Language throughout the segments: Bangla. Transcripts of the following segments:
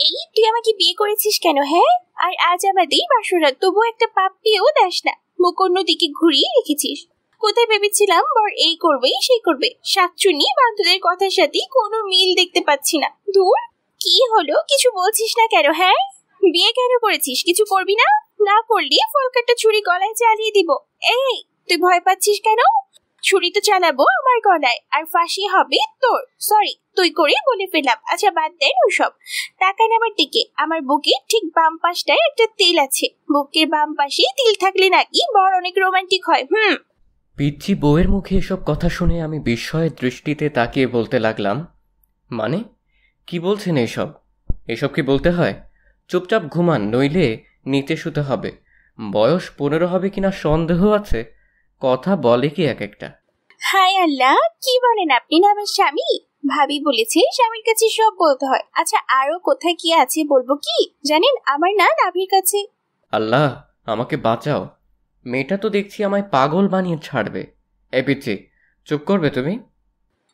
এই তুই আমাকে বিয়ে করেছিস কেন? হ্যাঁ, আর আজ আমাদের বাসরাত, তবু একটা পাপ পেয়েও দাস না, মুখ অন্যদিকে ঘুরিয়ে রেখেছিস। কোথায় ভেবেছিলাম বর এই করবে সেই করবে, শাকচুনি বান্ধবীদের কথার সাথে কোনো মিল দেখতে পাচ্ছি না। ধুর, কি হলো, কিছু বলছিস না কেন? হ্যাঁ, বিয়ে কেন করেছিস? কিছু করবি না? না করলে ফলকাটা ছুরি গলায় চালিয়ে দিব। এই, তুই ভয় পাচ্ছিস কেন? ছুরি তো চালাবো আমার গলায়, আর ফাঁসি হবে তোর। সরি, তুই করে বলে ফেললাম। আচ্ছা বাদ দেন ওসব, তাকান আমার দিকে। আমার বুকের ঠিক বাম পাশটায় একটা তিল আছে। বুকের বাম পাশে তিল থাকলে নাকি বর অনেক রোমান্টিক হয়। পিচ্চি বউয়ের মুখে এসব কথা শুনে আমি বিস্ময়ের দৃষ্টিতে তাকিয়ে বলতে লাগলাম, মানে কি বলছেন এসব? এসব কি বলতে হয়? চুপচাপ ঘুমান, নইলে নিচে শুতে হবে। বয়স 15 হবে কিনা সন্দেহ আছে। কথা বলে কি এক একটা। হায় আল্লাহ, কি বলেন আপনি? না আমার স্বামী, ভাবি বলেছে স্বামীর কাছে সব বলতে হয়। আচ্ছা আরো কোথায় কি আছে বলবো কি? জানেন, আমার না নাভির কাছে। আল্লাহ, আমাকে বাঁচাও। মেয়েটা তো দেখছি আমায় পাগল বানিয়ে ছাড়বে। এই পিচ্চি, চুপ করবে তুমি?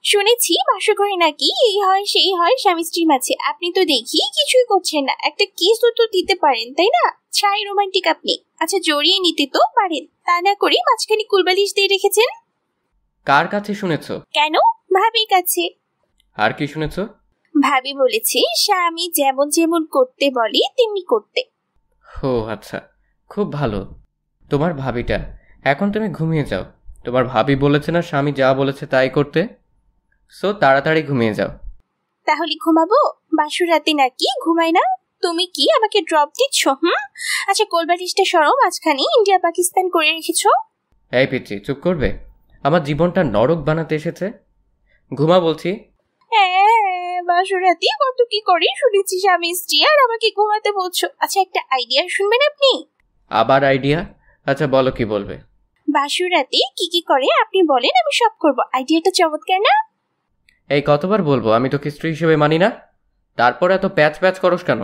শুনেছি বাসঘরে নাকি এই হয় সেই হয়, স্বামী স্ত্রীর মাঝে। আপনি তো দেখি কিছুই করছেন না, একটা কিস তো দিতে পারেন, তাই না? ছাই রোমান্টিক আপনি। আচ্ছা জড়িয়ে নিতে তো পারেন, তা না করে মাঝখানে কুলবালিশ দিয়ে রেখেছেন। কার কাছে শুনেছ? কেন, ভাবির কাছে। আর কি শুনেছ? ভাবি বলেছে স্বামী যেমন যেমন করতে বলে তেমনি করতে। ও আচ্ছা, খুব ভালো। তোমার ভাবিটা। এখন তুমি ঘুমিয়ে যাও। তোমার ভাবি বলেছে না স্বামী যা বলেছে তাই করতে? সো তাড়াতাড়ি ঘুমিয়ে যাও। তাহলে ঘুমাবো? বাসুরাতে নাকি ঘুমায় না? তুমি কি আমাকে ড্রপ দিচ্ছ? আচ্ছা কোলবালিশটা সরো, মাঝখানে ইন্ডিয়া পাকিস্তান করে রেখেছো। এই পিচ্চি, চুপ করবে? আমার জীবনটা নরক বানাতে এসেছে। ঘুমা বলছি। বাসুরাতে কত কি করে শুনেছি স্বামী স্ত্রী, আর আমাকে ঘুমাতে বলছো। আচ্ছা একটা আইডিয়া শুনবেন আপনি? আবার আইডিয়া? আচ্ছা বলো, কি বলবে? বাসুরাতে কি কি করে আপনি বলেন, আমি সব করবো। আইডিয়াটা চমৎকার না? এই কতবার বলবো আমি তোকে স্ত্রী হিসেবে মানি না? তারপর এত প্যাচ প্যাচ করস কেন?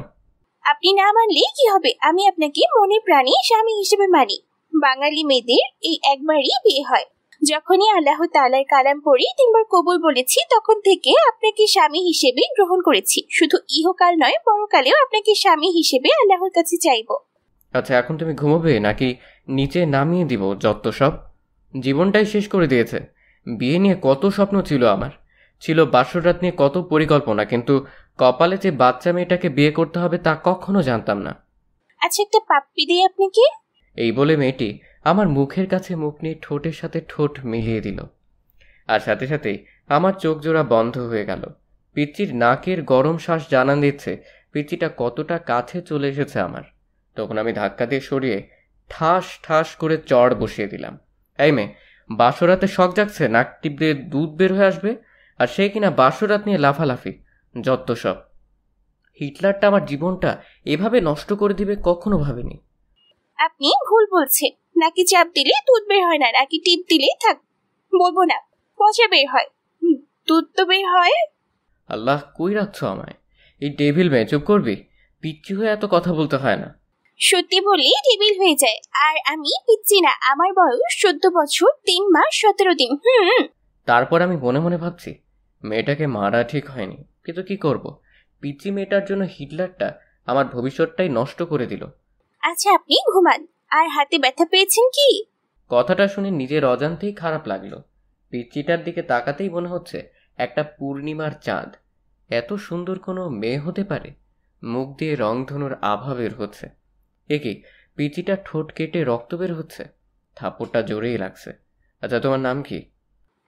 আপনি না মানলে কি হবে, আমি আপনাকে মনে প্রাণে স্বামী হিসেবে মানি। বাঙালি মেয়েদের এই একবারই বিয়ে হয়। যখনই আল্লাহ তাআলার কালাম পড়ি 3বার কবুল বলেছি, তখন থেকে আপনাকে স্বামী হিসেবে গ্রহণ করেছি। শুধু ইহকাল নয়, পরকালেও আপনাকে স্বামী হিসেবে আল্লাহর কাছে চাইবো। আচ্ছা এখন তুমি ঘুমোবে নাকি নিচে নামিয়ে দিব যত সব? জীবনটাই শেষ করে দিয়েছে। বিয়ে নিয়ে কত স্বপ্ন ছিল আমার, ছিল বাসররাত নিয়ে কত পরিকল্পনা, কিন্তু কপালে যে বাচ্চা মেয়েটাকে বিয়ে করতে হবে তা কখনো জানতাম না। আচ্ছা একটা পাপ্পি দিই আপনাকে। এই বলে মেয়েটি আমার মুখের কাছে মুখ নিয়ে ঠোঁটের সাথে ঠোঁট মিলিয়ে দিল, আর সাথে সাথেই আমার চোখ জোড়া বন্ধ হয়ে গেল। পিচ্চির নাকের গরম শ্বাস জানান দিচ্ছে পিচ্চিটা কতটা কাছে চলে এসেছে আমার। তখন আমি ধাক্কা দিয়ে সরিয়ে ঠাস ঠাস করে চড় বসিয়ে দিলাম। এই মেয়ে, বাসরাতে শখ জাগছে নাক টিপ দিয়ে দুধ বের হয়ে আসবে, আর সে কিনা বাসরাত নিয়ে লাফালাফি, যত সব। হিটলারটা আমার জীবনটা এভাবে নষ্ট করে দিবে কখনো ভাবিনি। আপনি ভুল বলছেন। নাকি চাপ দিলে দুধ বের হয় না, নাকি টিপ দিলে থাক বলবো না, পচা বের হয়। দুধ তো বের হয়। আল্লাহ, কই রাখছো আমায়? এই ডেভিল মেয়ে, চুপ করবি? পিচ্ছি হয়ে এত কথা বলতে হয় না। সত্যি বলি টেবিল হয়ে যায়। আর আমি পিচ্ছি না, আমার বয়স 14 বছর 3 মাস 17 দিন। তারপর আমি মনে মনে ভাবছি মেয়েটাকে মারা ঠিক হয়নি, কিন্তু কি করব, পিচ্ছি মেয়েটার জন্য হিটলারটা আমার ভবিষ্যৎটাই নষ্ট করে দিল। আচ্ছা আপনি ঘুমান। আর হাতে ব্যথা পেয়েছেন কি? কথাটা শুনে নিজের অজান্তেই খারাপ লাগলো। পিচ্চিটার দিকে তাকাতেই মনে হচ্ছে একটা পূর্ণিমার চাঁদ। এত সুন্দর কোনো মেয়ে হতে পারে? মুখ দিয়ে রংধনুর আভা বের হচ্ছে। একে পিচিটা ঠোঁট কেটে রক্ত বের হচ্ছে। থাপ্পড়টা জোরেই লাগছে। আচ্ছা তোমার নাম কি?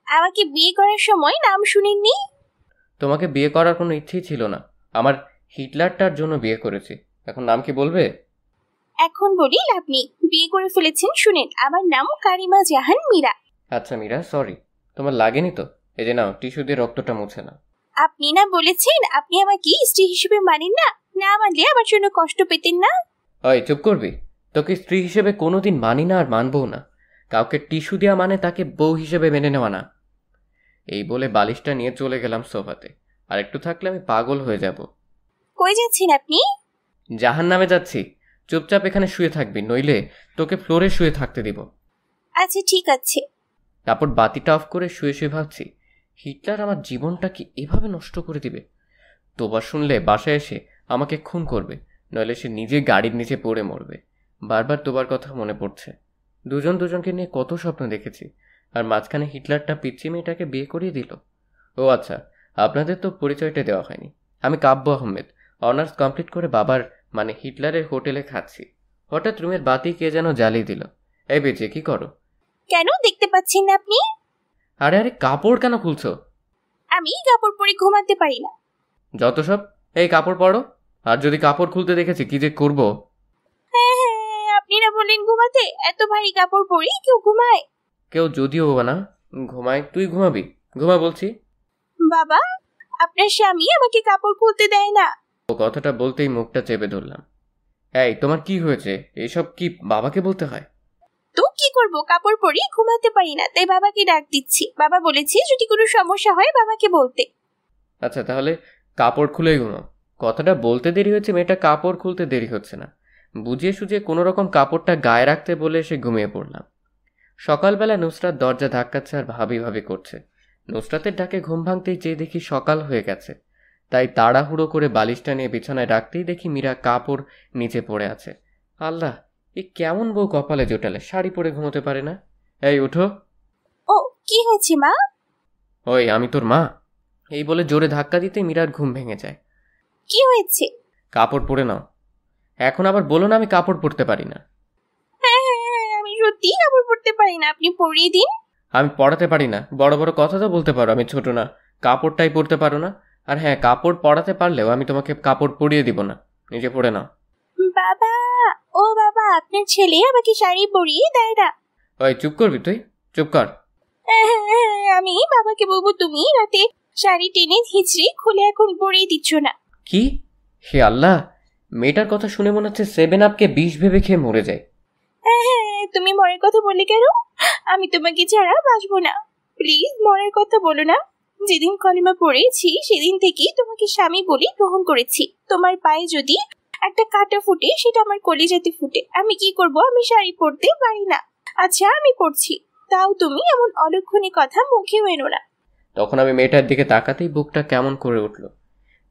আমাকে বিয়ে করার সময় নাম শুনেননি? তোমাকে বিয়ে করার কোনো ইচ্ছেই ছিল না। আমার হিটলারটার জন্য বিয়ে করেছি। এখন নাম কি বলবে? এখন বলি লাভ নেই, বিয়ে করে ফেলেছেন। শুনেন, আমার নাম কারিমা জাহান মীরা। আচ্ছা মীরা, সরি। তোমার লাগেনি তো? এই যে নাও, টিস্যু দিয়ে রক্তটা মুছে নাও। আপনি না বলেছেন আপনি আমাকে স্ত্রী হিসেবে মানেন না? না মানলে আমার জন্য কষ্ট পেতেন না? ওই চুপ করবি? তোকে স্ত্রী হিসেবে কোনোদিন মানি না, আর মানবও না। কাউকে টিস্যু দেওয়া মানে তাকে বউ হিসেবে মেনে নেওয়া না। এই বলে বালিশটা নিয়ে চলে গেলাম সোফাতে। আর একটু থাকলে আমি পাগল হয়ে যাব। কই যাচ্ছেন আপনি? জাহান্নামে যাচ্ছি। চুপচাপ এখানে শুয়ে থাকবি, নইলে তোকে ফ্লোরে শুয়ে থাকতে দিব। আচ্ছা ঠিক আছে। তারপর বাতিটা অফ করে শুয়ে শুয়ে ভাবছি হিটলার আমার জীবনটা কি এভাবে নষ্ট করে দিবে। তোবা শুনলে বাসায় এসে আমাকে খুন করবে, নইলে সে নিজে গাড়ির নিচে পড়ে মরবে। বারবার তোমার কথা মনে পড়ছে। দুজন দুজনকে নিয়ে কত স্বপ্ন দেখেছি, আর মাঝখানে হিটলারটা পিচ্চি মেয়েটাকে বিয়ে করিয়ে দিল। ও আচ্ছা, আপনাদের তো পরিচয়টা দেওয়া হয়নি। আমি কাব্য আহমেদ, অনার্স কমপ্লিট করে বাবার মানে হিটলারের হোটেলে খাচ্ছি। হঠাৎ রুমের বাতি কে যেন জ্বালিয়ে দিল। এই বেঁচে কি করো? কেন দেখতে পাচ্ছেন না আপনি? আরে আরে, কাপড় কেন খুলছো? আমি কাপড় পরে ঘুমাতে পারি না। যত সব, এই কাপড় পরো। আর যদি কাপড় খুলতে দেখেছি কি যে করব। হ্যাঁ হ্যাঁ, আপনি না বললেন ঘুমাতে, এত ভারী কাপড় পরে কেউ ঘুমায়? কেউ যদিও না ঘুমায়, তুই ঘুমাবি? ঘুমা বলছি। বাবা, আপনার স্বামী আমাকে কাপড় খুলতে দেয় না। ও কথাটা বলতেই মুখটা চেপে ধরলাম। এই তোমার কি হয়েছে? এসব কি বাবাকে বলতে হয়? তো কি করব, কাপড় পরে ঘুমাতে পারি না, তাই বাবাকে ডাক দিচ্ছি। বাবা বলেছে যদি কোনো সমস্যা হয় বাবাকে বলতে। আচ্ছা তাহলে কাপড় খুলেই ঘুমাও। কথাটা বলতে দেরি হচ্ছে, মেয়েটা কাপড় খুলতে দেরি হচ্ছে না। বুঝিয়ে সুঝিয়ে কোনো রকম কাপড়টা গায়ে রাখতে বলে এসে ঘুমিয়ে পড়লাম। সকালবেলা নুসরাত দরজা ধাক্কাচ্ছে আর ভাবি ভাবি করছে। নুসরাতের ডাকে ঘুম ভাঙতেই চেয়ে দেখি সকাল হয়ে গেছে। তাই তাড়াহুড়ো করে বালিশটা নিয়ে বিছানায় রাখতেই দেখি মীরা কাপড় নিচে পড়ে আছে। আল্লাহ, এ কেমন বউ কপালে জোটালে, শাড়ি পরে ঘুমোতে পারে না। এই উঠো। ও, কি হয়েছে মা? ওই আমি তোর মা। এই বলে জোরে ধাক্কা দিতে মীরার ঘুম ভেঙে যায়। কি হয়েছে? কাপড় পরে নাও। এখন আবার বলো না আমি কাপড় পরতে পারি না। হ্যাঁ হ্যাঁ হ্যাঁ, আমি সত্যি কাপড় পরতে পারি না, আপনি পরিয়ে দিন। আমি পড়াতে পারি না, বড় বড় কথা তো বলতে পারো, আমি ছোট না। কাপড়টাই পরতে পারো না। আর হ্যাঁ, কাপড় পরাতে পারলেও আমি তোমাকে কাপড় পরিয়ে দিব না, নিজে পরে নাও। বাবা, ও বাবা, আপনার ছেলে আমাকে শাড়ি পরিয়ে দেয় না। ওই চুপ করবি তুই? চুপ কর। হ্যাঁ হ্যাঁ হ্যাঁ, আমি বাবাকে বলবো তুমি রাতে শাড়ি টেনে হিচড়ে খুলে এখন পরিয়ে দিচ্ছ না। কি? হে আল্লাহ, মেয়েটার কথা শুনে মনে হচ্ছে 7 আপকে বিষ ভেবে খেয়ে মরে যায়। হ্যাঁ হ্যাঁ, তুমি মরার কথা বললে কেন? আমি তোমাকে ছাড়া বাঁচবো না। প্লিজ মরার কথা বলো না। যেদিন কলিমা পড়েছি সেদিন থেকেই তোমাকে স্বামী বলে গ্রহণ করেছি। তোমার পায়ে যদি একটা কাঁটা ফুটে সেটা আমার কলিজাতে ফুটে। আমি কি করব? আমি শাড়ি পরতে পারি না। আচ্ছা আমি পরছি, তাও তুমি এমন অলক্ষণী কথা মুখেও এনো না। তখন আমি মেয়েটার দিকে তাকাতেই বুকটা কেমন করে উঠল।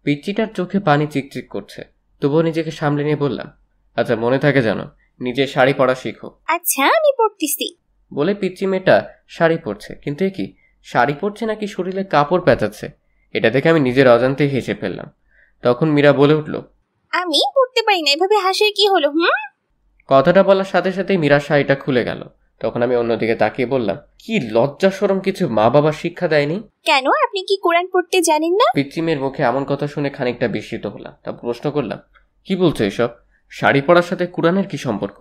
পিচ্চিটার চোখে পানি চিকচিক করছে, তবুও নিজেকে সামলে নিয়ে বললাম, আচ্ছা মনে থাকে জানো, নিজে শাড়ি পরা শিখো। আচ্ছা আমি পরতেছি। বলে পিচ্চি মেয়েটা শাড়ি পরছে, কিন্তু এ কি, শাড়ি পরছে নাকি শরীরে কাপড় পেঁচাচ্ছে, এটা দেখে আমি নিজের অজান্তেই হেসে ফেললাম। তখন মীরা বলে উঠল, আমি পরতে পারি না, এভাবে হাসির কি হলো? কথাটা বলার সাথে সাথেই মীরার শাড়িটা খুলে গেল। তখন আমি অন্যদিকে তাকিয়ে বললাম, কি লজ্জা শরম কিছু মা বাবা শিক্ষা দেয়নি? কেন, আপনি কি কোরআন পড়তে জানেন না? পিচ্চি মেয়ের মুখে এমন কথা শুনে খানিকটা বিস্মিত হলাম। তা প্রশ্ন করলাম, কি বলছো এসব? শাড়ি পরার সাথে কোরআনের কি সম্পর্ক?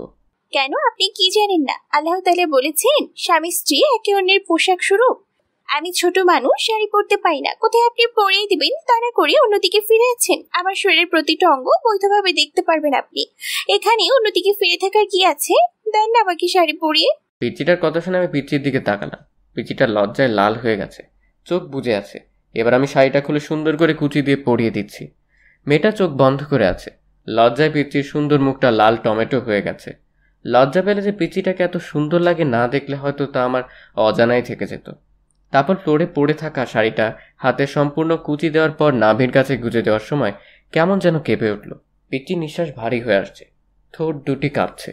কেন, আপনি কি জানেন না আল্লাহ তাআলা বলেছেন স্বামী স্ত্রী একে অন্যের পোশাক স্বরূপ। আমি ছোট মানুষ, শাড়ি পরতে পারি না, কোথায় আপনি পরিয়ে দিবেন তারা করে অন্যদিকে ফিরে আছেন। আমার শরীরের প্রতিটা অঙ্গ বৈধভাবে দেখতে পারবেন আপনি। এখানে অন্যদিকে ফিরে থাকার কি আছে? দেন না আমাকে শাড়ি পরিয়ে। পিচ্চিটার কথা শুনে আমি পিচ্চির দিকে তাকালাম। পিচ্চিটার লজ্জায় লাল হয়ে গেছে, চোখ বুজে আছে। এবার আমি শাড়িটা খুলে সুন্দর করে কুচি দিয়ে পরিয়ে দিচ্ছি। মেয়েটা চোখ বন্ধ করে আছে। লজ্জায় পিচ্চির সুন্দর মুখটা লাল টমেটো হয়ে গেছে। লজ্জা পেলে যে পিচ্চিটাকে এত সুন্দর লাগে না দেখলে হয়তো তা আমার অজানাই থেকে যেত। তারপর ফ্লোরে পড়ে থাকা শাড়িটা হাতে সম্পূর্ণ কুচি দেওয়ার পর নাভির কাছে গুজে দেওয়ার সময় কেমন যেন কেঁপে উঠল। পিচ্চির নিঃশ্বাস ভারী হয়ে আসছে, ঠোঁট দুটি কাঁপছে।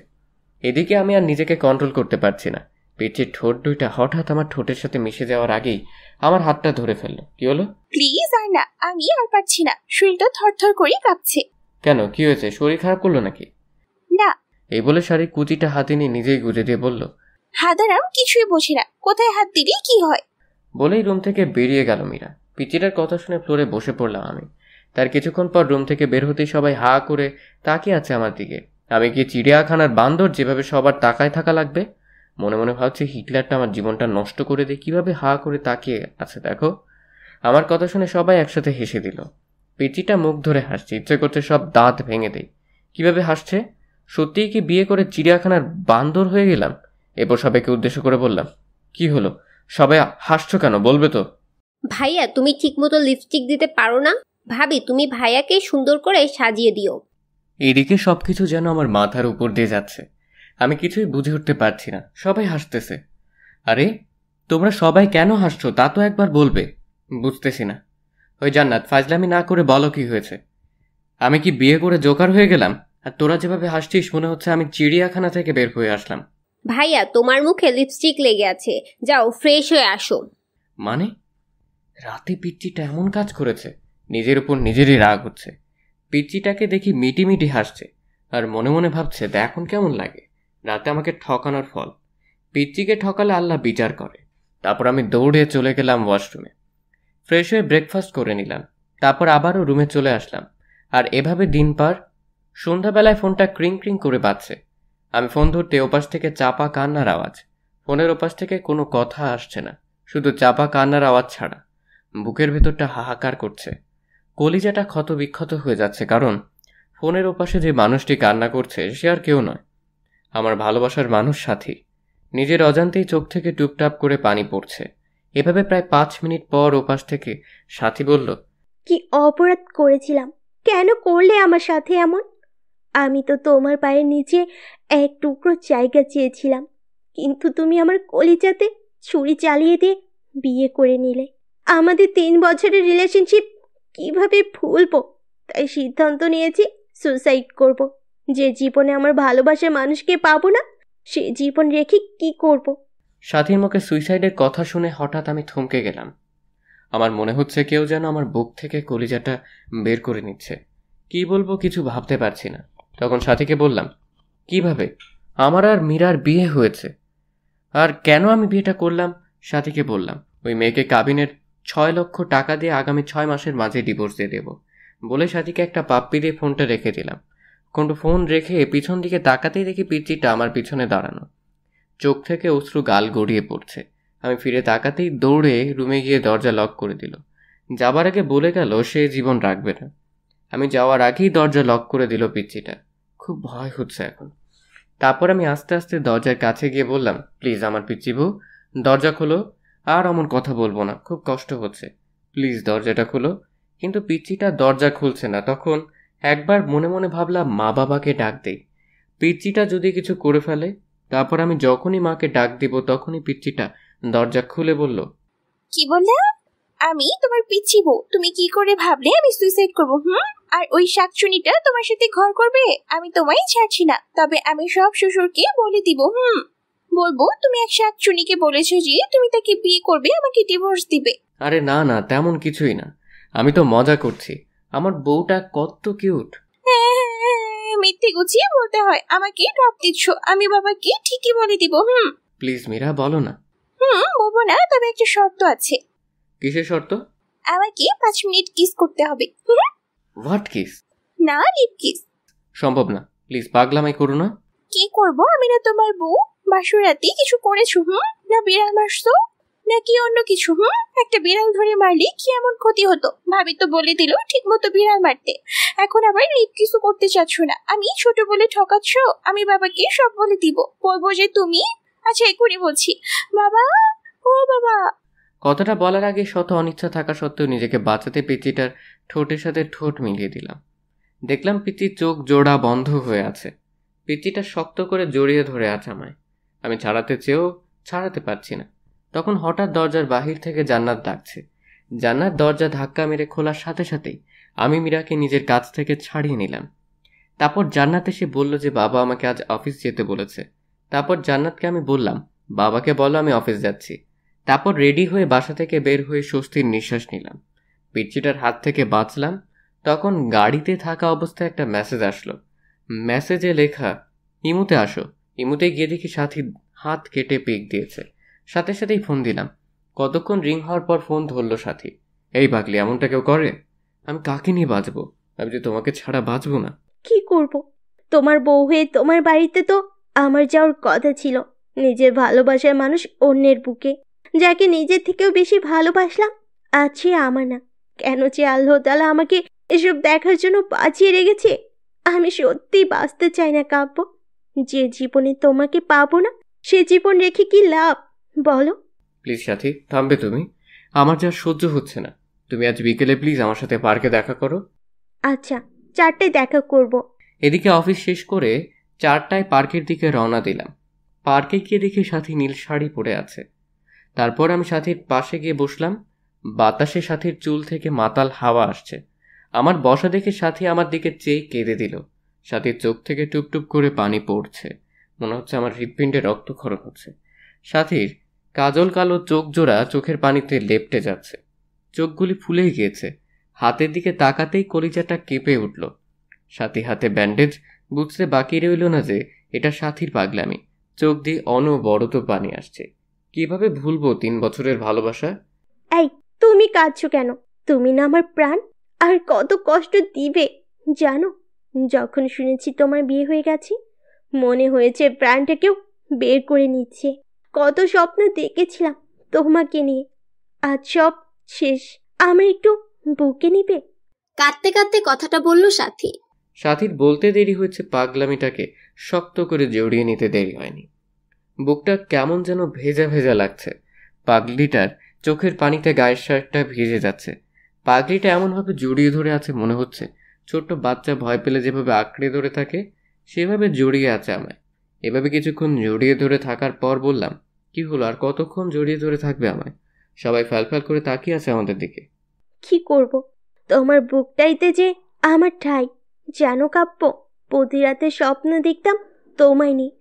এদিকে আমি আর নিজেকে কন্ট্রোল করতে পারছি না। পিচ্চির ঠোঁট দুইটা হঠাৎ আমার ঠোঁটের সাথে মিশে যাওয়ার আগেই আমার হাতটা ধরে ফেললো। কি হলো? প্লিজ আর না, আমি আর পারছি না, শরীরটা থরথর করে কাঁপছে। কেন, কি হয়েছে? শরীর খারাপ করলো নাকি? না। এই বলে শাড়ির কুচিটা হাতে নিয়ে নিজেই গুজে দিয়ে বলল, হাদারাম কিছুই বোঝে না, কোথায় হাত দিলে কি হয়। বলেই রুম থেকে বেরিয়ে গেল মীরা। পিচ্চিটার কথা শুনে ফ্লোরে বসে পড়লাম আমি। তার কিছুক্ষণ পর রুম থেকে বের হতেই সবাই হা করে তাকিয়ে আছে আমার দিকে। আমি কি চিড়িয়াখানার বান্দর যেভাবে সবার তাকায় থাকা লাগবে? মনে মনে ভাবছি হিটলারটা আমার জীবনটা নষ্ট করে দিয়ে কিভাবে হা করে তাকিয়ে আছে দেখো। আমার কথা শুনে সবাই একসাথে হেসে দিল। পিচ্চিটা মুখ ধরে হাসছে, ইচ্ছে করছে সব দাঁত ভেঙে দেয়। কিভাবে হাসছে? সত্যিই কি বিয়ে করে চিড়িয়াখানার বান্দর হয়ে গেলাম? এরপর সবাইকে উদ্দেশ্য করে বললাম, কি হলো সবাই হাসছো কেন, বলবে তো? ভাইয়া তুমি ঠিকমতো লিপস্টিক দিতে পারো না? ভাবি তুমি ভাইয়াকে সুন্দর করে সাজিয়ে দিও। এদিকে সবকিছু যেন আমার মাথার উপর দিয়ে যাচ্ছে, আমি কিছুই বুঝে উঠতে পারছি না। সবাই হাসতেছে। আরে তোমরা সবাই কেন হাসছো তা তো একবার বলবে। বুঝতেছি না। ওই জান্নাত, ফাজলামি না করে বলো কি হয়েছে। আমি কি বিয়ে করে জোকার হয়ে গেলাম? আর তোরা যেভাবে হাসছিস মনে হচ্ছে আমি চিড়িয়াখানা থেকে বের হয়ে আসলাম। ভাইয়া তোমার মুখে লিপস্টিক লেগে আছে, যাও ফ্রেশ হয়ে আসো। মানে রাতে পিচ্চিটা এমন কাজ করেছে, নিজের উপর নিজেরই রাগ হচ্ছে। পিচ্চিটাকে দেখি মিটি মিটি হাসছে আর মনে মনে ভাবছে এখন কেমন লাগে, রাতে আমাকে ঠকানোর ফল। পিচ্চিকে ঠকালে আল্লাহ বিচার করে। তারপর আমি দৌড়ে চলে গেলাম ওয়াশরুমে, ফ্রেশ হয়ে ব্রেকফাস্ট করে নিলাম। তারপর আবারও রুমে চলে আসলাম। আর এভাবে দিন পার। সন্ধ্যাবেলায় ফোনটা ক্রিং ক্রিং করে বাজছে। আমি ফোন ধরতে ওপাশ থেকে চাপা কান্নার আওয়াজ। ফোনের ওপাশ থেকে কোনো কথা আসছে না, শুধু চাপা কান্নার আওয়াজ ছাড়া। বুকের ভেতরটা হাহাকার করছে, কলিজাটা ক্ষত বিক্ষত হয়ে যাচ্ছে, কারণ ফোনের ওপাশে যে মানুষটি কান্না করছে সে আর কেউ নয়, আমার ভালোবাসার মানুষ সাথী। নিজের অজান্তেই চোখ থেকে টুপটাপ করে পানি পড়ছে। এভাবে প্রায় 5 মিনিট পর ওপাশ থেকে সাথী বলল, কি অপরাধ করেছিলাম? কেন করলে আমার সাথে এমন? আমি তো তোমার পায়ের নিচে এক টুকরো জায়গা চেয়েছিলাম, কিন্তু তুমি আমার কলিজাতে ছুরি চালিয়ে দিয়ে বিয়ে করে নিলে। আমাদের 3 বছরের রিলেশনশিপ কিভাবে ভুলবো? তাই সিদ্ধান্ত নিয়েছি সুসাইড করব। যে জীবনে আমার ভালোবাসার মানুষকে পাবো না, সে জীবন রেখে কি করব? সাথীর মুখে সুইসাইডের কথা শুনে হঠাৎ আমি থমকে গেলাম। আমার মনে হচ্ছে কেউ যেন আমার বুক থেকে কলিজাটা বের করে নিচ্ছে। কি বলবো কিছু ভাবতে পারছি না। তখন সাথীকে বললাম, কিভাবে? আমার আর মীরার বিয়ে হয়েছে, আর কেন আমি বিয়েটা করলাম? সাথীকে বললাম, ওই মেয়েকে কাবিনের 6 লক্ষ টাকা দিয়ে আগামী 6 মাসের মাঝে ডিভোর্স দিয়ে দেব বলে সাথীকে একটা পাপ্পি দিয়ে ফোনটা রেখে দিলাম। কিন্তু ফোন রেখে পিছন দিকে তাকাতেই দেখি পিচ্চিটা আমার পিছনে দাঁড়ানো, চোখ থেকে অশ্রু গাল গড়িয়ে পড়ছে। আমি ফিরে তাকাতেই দৌড়ে রুমে গিয়ে দরজা লক করে দিল। যাবার আগে বলে গেল সে জীবন রাখবে না। আমি যাওয়ার আগেই দরজা লক করে দিল পিচ্চিটা। খুব ভয় হচ্ছে এখন। তারপর আমি আস্তে আস্তে দরজার কাছে গিয়ে বললাম, প্লিজ আমার পিচ্চি বউ, দরজা খোলো। আর অমন কথা বলবো না, খুব কষ্ট হচ্ছে, প্লিজ দরজাটা খোলো। কিন্তু পিচ্চিটা দরজা খুলছে না। তখন একবার মনে মনে ভাবলাম মা বাবাকে ডাক দেই, পিচ্চিটা যদি কিছু করে ফেলে। তারপর আমি যখনই মাকে ডাক দিব তখনই পিচ্চিটা দরজা খুলে বলল, কি বললে? আমি তোমার পিচ্ছি বউ? তুমি কি করে ভাবলে আমি সুইসাইড করবো? আর ওই শাকচুনিটা তোমার সাথে ঘর করবে? আমি তোমায় ছাড়ছি না। তবে আমি সব শ্বশুরকে বলে দিব। বলবো তুমি এক শাকচুনিকে বলেছো যে তুমি তাকে বিয়ে করবে, আমাকে ডিভোর্স দিবে। আরে না না, তেমন কিছুই না, আমি তো মজা করছি। আমার বউটা কত কিউট। মিথ্যে গুছিয়ে বলতে হয়, আমাকে টপ দিচ্ছ। আমি বাবাকে ঠিকই বলে দিব। প্লিজ মীরা, বলো না। বলবো না, তবে একটা শর্ত আছে। কিসের শর্ত? আমাকে 5 মিনিট কিস করতে হবে। What kiss? না, লিপ কিস। সম্ভব না, প্লিজ পাগলামাই করো না। কি করবো? আমি না তোমার বউ? বাসুরাতে কিছু করেছো? না বিড়াল মারছো, নাকি অন্য কিছু? একটা বিড়াল ধরে মারলে কি এমন ক্ষতি হতো? ভাবি তো বলে দিল ঠিক মতো বিড়াল মারতে। এখন আবার লিপ কিছু করতে চাচ্ছ না। আমি ছোট বলে ঠকাচ্ছ? আমি বাবাকে সব বলে দিব। বলবো যে তুমি। আচ্ছা এক্ষুনি বলছি। বাবা, ও বাবা। কথাটা বলার আগে শত অনিচ্ছা থাকা সত্ত্বেও নিজেকে বাঁচাতে পিচ্চিটার ঠোঁটের সাথে ঠোঁট মিলিয়ে দিলাম। দেখলাম পিচ্চির চোখ জোড়া বন্ধ হয়ে আছে। পিচ্চিটা শক্ত করে জড়িয়ে ধরে আছে আমায়। আমি ছাড়াতে চেয়েও ছাড়াতে পারছি না। তখন হঠাৎ দরজার বাহির থেকে জান্নাত ডাকছে। জান্নাত দরজা ধাক্কা মেরে খোলার সাথে সাথেই আমি মীরাকে নিজের কাছ থেকে ছাড়িয়ে নিলাম। তারপর জান্নাত এসে বলল যে বাবা আমাকে আজ অফিস যেতে বলেছে। তারপর জান্নাতকে আমি বললাম, বাবাকে বলো আমি অফিস যাচ্ছি। তারপর রেডি হয়ে বাসা থেকে বের হয়ে স্বস্তির নিঃশ্বাস নিলাম। পিচ্চিটার হাত থেকে বাঁচলাম। তখন গাড়িতে থাকা অবস্থায় একটা মেসেজ আসলো। মেসেজে লেখা, ইমুতে আসো। ইমুতে গিয়ে দেখি সাথী হাত কেটে পিক দিয়েছে। সাথে সাথেই ফোন দিলাম। কতক্ষণ রিং হওয়ার পর ফোন ধরলো সাথী। এই পাগলি, এমনটা কেউ করে? আমি কাকে নিয়ে বাঁচবো? আমি যে তোমাকে ছাড়া বাঁচবো না। কি করব? তোমার বউ হয়ে তোমার বাড়িতে তো আমার যাওয়ার কথা ছিল। নিজের ভালোবাসার মানুষ অন্যের বুকে, যাকে নিজের থেকেও বেশি ভালোবাসলাম, আছে আমার না। কেন যে আল্লাহ তাআলা আমাকে এসব দেখার জন্য বাঁচিয়ে রেখেছে? আমি সত্যি বাঁচতে চাই না কাব্য। যে জীবনে তোমাকে পাবো না, সে জীবন রেখে কি লাভ বলো? প্লিজ সাথী, থামবে তুমি? আমার যা সহ্য হচ্ছে না। তুমি আজ বিকেলে প্লিজ আমার সাথে পার্কে দেখা করো। আচ্ছা, 4টায় দেখা করব। এদিকে অফিস শেষ করে 4টায় পার্কের দিকে রওনা দিলাম। পার্কে গিয়ে দেখি সাথী নীল শাড়ি পরে আছে। তারপর আমি সাথীর পাশে গিয়ে বসলাম। বাতাসে সাথীর চুল থেকে মাতাল হাওয়া আসছে। আমার বসা দেখে সাথী আমার দিকে চেয়ে কেঁদে দিল। সাথীর চোখ থেকে টুপটুপ করে পানি পড়ছে, মনে হচ্ছে আমার হৃৎপিণ্ডে রক্তক্ষরণ হচ্ছে। সাথীর কাজল কালো চোখ জোড়া চোখের পানিতে লেপ্টে যাচ্ছে, চোখগুলি ফুলে গিয়েছে। হাতের দিকে তাকাতেই কলিজাটা কেঁপে উঠল। সাথী হাতে ব্যান্ডেজ, বুঝতে বাকি রইল না যে এটা সাথীর পাগলামি। চোখ দিয়ে অনবরত পানি আসছে। কিভাবে ভুলবো 3 বছরের ভালোবাসা? এই, তুমি কাঁদছো কেন? তুমি না আমার প্রাণ। আর কত কষ্ট দিবে জানো? যখন শুনেছি তোমার বিয়ে হয়ে গেছে, মনে হয়েছে প্রাণটাকেও বের করে নিচ্ছে। কত স্বপ্ন দেখেছিলাম তোমাকে নিয়ে, আজ সব শেষ। আমার একটু বুকে নিবে? কাঁদতে কাঁদতে কথাটা বলল সাথী। সাথীর বলতে দেরি হয়েছে, পাগলামিটাকে শক্ত করে জড়িয়ে নিতে দেরি হয়নি। বুকটা কেমন যেন ভেজা ভেজা লাগছে। পাগলিটার চোখের পানিতে গায়ের শার্টটা ভিজে যাচ্ছে। পাগলিটা এমনভাবে জড়িয়ে ধরে আছে, মনে হচ্ছে ছোট্ট বাচ্চা ভয় পেলে যেভাবে আঁকড়ে ধরে থাকে সেভাবে জড়িয়ে আছে আমায়। এভাবে কিছুক্ষণ জড়িয়ে ধরে থাকার পর বললাম, কি হলো, আর কতক্ষণ জড়িয়ে ধরে থাকবে আমায়? সবাই ফ্যাল করে তাকিয়ে আছে আমাদের দিকে। কি করব? তোমার বুকটাইতে যে আমার ঠাই। জানো কাব্য, প্রতি রাতে স্বপ্ন দেখতাম তোমায় নিয়ে,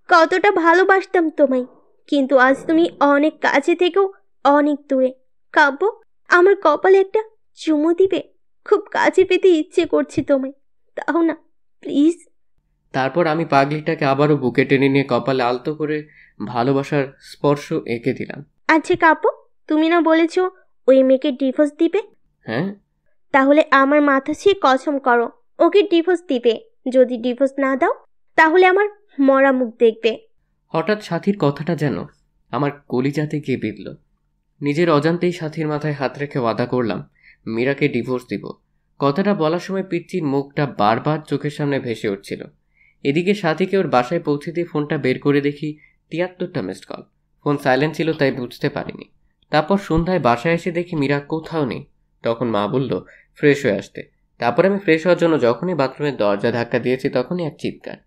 কতটা ভালোবাসতাম তোমায়। কিন্তু আজ তুমি অনেক কাছে থেকেও অনেক দূরে। কাব্য, আমার কপালে একটা চুমু দিবে? খুব কাছে পেতে ইচ্ছে করছে তোমায়, তাও না প্লিজ। তারপর আমি পাগলিটাকে আবারও বুকে টেনে নিয়ে কপালে আলতো করে ভালোবাসার স্পর্শ এঁকে দিলাম। আচ্ছা কাব্য, তুমি না বলেছো ওই মেয়েকে ডিভোর্স দিবে? হ্যাঁ। তাহলে আমার মাথা ছুঁয়ে কসম করো ওকে ডিভোর্স দিবে। যদি ডিভোর্স না দাও তাহলে আমার মরা মুখ দেখবে। হঠাৎ সাথীর কথাটা যেন আমার কলিজাতে গিয়ে বিঁধল। নিজের অজান্তেই সাথীর মাথায় হাত রেখে ওয়াদা করলাম মীরাকে ডিভোর্স দিব। কথাটা বলার সময় পিচ্চির মুখটা বারবার চোখের সামনে ভেসে উঠছিল। এদিকে সাথীকে ওর বাসায় পৌঁছে দিয়ে ফোনটা বের করে দেখি 73টা মিসড কল। ফোন সাইলেন্ট ছিল, তাই বুঝতে পারিনি। তারপর সন্ধ্যায় বাসায় এসে দেখি মীরা কোথাও নেই। তখন মা বলল ফ্রেশ হয়ে আসতে। তারপর আমি ফ্রেশ হওয়ার জন্য যখনই বাথরুমের দরজা ধাক্কা দিয়েছি তখনই এক চিৎকার।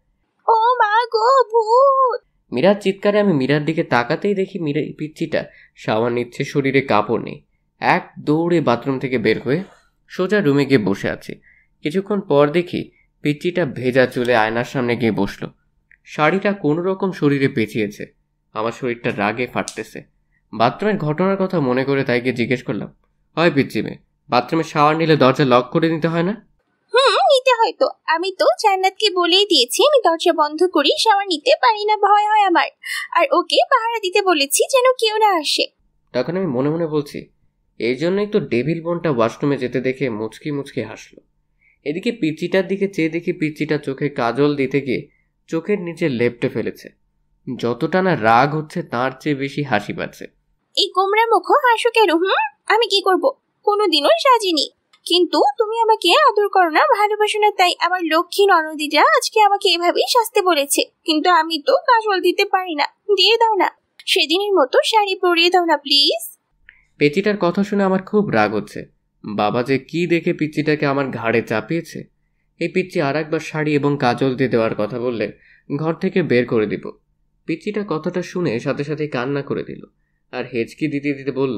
ও মা গো, ভূত! মীরার চিৎকারে আমি মীরার দিকে তাকাতেই দেখি মীরা পিচ্চিটা শাওয়ার নিচ্ছে, শরীরে কাপড় নেই। এক দৌড়ে বাথরুম থেকে বের হয়ে সোজা রুমে গিয়ে বসে আছে। কিছুক্ষণ পর দেখি পিচ্চিটা ভেজা চুলে আয়নার সামনে গিয়ে বসলো। শাড়িটা কোনো রকম শরীরে পেঁচিয়েছে। আমার শরীরটা রাগে ফাটতেছে। বাথরুমের ঘটনার কথা মনে করে তাইকে জিজ্ঞেস করলাম, হয় পিচ্চি মেয়ে, বাথরুমে শাওয়ার নিলে দরজা লক করে নিতে হয় না? নিতে হয়তো। আমি তো জান্নাতকে বলেই দিয়েছি আমি দরজা বন্ধ করি, শাওয়ার নিতে পারি না, ভয় হয় আমার। আর ওকে পাহারা দিতে বলেছি যেন কেউ না আসে। তখন আমি মনে মনে বলছি, এই জন্যই তো ডেভিল বোনটা ওয়াশরুমে যেতে দেখে মুচকি মুচকি হাসলো। এদিকে পিচ্চিটার দিকে চেয়ে দেখি পিচ্চিটা চোখে কাজল দিতে গিয়ে চোখের নিচে লেপ্টে ফেলেছে। যতটা না রাগ হচ্ছে তার চেয়ে বেশি হাসি পাচ্ছে। এই গোমরা মুখ হাসো কেন? আমি কি করব? কোনোদিনও সাজিনি। কিন্তু তুমি আমাকে আদর করো না, ভালোবাসো না, তাই আমার লক্ষ্মী ননদিটা আজকে আমাকে এভাবেই সাজতে বলেছে। কিন্তু আমি তো কাজল দিতে পারি না। দিয়ে দাও না, সেদিনের মতো শাড়ি পরিয়ে দাও না প্লিজ। পেচিটার কথা শুনে আমার খুব রাগ হচ্ছে। বাবা যে কি দেখে পিচ্চিটাকে আমার ঘাড়ে চাপিয়েছে। এই পিচ্চি আর একবার শাড়ি এবং কাজল দিয়ে দেওয়ার কথা বললে ঘর থেকে বের করে দিব। পিচ্চিটা কথাটা শুনে সাথে সাথে কান্না করে দিল আর হেঁচকি দিতে দিতে বলল,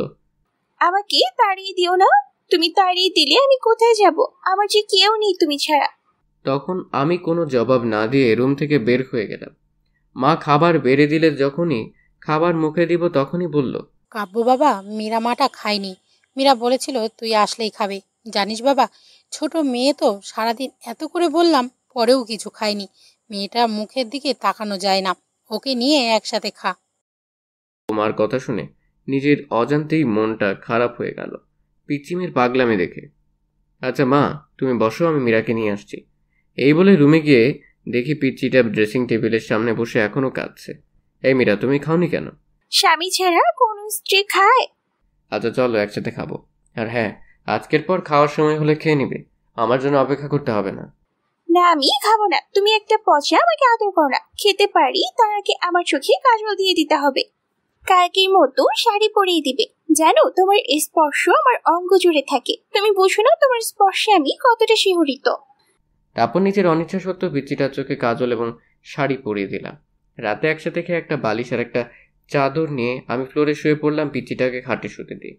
আমাকে তাড়িয়ে দিও না। তুমি তাড়িয়ে দিলে আমি কোথায় যাব? আমার যে কেউ নেই তুমি ছাড়া। তখন আমি কোনো জবাব না দিয়ে রুম থেকে বের হয়ে গেলাম। মা খাবার বেড়ে দিলে যখনই খাবার মুখে দিব তখনই বলল, কাব্য বাবা, মীরা মাটা খায়নি। মীরা বলেছিল তুই আসলেই খাবে। জানিস বাবা, ছোট মেয়ে তো, সারাদিন এত করে বললাম পরেও কিছু খায়নি। মেয়েটার মুখের দিকে তাকানো যায় না। ওকে নিয়ে একসাথে খা। মার কথা শুনে নিজের অজান্তেই মনটা খারাপ হয়ে গেল পিচ্চিমের পাগলামি দেখে। আচ্ছা মা, তুমি বসো, আমি মীরাকে নিয়ে আসছি। এই বলে রুমে গিয়ে দেখি পিচ্চিটা ড্রেসিং টেবিলের সামনে বসে এখনো কাঁদছে। এই মীরা, তুমি খাওনি কেন? স্বামী ছাড়া কোন স্ত্রী খায়? আচ্ছা চলো একসাথে খাবো। আর হ্যাঁ, আজকের পর খাওয়ার সময় হলে খেয়ে নিবে, আমার জন্য অপেক্ষা করতে হবে না। না, আমি খাবো না। তুমি একটা পচা, আমাকে আদর করো না। খেতে পারি, তার আগে আমার চোখে কাজল দিয়ে দিতে হবে। কালকের মতো শাড়ি পরিয়ে দিবে। জানো, তোমার স্পর্শ আমার অঙ্গ জুড়ে থাকে। তুমি বুঝো না তোমার স্পর্শে আমি কতটা শিহরিত। তারপর নিজের অনিচ্ছা সত্ত্বেও পিচ্চিটার চোখে কাজল এবং শাড়ি পরিয়ে দিলাম। রাতে একসাথে খেয়ে একটা বালিশ আর একটা চাদর নিয়ে আমি ফ্লোরে শুয়ে পড়লাম, পিচ্চিটাকে খাটে শুতে দিই।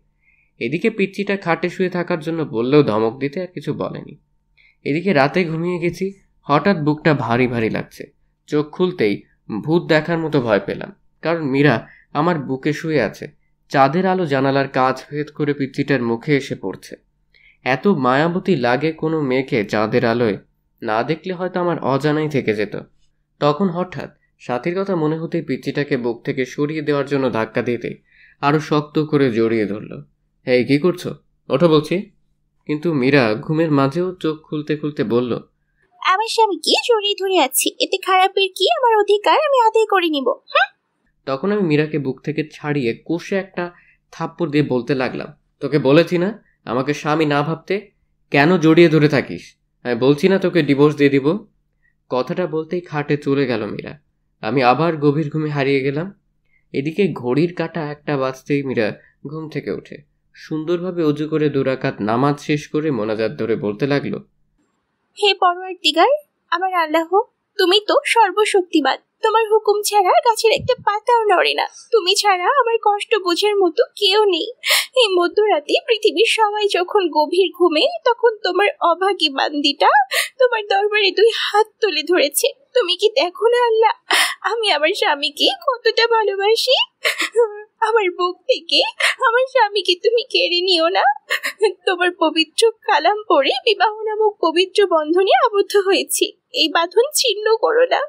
এদিকে পিচ্চিটা খাটে শুয়ে থাকার জন্য বললেও ধমক দিতে আর কিছু বলেনি। এদিকে রাতে ঘুমিয়ে গেছি, হঠাৎ বুকটা ভারী ভারী লাগছে। চোখ খুলতেই ভূত দেখার মতো ভয় পেলাম, কারণ মীরা আমার বুকে শুয়ে আছে। চাঁদের আলো জানালার কাঁচ ভেদ করে পিচ্চিটার মুখে এসে পড়ছে। এত মায়াবতী লাগে কোনো মেয়েকে চাঁদের আলোয়, না দেখলে হয়তো আমার অজানাই থেকে যেত। তখন হঠাৎ সাথীর কথা মনে হতেই পিচ্চিটাকে বুক থেকে সরিয়ে দেওয়ার জন্য ধাক্কা দিতে আরো শক্ত করে জড়িয়ে ধরল। এই কি করছো, ওঠো বলছি। কিন্তু মীরা ঘুমের মাঝেও চোখ খুলতে খুলতে বলল, আমার স্বামীকে জড়িয়ে ধরে আছি, এতে খারাপের কি? আমার অধিকার আমি আদায় করে নিব। তখন আমি মীরাকে বুক থেকে ছাড়িয়ে কষে একটা থাপ্পড় দিয়ে বলতে লাগলাম, তোকে বলেছি না আমাকে স্বামী না ভাবতে, কেন জড়িয়ে ধরে থাকিস? আমি বলছি না তোকে ডিভোর্স দিয়ে দিব। কথাটা বলতেই খাটে চলে গেল মীরা। আমি আবার গভীর ঘুমে হারিয়ে গেলাম। এদিকে ঘড়ির কাঁটা 1টা বাজতেই মীরা ঘুম থেকে ওঠে, সুন্দরভাবে অজু করে 2 রাকাত নামাজ শেষ করে মোনাজাত ধরে বলতে লাগলো, হে পরওয়ারদিগার, আমার আল্লাহ, তুমি তো সর্বশক্তিমান। তোমার হুকুম ছাড়া গাছের একটা পাতাও নড়ে না। তুমি ছাড়া আমার কষ্ট বোঝার মতো কেউ নেই। এই মধ্যরাতে পৃথিবীর সবাই যখন গভীর ঘুমে, তখন তোমার অভাগী বান্দিটা তোমার দরবারে 2 হাত তুলে ধরেছে। তুমি কি দেখো না আল্লাহ, আমি আমার স্বামীকে কতটা ভালোবাসি? আমার বুক থেকে আমার স্বামীকে তুমি কেড়ে নিও না। তোমার পবিত্র কালাম পড়ে বিবাহ নামক পবিত্র বন্ধনে আবদ্ধ হয়েছি, এই বাঁধন ছিন্ন করো না।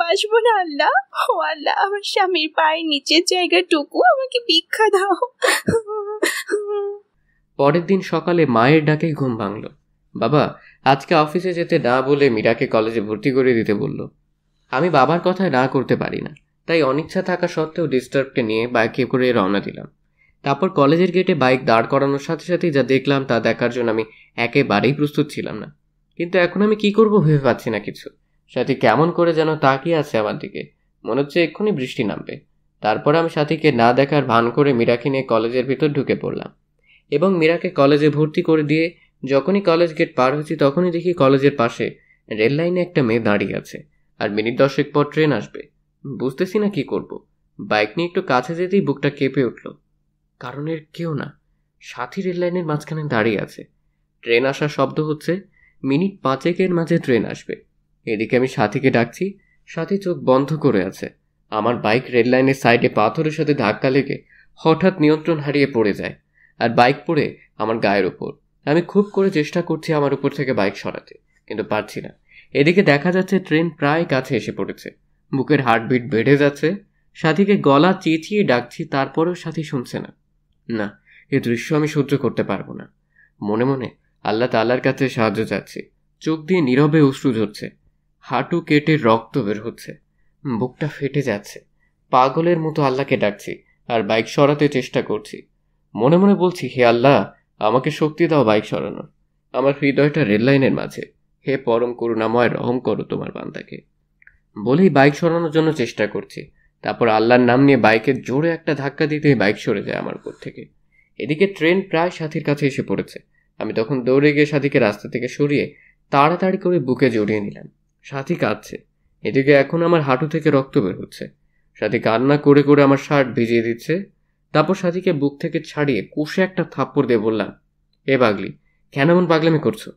বাসবো না আল্লাহ। ও আল্লাহ, আমার স্বামীর পায়ের নিচের জায়গাটুকু আমাকে ভিক্ষা দাও। পরের দিন সকালে মায়ের ডাকে ঘুম ভাঙল। বাবা আজকে অফিসে যেতে না বলে মীরাকে কলেজে ভর্তি করে দিতে বলল। আমি বাবার কথায় না করতে পারি না, তাই অনিচ্ছা থাকা সত্ত্বেও ডিস্টার্বকে নিয়ে বাইকে করে রওনা দিলাম। তারপর কলেজের গেটে বাইক দাঁড় করানোর সাথে সাথেই যা দেখলাম তা দেখার জন্য আমি একেবারেই প্রস্তুত ছিলাম না। কিন্তু এখন আমি কি করব ভেবে পাচ্ছি না কিছু। সাথী কেমন করে যেন তাকিয়ে আছে আমার দিকে, মনে হচ্ছে এক্ষুনি বৃষ্টি নামবে। তারপর আমি সাথীকে না দেখার ভান করে মীরাকে নিয়ে কলেজের ভিতর ঢুকে পড়লাম এবং মীরাকে কলেজে ভর্তি করে দিয়ে যখনই কলেজ গেট পার হচ্ছি তখনই দেখি কলেজের পাশে রেল লাইনে একটা মেয়ে দাঁড়িয়ে আছে, আর মিনিট 10 পর ট্রেন আসবে। বুঝতেছি না কি করব। বাইক নিয়ে একটু কাছে যেতেই বুকটা কেঁপে উঠল, কারণ এর কেউ না, সাথী রেল লাইনের মাঝখানে দাঁড়িয়ে আছে। ট্রেন আসার শব্দ হচ্ছে, মিনিট 5 মাঝে ট্রেন আসবে। এদিকে আমি সাথীকে ডাকছি, সাথী চোখ বন্ধ করে আছে। আমার বাইক রেল লাইনের সাইডে পাথরের সাথে ধাক্কা লেগে হঠাৎ নিয়ন্ত্রণ হারিয়ে পড়ে যায়, আর বাইক পড়ে আমার গায়ের উপর। আমি খুব করে চেষ্টা করছি আমার উপর থেকে বাইক সরাতে, কিন্তু পারছি না। এদিকে দেখা যাচ্ছে ট্রেন প্রায় কাছে এসে পড়েছে। বুকের হার্টবিট বেড়ে যাচ্ছে। সাথীকে গলা চেঁচিয়ে ডাকছি, তারপরেও সাথী শুনছে না। না, এ দৃশ্য আমি সহ্য করতে পারবো না। মনে মনে আল্লাহ তাআলার কাছে সাহায্য চাচ্ছি। চোখ দিয়ে নীরবে অশ্রু ঝরছে, হাঁটু কেটে রক্ত বের হচ্ছে, বুকটা ফেটে যাচ্ছে। পাগলের মতো আল্লাহকে ডাকছি আর বাইক সরাতে চেষ্টা করছি। মনে মনে বলছি, হে আল্লাহ, আমাকে শক্তি দাও বাইক সরানোর। আমার হৃদয়টা রেল লাইনের মাঝে। হে পরম করুণাময়, রহম করো তোমার বান্দাকে। বলেই বাইক সরানোর জন্য চেষ্টা করছি। তারপর আল্লাহর নাম নিয়ে বাইকের জোরে একটা ধাক্কা দিতেই বাইক সরে যায় আমার উপর থেকে। এদিকে ট্রেন প্রায় সাথীর কাছে এসে পড়েছে। আমি তখন দৌড়ে গিয়ে সাথীকে রাস্তা থেকে সরিয়ে তাড়াতাড়ি করে বুকে জড়িয়ে নিলাম। সাথী কাঁদছে। এদিকে এখন আমার হাঁটু থেকে রক্ত বের হচ্ছে। সাথী কান্না করে করে আমার শার্ট ভিজিয়ে দিচ্ছে। তারপর সাথীকে বুক থেকে ছাড়িয়ে কষে একটা থাপ্পড় দিয়ে বললাম, এ পাগলি, কেন এমন পাগলামি করছো?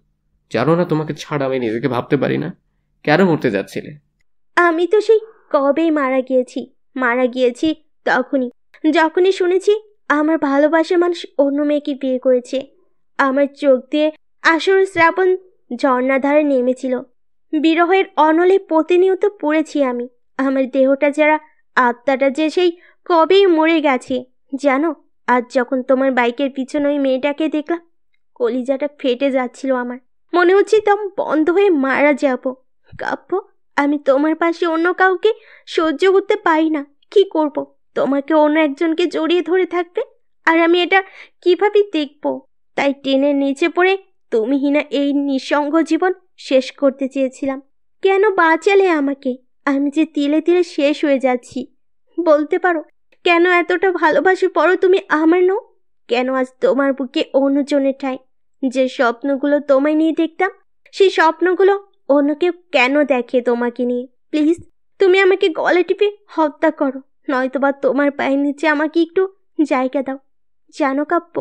জানো না তোমাকে ছাড়া আমি নিজেকে ভাবতে পারি না? কেন মরতে যাচ্ছিলে? আমি তো সেই কবেই মারা গিয়েছি যখনই শুনেছি আমার ভালোবাসার মানুষ অন্য মেয়েকে বিয়ে করেছে। আমার চোখ দিয়ে আসর শ্রাবণ ঝর্ণাধারে নেমেছিল। বিরহের অনলে প্রতিনিয়ত পড়েছি আমি। আমার দেহটা যারা, আত্মাটা যে সেই কবেই মরে গেছে। জানো, আজ যখন তোমার বাইকের পিছনে ওই মেয়েটাকে দেখলাম, কলিজাটা ফেটে যাচ্ছিল আমার। মনে হচ্ছে দম বন্ধ হয়ে মারা যাব। কাব্য, আমি তোমার পাশে অন্য কাউকে সহ্য করতে পারি না। কি করব? তোমাকে অন্য একজনকে জড়িয়ে ধরে থাকবে, আর আমি এটা কিভাবে দেখব? তাই টেনের নিচে পড়ে তুমিহীনা এই নিঃসঙ্গ জীবন শেষ করতে চেয়েছিলাম। কেন বাঁচালে আমাকে? আমি যে তিলে তিলে শেষ হয়ে যাচ্ছি। বলতে পারো, কেন এতটা ভালোবাসার পরও তুমি আমার নও? কেন আজ তোমার বুকে অন্যজনের ঠাঁই? যে স্বপ্নগুলো তোমায় নিয়ে দেখতাম, সেই স্বপ্নগুলো অন্য কেউ কেন দেখে তোমাকে নিয়ে? প্লিজ, তুমি আমাকে গলা টিপে হত্যা করো, নয়তোবা তোমার পায়ের নিচে আমাকে একটু জায়গা দাও, জানো কাব্য,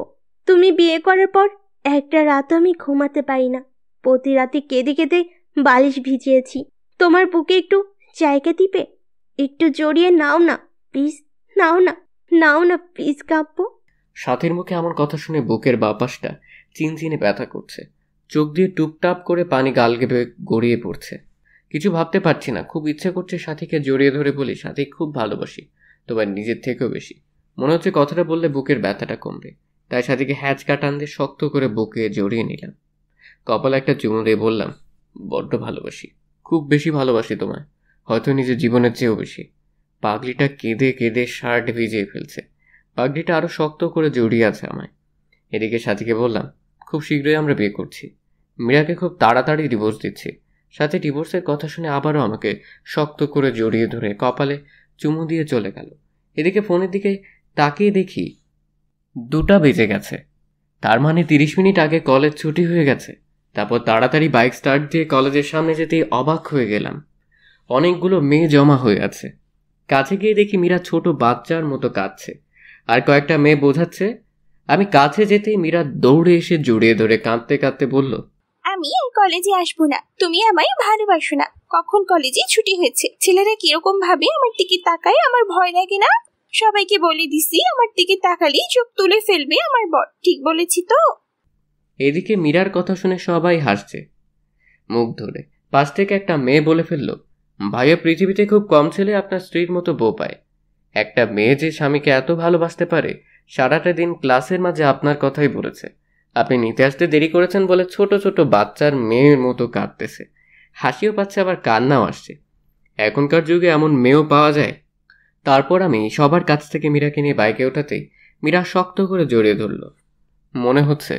তুমি বিয়ে করার পর একটা রাতও আমি ঘুমাতে পারি না। প্রতি রাতে কেঁদে কেঁদে বালিশ ভিজিয়েছি। তোমার বুকে একটু জায়গা দিবে? একটু জড়িয়ে নাও না প্লিজ, নাও না, নাও না প্লিজ কাব্য। সাথীর মুখে আমার কথা শুনে বুকের বাপাসটা চিনচিনে ব্যথা করছে, চোখ দিয়ে টুপটাপ করে পানি গাল গেবে গড়িয়ে পড়ছে। কিছু ভাবতে পারছি না, খুব ইচ্ছে করছে সাথীকে জড়িয়ে ধরে বলি, সাথী খুব ভালোবাসি, তোমার নিজের থেকেও বেশি। মনে হচ্ছে কথাটা বললে বুকের ব্যথাটা কমবে, তাই সাথীকে হ্যাঁচকা টান দিয়ে শক্ত করে বুকে জড়িয়ে নিলাম। কপালে একটা চুমু দিয়ে বললাম, বড্ড ভালোবাসি, খুব বেশি ভালোবাসি তোমায়, হয়তো নিজের জীবনের চেয়েও বেশি। পাগলিটা কেঁদে কেঁদে শার্ট ভিজিয়ে ফেলছে, পাগলিটা আরো শক্ত করে জড়িয়ে আছে আমায়। এদিকে সাথীকে বললাম, খুব শীঘ্রই আমরা বিয়ে করছি, মীরাকে খুব তাড়াতাড়ি ডিভোর্স দিচ্ছি। সাথে ডিভোর্সের কথা শুনে আবারও আমাকে শক্ত করে জড়িয়ে ধরে কপালে চুমু দিয়ে চলে গেল। এদিকে ফোনের দিকে তাকিয়ে দেখি 2টা বেজে গেছে, তার মানে 30 মিনিট আগে কলেজ ছুটি হয়ে গেছে। তারপর তাড়াতাড়ি বাইক স্টার্ট দিয়ে কলেজের সামনে যেতেই অবাক হয়ে গেলাম, অনেকগুলো মেয়ে জমা হয়ে আছে। কাছে গিয়ে দেখি মীরা ছোট বাচ্চার মতো কাঁদছে, আর কয়েকটা মেয়ে বোঝাচ্ছে। আমি কাছে যেতেই মীরা দৌড়ে এসে জড়িয়ে ধরে কাঁদতে কাঁদতে বলল, আমি আর কলেজে আসবো না, তুমি আমায় ভালোবাসো না। কখন কলেজে ছুটি হয়েছে, ছেলেরা কিরকম ভাবে আমার দিকে তাকায় আমার ভয় লাগে না? সবাইকে বলে দিছি আমার দিকে তাকালেই চোখ তুলে ফেলবে আমার বর, ঠিক বলেছি তো? এদিকে মীরার কথা শুনে সবাই হাসছে মুখ ধরে। পাশ থেকে একটা মেয়ে বলে ফেলল, ভাইয়া পৃথিবীতে খুব কম ছেলে আপনার স্ত্রীর মতো বউ পায়। একটা মেয়ে যে স্বামীকে এত ভালোবাসতে পারে, সারাটা দিন ক্লাসের মাঝে আপনার কথাই বলেছে। আপনি নিতে আসতে দেরি করেছেন বলে ছোট ছোট বাচ্চার মেয়ের মতো কাঁদতেছে, হাসিও পাচ্ছে আবার কান্নাও আসছে। এখনকার যুগে এমন মেয়েও পাওয়া যায়। তারপর আমি সবার কাছ থেকে মীরাকে নিয়ে বাইকে ওঠাতেই মীরা শক্ত করে জড়িয়ে ধরল, মনে হচ্ছে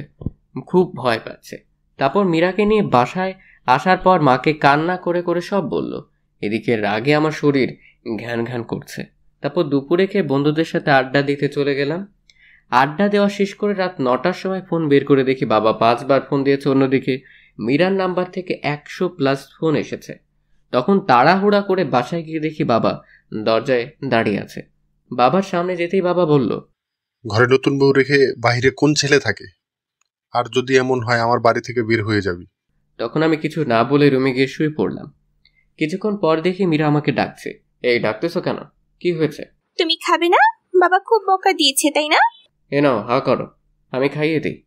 খুব ভয় পাচ্ছে। তারপর মীরাকে নিয়ে বাসায় আসার পর মাকে কান্না করে করে সব বলল। এদিকে রাগে আমার শরীর ঘ্যান ঘ্যান করছে। তারপর দুপুরে খেয়ে বন্ধুদের সাথে আড্ডা দিতে চলে গেলাম। আড্ডা দেওয়া শেষ করে রাত 9টার সময় ফোন বের করে দেখি বাবা 5বার ফোন দিয়েছে। অন্যদিকে মীরার নাম্বার থেকে 100+ ফোন এসেছে। তখন তাড়াহুড়া করে বাসায় গিয়ে দেখি বাবা দরজায় দাঁড়িয়ে আছে। বাবার সামনে যেতেই বাবা বলল, ঘরে নতুন বউ রেখে বাইরে কোন ছেলে থাকে? আর যদি এমন হয় আমার বাড়ি থেকে বের হয়ে যাবি। তখন আমি কিছু না বলে রুমে গিয়ে শুয়ে পড়লাম। কিছুক্ষণ পর দেখি মীরা আমাকে ডাকছে। এই ডাকতেছো কেন, কি হয়েছে? তুমি খাবে না? বাবা খুব বকা দিয়েছে তাই না? এ নাও হা করো, আমি খাইয়ে দিই।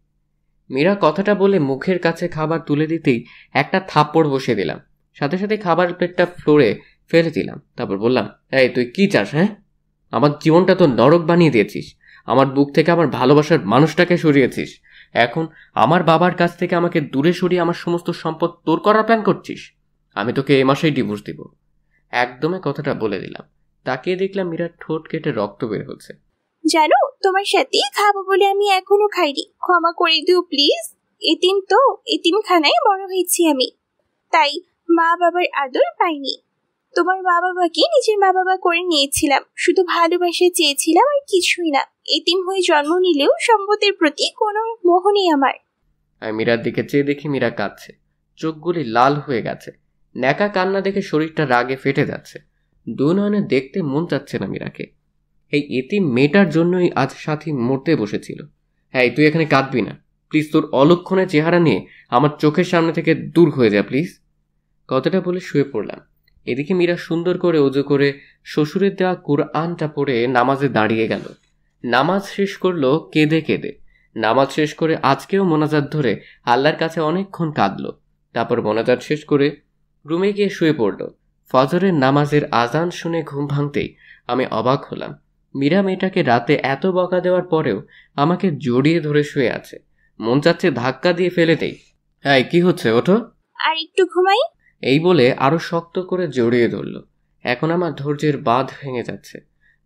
মীরা কথাটা বলে মুখের কাছে খাবার তুলে দিতেই একটা থাপ্পড় বসিয়ে দিলাম। সাথে সাথে খাবার প্লেটটা ফ্লোরে ফেলে দিলাম। তারপর বললাম, এই তুই কি চাস? হ্যাঁ, আমার জীবনটা তো নরক বানিয়ে দিয়েছিস, আমার বুক থেকে আমার ভালোবাসার মানুষটাকে সরিয়েছিস। এখন আমার বাবার কাছ থেকে আমাকে দূরে সরিয়ে আমার সমস্ত সম্পদ তোর করার প্ল্যান করছিস। আমি তোকে এ মাসেই ডিভোর্স দিব। একদমই কথাটা বলে দিলাম। তাকিয়ে দেখলাম মীরার ঠোঁট কেটে রক্ত বের হচ্ছে। জানো, তোমার সাথে খাবো বলে আমি এখনো খাইনি, ক্ষমা করে দিও প্লিজ। এতিম তো, এতিমখানায় বড় হয়েছি আমি, তাই মা বাবার আদর পাইনি। তোমার মা বাবাকে নিজের মা বাবা করে নিয়েছিলাম, শুধু ভালোবাসা চেয়েছিলাম আর কিছুই না। এতিম হয়ে জন্ম নিলেও সম্পদের প্রতি কোনো মোহ নেই আমার। আমি মীরার দিকে চেয়ে দেখি মীরা কাঁদছে, চোখগুলি লাল হয়ে গেছে। ন্যাকা কান্না দেখে শরীরটা রাগে ফেটে যাচ্ছে। দু নয়নে দেখতে মন চাচ্ছে না মীরাকে। এই এতিম মেয়েটার জন্যই আজ সাথী মরতে বসেছিল। হ্যাঁ, তুই এখানে কাঁদবি না প্লিজ, তোর অলক্ষণের চেহারা নিয়ে আমার চোখের সামনে থেকে দূর হয়ে যা প্লিজ। কথাটা বলে শুয়ে পড়লাম। এদিকে মীরা সুন্দর করে ওযু করে শ্বশুরের দেওয়া কুরআনটা পড়ে নামাজে দাঁড়িয়ে গেল। নামাজ শেষ করলো কেঁদে কেঁদে। নামাজ শেষ করে আজকেও মোনাজাত ধরে আল্লাহর কাছে অনেকক্ষণ কাঁদলো। তারপর মোনাজাত শেষ করে রুমে গিয়ে শুয়ে পড়ল। ফজরের নামাজের আজান শুনে ঘুম ভাঙতেই আমি অবাক হলাম। মীরা মেয়েটাকে রাতে এত বকা দেওয়ার পরেও আমাকে জড়িয়ে ধরে শুয়ে আছে। মন চাচ্ছে ধাক্কা দিয়ে ফেলে দেই। হ্যাঁ, কি হচ্ছে, ওঠো। আর একটু ঘুমাই। এই বলে আরো শক্ত করে জড়িয়ে ধরল। এখন আমার ধৈর্যের বাঁধ ভেঙে যাচ্ছে।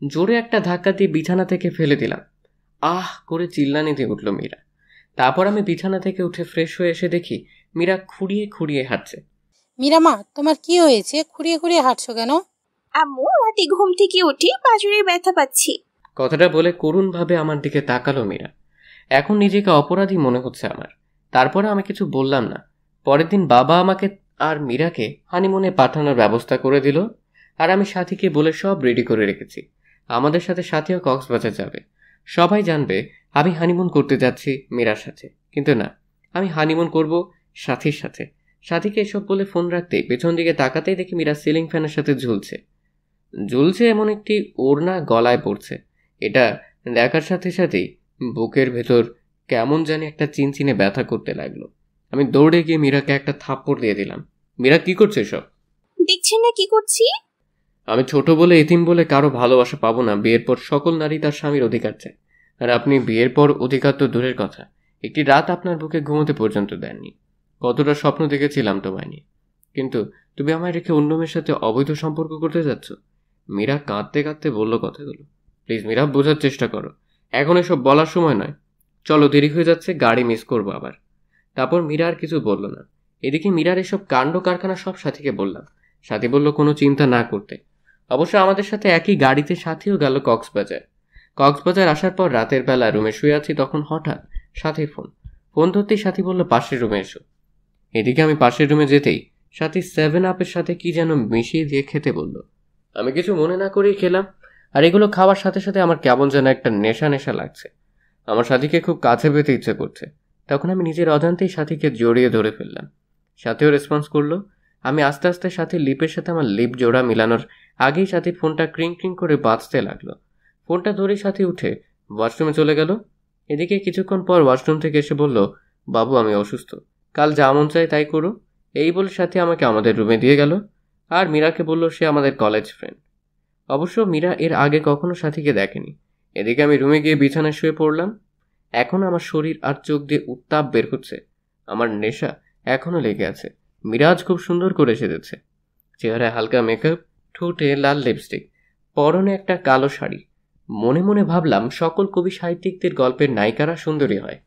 জোরে একটা ধাক্কা দিয়ে বিছানা থেকে ফেলে দিলাম। আহ করে চিল্লানি দিয়ে উঠল মীরা। তারপর আমি বিছানা থেকে উঠে ফ্রেশ হয়ে এসে দেখি মীরা খুঁড়িয়ে খুঁড়িয়ে হাঁটছে। মীরা মা, তোমার কি হয়েছে? খুঁড়িয়ে খুঁড়িয়ে হাঁটছো কেন? আম্মু, রাতে ঘুম থেকে উঠে পাঁজরে ব্যথা পাচ্ছি। কথাটা বলে করুণভাবে আমার দিকে তাকালো মীরা। এখন নিজেকে অপরাধী মনে হচ্ছে আমার। তারপরে আমি কিছু বললাম না। পরের দিন বাবা আমাকে আর মীরাকে হানিমুনে পাঠানোর ব্যবস্থা করে দিল। আর আমি সাথীকে বলে সব রেডি করে রেখেছি। আমাদের সাথে সাথীও কক্সবাজার যাবে। সবাই জানবে আমি হানিমুন করতে যাচ্ছি মীরার সাথে। কিন্তু না, আমি হানিমুন করব সাথীর সাথে। সাথীকে এসব বলে ফোন রাখতেই পেছন দিকে তাকাতেই দেখি মীরা সিলিং ফ্যানের সাথে ঝুলছে এমন একটি ওড়না গলায় পড়ছে। এটা দেখার সাথে সাথেই বুকের ভেতর কেমন জানি একটা চিনচিনে ব্যথা করতে লাগলো। আমি দৌড়ে গিয়ে মীরাকে একটা থাপ্পড় দিয়ে দিলাম। মীরা, কি করছে সব? দেখছেন না কি করছি? আমি ছোট বলে এতিম বলে কারো ভালোবাসা পাবো না। বিয়ের পর সকল নারী তার স্বামীর অধিকার চায়, আর আপনি বিয়ের পর অধিকার তো দূরের কথা, একটি রাত আপনার বুকে ঘুমোতে পর্যন্ত দেননি। কতটা স্বপ্ন দেখেছিলাম তোমায় নিয়ে, কিন্তু তুমি আমায় রেখে অন্য মেয়ের সাথে অবৈধ সম্পর্ক করতে যাচ্ছ। মীরা কাঁদতে কাঁদতে বলল কথাগুলো। প্লিজ মীরা, বোঝার চেষ্টা করো, এখন এসব বলার সময় নয়। চলো, দেরি হয়ে যাচ্ছে, গাড়ি মিস করবো আবার। তারপর মীরা আর কিছু বলল না। এদিকে মীরার এসব কাণ্ড কারখানা সব সাথীকে বললাম। সাথী বলল কোনো চিন্তা না করতে। অবশ্য আমাদের সাথে একই গাড়িতে সাথীও গেল কক্সবাজার আসার পর রাতের বেলা রুমে শুয়ে আছি, তখন হঠাৎ সাথীর ফোন ধরতেই সাথী বলল পাশের রুমে এসো। এদিকে আমি পাশের রুমে যেতেই সাথী 7-Up সাথে কি যেন মিশিয়ে দিয়ে খেতে বলল। আমি কিছু মনে না করেই খেলাম, আর এগুলো খাওয়ার সাথে সাথে আমার কেমন যেন একটা নেশা নেশা লাগছে। আমার সাথীকে খুব কাছে পেতে ইচ্ছে করছে। তখন আমি নিজের অজান্তেই সাথীকে জড়িয়ে ধরে ফেললাম। সাথীও রেসপন্স করলো। আমি আস্তে আস্তে সাথীর লিপের সাথে আমার লিপ জোড়া মিলানোর আগেই সাথীর ফোনটা ক্রিং ক্রিং করে বাজতে লাগলো। ফোনটা ধরে সাথী উঠে ওয়াশরুমে চলে গেল। এদিকে কিছুক্ষণ পর ওয়াশরুম থেকে এসে বলল, বাবু আমি অসুস্থ, কাল যা মন চায় তাই করো। এই বলে সাথী আমাকে আমাদের রুমে দিয়ে গেল, আর মীরাকে বলল সে আমাদের কলেজ ফ্রেন্ড। অবশ্য মীরা এর আগে কখনো সাথীকে দেখেনি। এদিকে আমি রুমে গিয়ে বিছানায় শুয়ে পড়লাম। এখন আমার শরীর আর চোখ দিয়ে উত্তাপ বের হচ্ছে। আমার নেশা এখনো লেগে আছে। মিরাজ খুব সুন্দর করে সেজেছে, চেহারায় হালকা মেকআপ, ঠোঁটে লাল লিপস্টিক, পরনে একটা কালো শাড়ি। মনে মনে ভাবলাম সকল কবি সাহিত্যিকদের গল্পের নায়িকারা সুন্দরী হয়,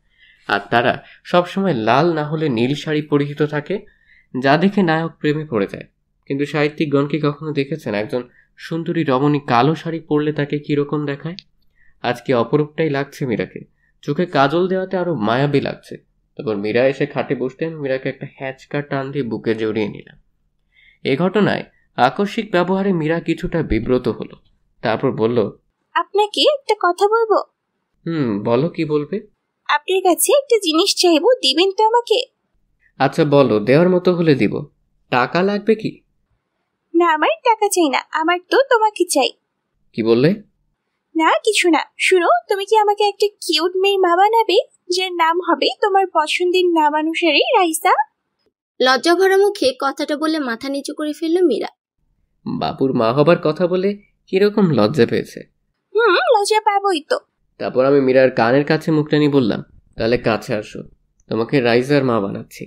আর তারা সবসময় লাল না হলে নীল শাড়ি পরিহিত থাকে, যা দেখে নায়ক প্রেমে পড়ে যায়। কিন্তু সাহিত্যিকগণ কি কখনো দেখেছেন একজন সুন্দরী রমণী কালো শাড়ি পরলে তাকে কিরকম দেখায়? আজকে অপরূপটাই লাগছে মীরাকে, চোখে কাজল দেওয়াতে আরো মায়াবী লাগছে। তারপর মীরা এসে খাটে বসতে আমি মীরাকে একটা হ্যাচকা টান দিয়ে বুকে জড়িয়ে নিলাম। এ ঘটনায় আকস্মিক ব্যবহারে মীরা কিছুটা বিব্রত হলো। তারপর বলল, আপনাকে একটা কথা বলবো। বলো, কি বলবে? আপনার কাছে একটা জিনিস চাইবো, দিবেন তো আমাকে? আচ্ছা বলো, দেওয়ার মতো হলে দিব। টাকা লাগবে কি? না, আমার টাকা চাই না, আমার তো তোমাকে চাই। কি বললে? না কিছু না, শুনো, তুমি কি আমাকে একটা কিউট মেয়ের মা বানাবে, যার নাম হবে তোমার পছন্দের নাম অনুসারে রাইসা? লজ্জা ভরা মুখে কথাটা বলে মাথা নিচু করে ফেলল মীরা। বাবুর মা হবার কথা বলে কিরকম লজ্জা পেয়েছে। লজ্জা পাবোই তো। তারপর আমি মীরার কানের কাছে মুখটা নিয়ে বললাম, তাহলে কাছে আসো, তোমাকে রাইসার মা বানাচ্ছি।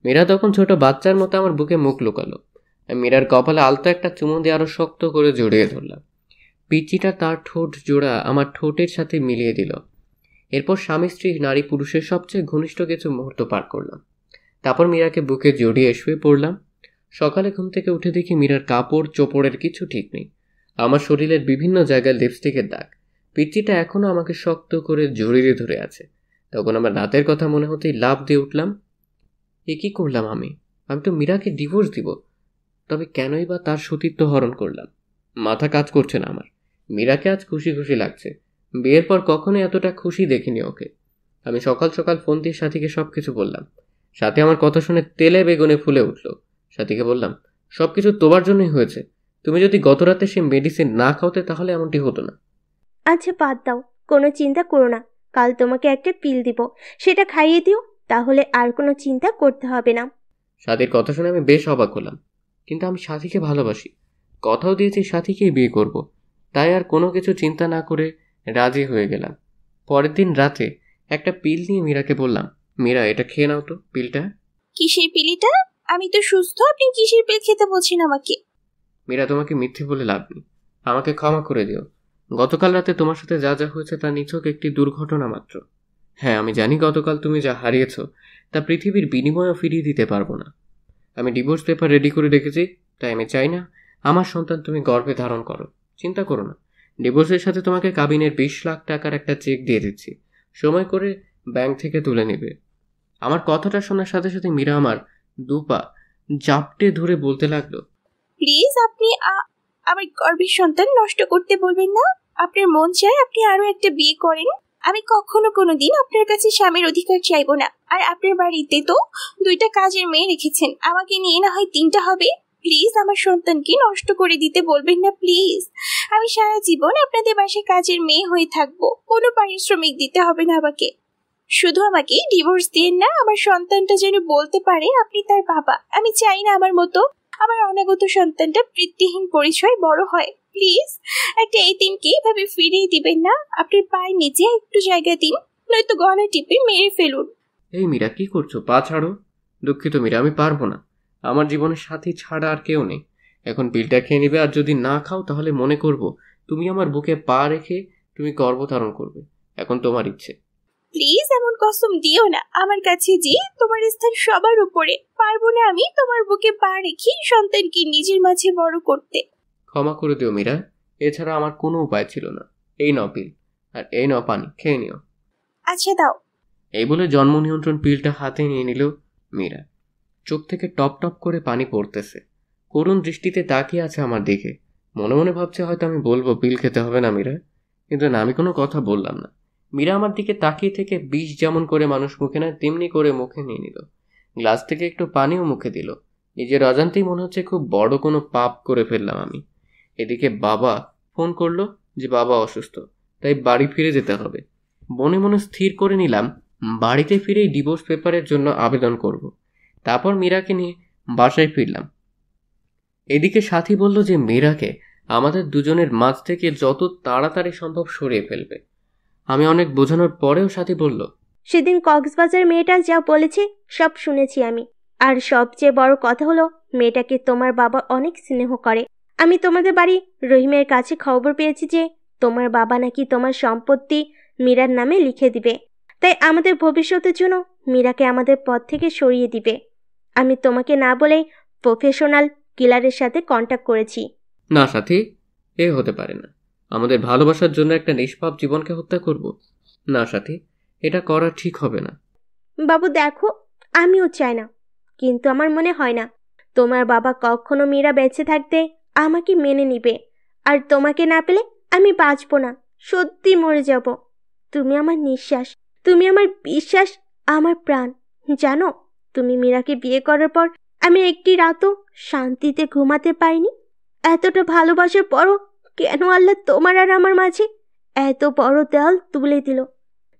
মীরা তখন ছোট বাচ্চার মতো আমার বুকে মুখ লুকালো। আমি মীরার কপালে আলতো একটা চুমু দিয়ে আরো শক্ত করে জড়িয়ে ধরলাম। পিচিটা তার ঠোঁট জোড়া আমার ঠোঁটের সাথে মিলিয়ে দিল। এরপর স্বামী স্ত্রী নারী পুরুষের সবচেয়ে ঘনিষ্ঠ কিছু মুহূর্ত পার করলাম। তারপর মীরাকে বুকে জড়িয়ে শুয়ে পড়লাম। সকালে ঘুম থেকে উঠে দেখি মীরার কাপড় চোপড়ের কিছু ঠিক নেই। আমার শরীরের বিভিন্ন জায়গায় লিপস্টিকের দাগ। পিচিটা এখনো আমাকে শক্ত করে জড়িয়ে ধরে আছে। তখন আমার রাতের কথা মনে হতেই লাফ দিয়ে উঠলাম। এ কি করলাম আমি তো মীরাকে ডিভোর্স দিব। তবে কেনই বা তার সতীত্ব হরণ করলাম? মাথা কাজ করছে না আমার। মীরাকে আজ খুশি খুশি লাগছে। বিয়ের পর কখনো এতটা খুশি দেখিনি ওকে। আমি সকাল সকাল ফোন দিয়ে সাথীকে সবকিছু বললাম। সাথী আমার কথা শুনে তেলে বেগুনে ফুলে উঠল। সাথীকে বললাম, সবকিছু তোমার জন্যই হয়েছে। তুমি যদি গত রাতে সে মেডিসিন না খাওয়াতে তাহলে এমনটি হতো না। আচ্ছা বাদ দাও, কোনো চিন্তা করো না, কাল তোমাকে একটা পিল দিব, সেটা খাইয়ে দিও, তাহলে আর কোনো চিন্তা করতে হবে না। সাথীর কথা শুনে আমি বেশ অবাক হলাম, কিন্তু আমি সাথীকে ভালোবাসি, কথাও দিয়েছি সাথীকেই বিয়ে করব। তাই আর কোনো কিছু চিন্তা না করে রাজি হয়ে গেলাম। পরের দিন রাতে একটা পিল নিয়ে মীরাকে বললাম, মীরা এটা খেয়ে নাও তো পিলটা। কিসের পিলিটা? আমি তো সুস্থ, আপনি কিসের পিল খেতে বলছেন আমাকে? মীরা, তোমাকে মিথ্যে বলে লাভ নেই, আমাকে ক্ষমা করে দিও। গতকাল রাতে তোমার সাথে যা যা হয়েছে তা নিছক একটি দুর্ঘটনা মাত্র। হ্যাঁ, আমি জানি গতকাল তুমি যা হারিয়েছ তা পৃথিবীর বিনিময়েও ফিরিয়ে দিতে পারবো না। আমি ডিভোর্স পেপার রেডি করে রেখেছি, তাই আমি চাই না আমার সন্তান তুমি গর্ভে ধারণ করো। চিন্তা করো না, ডিভোর্সের সাথে তোমাকে কাবিনের 20 লাখ টাকার একটা চেক দিয়ে দিচ্ছি, সময় করে ব্যাংক থেকে তুলে নেবে। আমার কথাটা শোনার সাথে সাথে মীরা আমার দুপা জাপটে ধরে বলতে লাগলো, প্লিজ আপনি আমার গর্ভের সন্তান নষ্ট করতে বলবেন না। আপনার মন চায় আপনি আরো একটা বিয়ে করেন। আমি কখনো কোনোদিন আপনার কাছে স্বামীর অধিকার চাইবো না। আর আপনার বাড়িতে তো 2টা কাজের মেয়ে রেখেছেন, আমাকে নিয়ে না হয় 3টা হবে। প্লিজ আমার সন্তানকে নষ্ট করে দিতে বলবেন না প্লিজ। আমি সারা জীবন আপনাদের বাসায় কাজের মেয়ে হয়ে থাকবো, কোনো পারিশ্রমিক দিতে হবে না আমাকে। শুধু আমাকে ডিভোর্স দিন না, আমার সন্তানটা যেন বলতে পারে আপনি তার বাবা। আমি চাই না আমার মতো আমার অনাগত সন্তানটা বৃত্তিহীন পরিচয় বড় হয়। প্লিজ একটা এতিমকে এইভাবে ফিরিয়ে দিবেন না। আপনার পায়ের নিচে একটু জায়গা দিন, নয়তো গলা টিপে মেরে ফেলুন। এই মীরা, কি করছো? পা ছাড়ো। দুঃখিত মীরা, আমি পারবো না। আমার জীবনের সাথী ছাড়া আর কেউ নেই। এখন পিলটা খেয়ে নিবে, আর যদি না খাও তাহলে মনে করব তুমি আমার বুকে পা রেখে তুমি গর্ভধারণ করবে। এখন তোমার ইচ্ছে। প্লিজ এমন কসম দিও না আমার কাছে যে তোমার স্থান সবার উপরে। পারবো না আমি তোমার বুকে পা রেখে সন্তানকে নিজের মাঝে বড় করতে। ক্ষমা করে দিও মীরা, এছাড়া আমার কোনো উপায় ছিল না। এই নাও পিল, আর এই নাও পানি, খেয়ে নিও। আচ্ছা দাও। এই বলে জন্ম নিয়ন্ত্রণ পিলটা হাতে নিয়ে নিল মীরা। চোখ থেকে টপ টপ করে পানি পড়তেছে। করুণ দৃষ্টিতে তাকিয়ে আছে আমার দিকে। মনে মনে ভাবছে হয়তো আমি বলবো পিল খেতে হবে না মীরা, কিন্তু না, আমি কোনো কথা বললাম না। মীরা আমার দিকে তাকিয়ে থেকে বিষ যেমন করে মানুষ মুখে নেয় তেমনি করে মুখে নিয়ে নিল। গ্লাস থেকে একটু পানিও মুখে দিল। নিজের অজান্তেই মনে হচ্ছে খুব বড় কোনো পাপ করে ফেললাম আমি। এদিকে বাবা ফোন করলো যে বাবা অসুস্থ, তাই বাড়ি ফিরে যেতে হবে। মনে মনে স্থির করে নিলাম বাড়িতে ফিরেই ডিভোর্স পেপারের জন্য আবেদন করব। তারপর মীরাকে নিয়ে বাসায় ফিরলাম। এদিকে সাথী বলল যে মীরাকে আমাদের দুজনের মাঝ থেকে যত তাড়াতাড়ি সম্ভব সরিয়ে ফেলবে। আমি অনেক বোঝানোর পরেও সাথী বলল, সেদিন কক্সবাজার মেয়েটা যা বলেছে সব শুনেছি আমি। আর সবচেয়ে বড় কথা হলো মেয়েটাকে তোমার বাবা অনেক স্নেহ করে। আমি তোমাদের বাড়ি রহিমের কাছে খবর পেয়েছি যে তোমার বাবা নাকি তোমার সম্পত্তি মীরার নামে লিখে দিবে। তাই আমাদের ভবিষ্যতের জন্য মীরাকে আমাদের পথ থেকে সরিয়ে দিবে। আমি তোমাকে না বলেই প্রফেশনাল কিলারের সাথে কন্ট্যাক্ট করেছি। না সাথী, এ হতে পারে না। আমাদের ভালোবাসার জন্য একটা নিষ্পাপ জীবনকে হত্যা করব? না সাথী, এটা করা ঠিক হবে না। বাবু দেখো, আমিও চাই না, কিন্তু আমার মনে হয় না তোমার বাবা কখনো মীরা বেঁচে থাকতে আমাকে মেনে নিবে। আর তোমাকে না পেলে আমি বাঁচব না, সত্যি মরে যাব। তুমি আমার নিঃশ্বাস, তুমি আমার বিশ্বাস, আমার প্রাণ। জানো, তুমি মীরাকে বিয়ে করার পর আমি একটি রাতও শান্তিতে ঘুমাতে পাইনি। এতটা ভালোবাসার পরও কেন আল্লাহ তোমার আর আমার মাঝে এত বড় দেওয়াল তুলে দিল?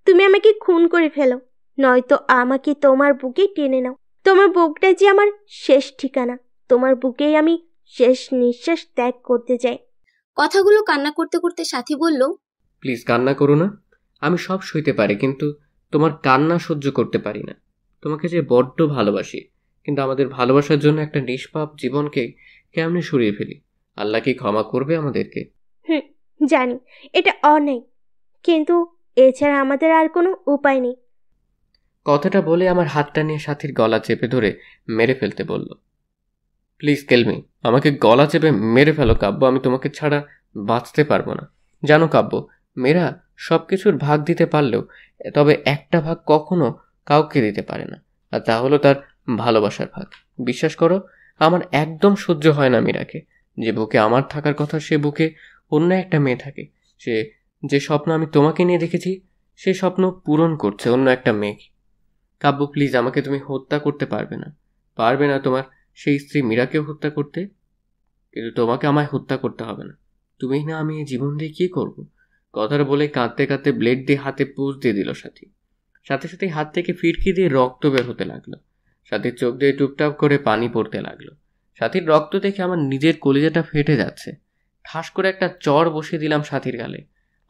তুমি আমাকে খুন করে ফেলো, নয়তো আমাকে তোমার বুকে টেনে নাও। তোমার বুকটাই যে আমার শেষ ঠিকানা, তোমার বুকেই আমি শেষ নিঃশ্বাস ত্যাগ করতে চাই। কথাগুলো কান্না করতে করতে সাথী বলল, প্লিজ কান্না করো না। আমি সব সইতে পারি, কিন্তু তোমার কান্না সহ্য করতে পারি না। তোমাকে যে বড্ড ভালোবাসি, কিন্তু আমাদের ভালোবাসার জন্য একটা নিষ্পাপ জীবনকে কেমনে সরিয়ে ফেলি? আল্লাহ কি ক্ষমা করবে আমাদেরকে? জানি এটা অন্যায়, কিন্তু এছাড়া আমাদের আর কোনো উপায় নেই। কথাটা বলে আমার হাতটা নিয়ে সাথীর গলা চেপে ধরে মেরে ফেলতে বলল। প্লিজ কেলমি, আমাকে গলা চেপে মেরে ফেলো কাব্য, আমি তোমাকে ছাড়া বাঁচতে পারবো না। জানো কাব্য, মেয়েরা সব কিছুর ভাগ দিতে পারলেও তবে একটা ভাগ কখনো কাউকে দিতে পারে না, আর তা হলো তার ভালোবাসার ভাগ। বিশ্বাস করো, আমার একদম সহ্য হয় না মীরাকে। যে বুকে আমার থাকার কথা সে বুকে অন্য একটা মেয়ে থাকে। সে যে স্বপ্ন আমি তোমাকে নিয়ে দেখেছি সে স্বপ্ন পূরণ করছে অন্য একটা মেয়ে। কাব্য প্লিজ, আমাকে তুমি হত্যা করতে পারবে না। পারবে না তোমার সেই স্ত্রী মীরাকেও হত্যা করতে, কিন্তু তোমাকে আমায় হত্যা করতে হবে না। তুমি না আমি এই জীবন দিয়ে কী করবো? কথাটা বলে কাঁদতে কাঁদতে ব্লেড দিয়ে হাতে পুঁজ দিয়ে দিল সাথী। সাথে সাথে হাত থেকে ফিরকি দিয়ে রক্ত বের হতে লাগলো। সাথীর চোখ দিয়ে টুপটাপ করে পানি পড়তে লাগলো। সাথীর রক্ত দেখে আমার নিজের কলিজাটা ফেটে যাচ্ছে। ঠাস করে একটা চড় বসিয়ে দিলাম সাথীর গালে।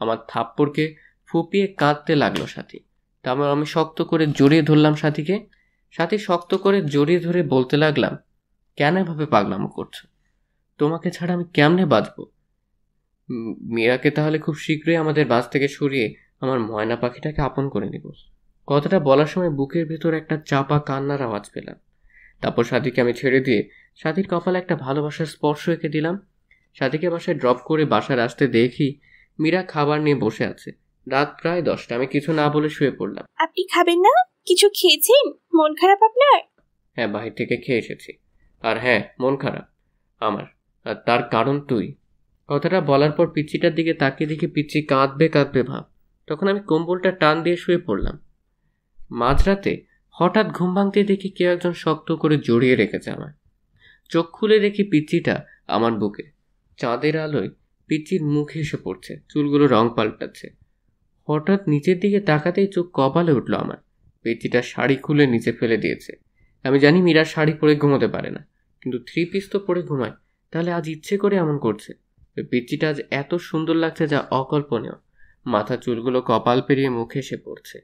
আমার থাপ্পড়কে ফুপিয়ে কাঁদতে লাগলো সাথী। তারপর আমি শক্ত করে জড়িয়ে ধরলাম সাথীকে। সাথী শক্ত করে জড়িয়ে ধরে বলতে লাগলাম, কেন এভাবে পাগলামো করছো? তোমাকে ছাড়া আমি কেমনে বাঁচবো? মীরাকে তাহলে খুব শীঘ্রই আমাদের বাস থেকে সরিয়ে আমার ময়না পাখিটাকে আপন করে নিব। কথাটা বলার সময় বুকের ভেতর একটা চাপা কান্নার আওয়াজ পেলাম। তারপর সাথীকে আমি ছেড়ে দিয়ে সাথীর কপালে একটা ভালোবাসার স্পর্শ এঁকে দিলাম। সাথীকে বাসায় ড্রপ করে বাসার আসতে দেখি মীরা খাবার নিয়ে বসে আছে। রাত প্রায় 10টা। আমি কিছু না বলে শুয়ে পড়লাম। আপনি খাবেন না? কিছু খেয়েছেন? মন খারাপ আপনার? হ্যাঁ, বাহির থেকে খেয়ে এসেছি। আর হ্যাঁ, মন খারাপ আমার, আর তার কারণ তুই। কথাটা বলার পর পিচ্চিটার দিকে তাকিয়ে দেখি পিচ্চি কাঁদবে কাঁদবে ভাব। তখন আমি কম্বলটা টান দিয়ে শুয়ে পড়লাম। মাঝরাতে হঠাৎ ঘুম ভাঙতে দেখি কেউ একজন শক্ত করে জড়িয়ে রেখেছে আমায়। চোখ খুলে দেখি পিচ্চিটা আমার বুকে। চাঁদের আলোয় পিচ্চির মুখে এসে পড়ছে, চুলগুলো রং পাল্টাচ্ছে। হঠাৎ নিচের দিকে তাকাতেই চোখ কপালে উঠল আমার। পিচ্চিটা শাড়ি খুলে নিচে ফেলে দিয়েছে। আমি জানি মীরা শাড়ি পরে ঘুমোতে পারে না, কিন্তু 3 পিস তো পরে ঘুমায়, তাহলে আজ ইচ্ছে করে এমন করছে। পিচ্চিটা আজ এত সুন্দর লাগছে যা অকল্পনীয়। মাথা চুলগুলো কপাল পেরিয়ে মুখে এসে পড়ছে।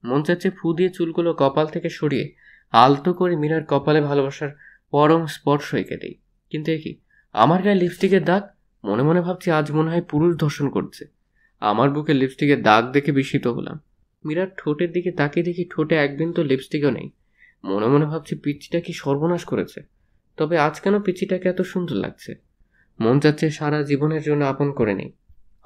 মন চাচ্ছে ফু দিয়ে চুলগুলো কপাল থেকে সরিয়ে আলতো করে মীরার কপালে ভালোবাসার পরম স্পর্শ এঁকে দেই। কিন্তু কি আমার গায়ে লিপস্টিকের দাগ! মনে মনে ভাবছি আজ মনে হয় পুরুষ ধর্ষণ করছে। আমার বুকে লিপস্টিকের দাগ দেখে বিস্মিত হলাম। মীরার ঠোঁটের দিকে তাকিয়ে দেখি ঠোঁটে এক বিন্দু লিপস্টিকও নেই। মনে মনে ভাবছি পিচ্চিটা কি সর্বনাশ করেছে। তবে আজ কেন পিচ্চিটাকে এত সুন্দর লাগছে? মন চাচ্ছে সারা জীবনের জন্য আপন করে নেই।